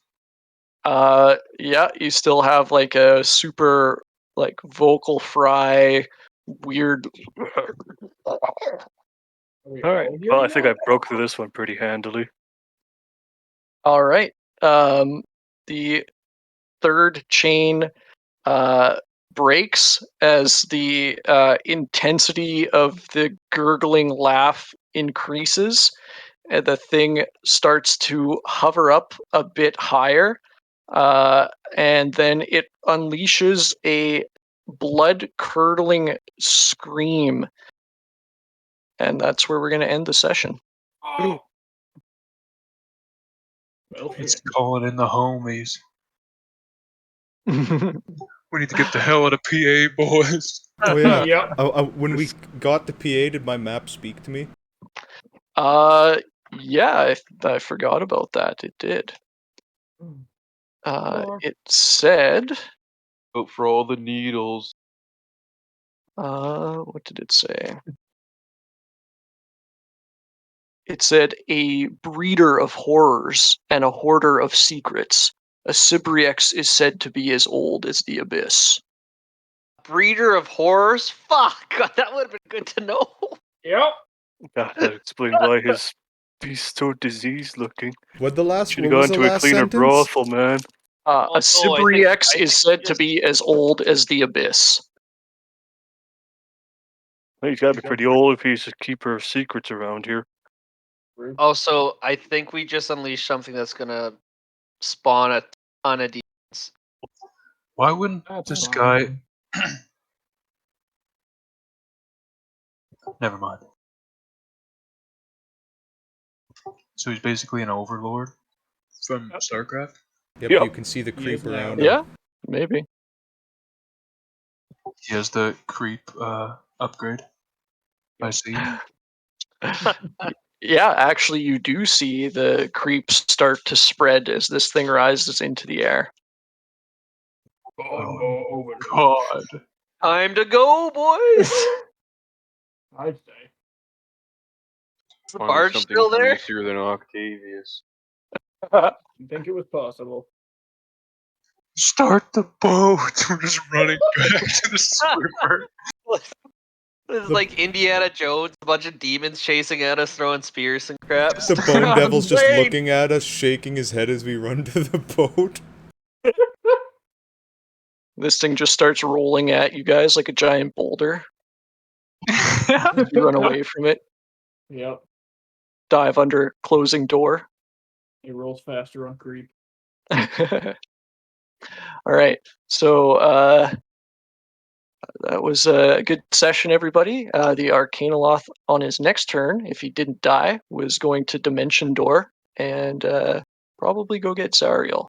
Yeah, you still have like a super like vocal fry, weird. All right. Well, I think I broke through this one pretty handily. All right. The third chain breaks as the intensity of the gurgling laugh increases, and the thing starts to hover up a bit higher, and then it unleashes a blood-curdling scream, and that's where we're going to end the session. Well, It's calling in the homies. We need to get the hell out of PA, boys. Oh yeah. Yep. When we got to PA, did my map speak to me? Yeah, I forgot about that. It did. It said, Vote for all the needles. what did it say? It said a breeder of horrors and a hoarder of secrets. A Cybriex is said to be as old as the abyss. Breeder of horrors? Fuck! That would have been good to know. Yep. That explains why he's so diseased looking. What Should have was gone the to a last cleaner sentence? brothel, man. A I think- Cybriex I is think said to just- be as old as the abyss. He's got to be pretty old if he's a keeper of secrets around here. Also, I think we just unleashed something that's gonna spawn a ton of demons. Why wouldn't That's this fine. guy... Never mind. So he's basically an overlord from StarCraft? Yep, Yep. you can see the He is creep now. around him. Yeah, maybe. He has the creep upgrade. I see. Yeah, actually, you do see the creeps start to spread as this thing rises into the air. Oh, God. Time to go, boys! I'd say. Is the Finally, barge something still there? greasier than Octavius. You think it was possible? Start the boat! We're just running back to the swimmer. This is like Indiana Jones, a bunch of demons chasing at us, throwing spears and crap. The Bone Devil's just Wait. looking at us, shaking his head as we run to the boat. This thing just starts rolling at you guys like a giant boulder. You run away from it, Yep. dive under closing door. He rolls faster on creep. All right, so that was a good session, everybody. The Arcanoloth on his next turn, if he didn't die, was going to Dimension Door and probably go get Zariel.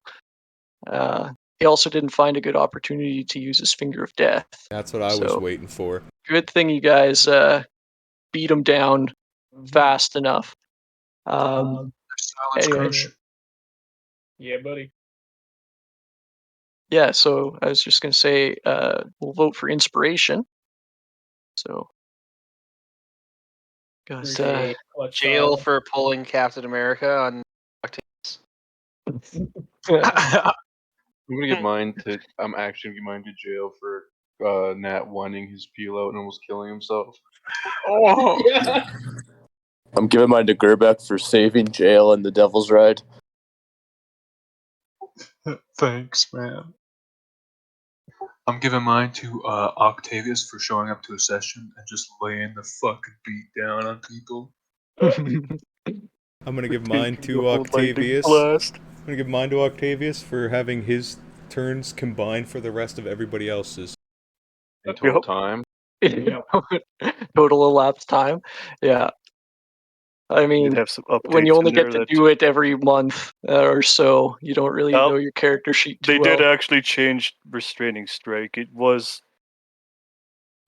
He also didn't find a good opportunity to use his Finger of Death. That's what I was So- waiting for. Good thing you guys beat him down fast enough. Silence Anyway. Crush. Yeah, buddy. Yeah, so I was just going to say we'll vote for inspiration. So, guys, Appreciate clutch Jail silence. for pulling Captain America on Octavius. I'm gonna get mine to. I'm actually gonna get mine to jail for Nat wanting his peel out and almost killing himself. Oh! Yeah. I'm giving mine to Gerbeck for saving jail and the Devil's Ride. Thanks, man. I'm giving mine to Octavius for showing up to a session and just laying the fucking beat down on people. I'm gonna give mine Taking to the whole lightning Octavius. blast. I'm gonna give mine to Octavius for having his turns combined for the rest of everybody else's. In total Yep. time. Total elapsed time. Yeah. I You'd mean, have some updates when you only in there get to that do it every month or so, you don't really Well, know your character sheet too they well. did actually change restraining strike. It was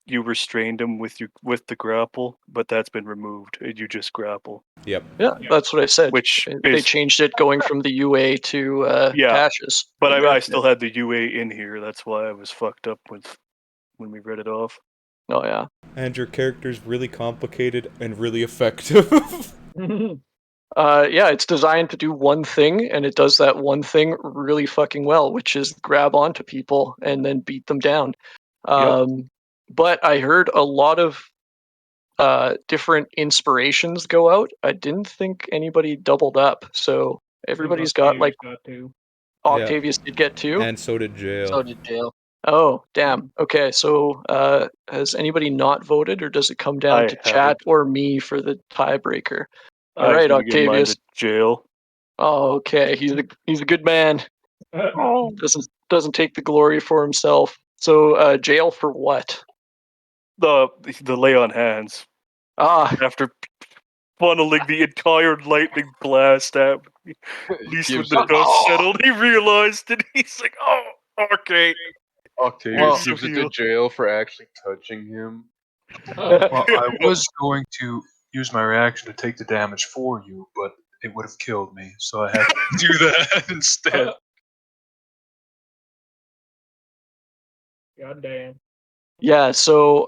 you restrained him with the grapple, but that's been removed. You just grapple. Yep. Yeah, that's what I said. Which They is changed it going from the UA to Yeah. Cassius. But I still had the UA in here. That's why I was fucked up with when we read it off. Oh yeah. And your character's really complicated and really effective. Yeah, it's designed to do one thing, and it does that one thing really fucking well, which is grab onto people and then beat them down. But I heard a lot of different inspirations go out. I didn't think anybody doubled up, so everybody's got like two. Octavius did get two. And so did Jail. So did Jail. Oh, damn. Okay, so has anybody not voted, or does it come down I to chat haven't. or me for the tiebreaker? All I was right, gonna give mine Octavius. to Jail. Oh, okay. He's a good man. Doesn't take the glory for himself. So jail for what? The lay on hands. Ah, After funneling the entire lightning blast at me. At least when Gives the it- dust settled, he realized it. He's like, oh, okay. Octavius Well- gives it to Jail for actually touching him. Well, I was going to use my reaction to take the damage for you, but it would have killed me, so I had to do that instead. God damn. yeah. So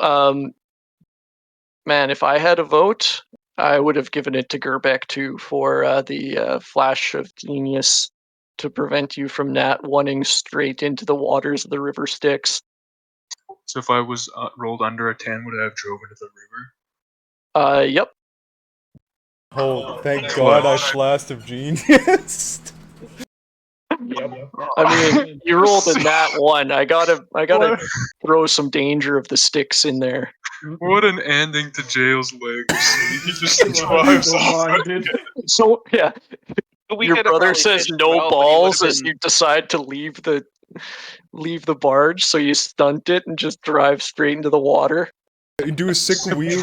man, if I had a vote, I would have given it to Gerbeck too for the flash of genius to prevent you from nat oneing straight into the waters of the river Styx. So if I was rolled under a 10, would I have drove into the river? Yep. Oh, thank God I flashed of genius. Yep. I mean, you rolled a nat one. I gotta throw some danger of the Styx in there. What an ending to Jail's legacy. He just drives off. So yeah, We your could have brother probably says fished him no out, but he would've balls as been- you decide to leave the barge, so you stunt it and just drive straight into the water. You do a sick wheelie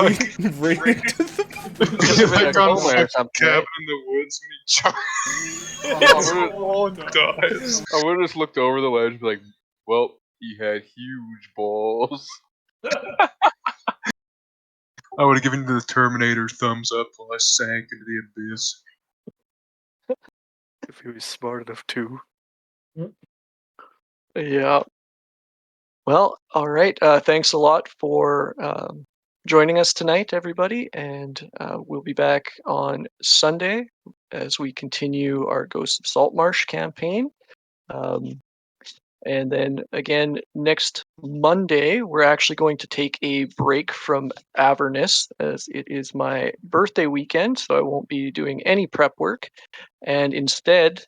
right into the. Should've been a Like on coma or fucking something, cabin right? in the woods when he dies. I would have just looked over the ledge and be like, well, he had huge balls. I would have given the Terminator thumbs up while I sank into the abyss. If he was smart enough to. Yeah. Well, all right. Thanks a lot for joining us tonight, everybody, and we'll be back on Sunday as we continue our Ghosts of Saltmarsh campaign. And then again, next Monday, we're actually going to take a break from Avernus as it is my birthday weekend, so I won't be doing any prep work. And instead,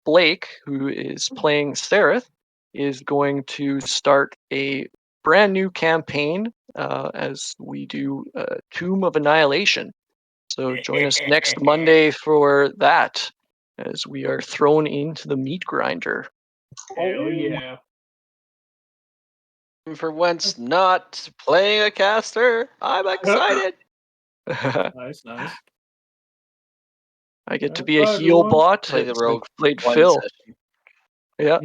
Blake, who is playing Sereth, is going to start a brand new campaign as we do Tomb of Annihilation. So join us next Monday for that as we are thrown into the meat grinder. Hell yeah. For once, not playing a caster. I'm excited. Nice, nice. I get to be a Bye, heal everyone. bot. Play the as rogue I played one Phil. session. Yeah.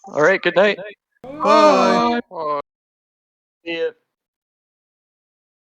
All right. Good night. Bye. Oh, yeah.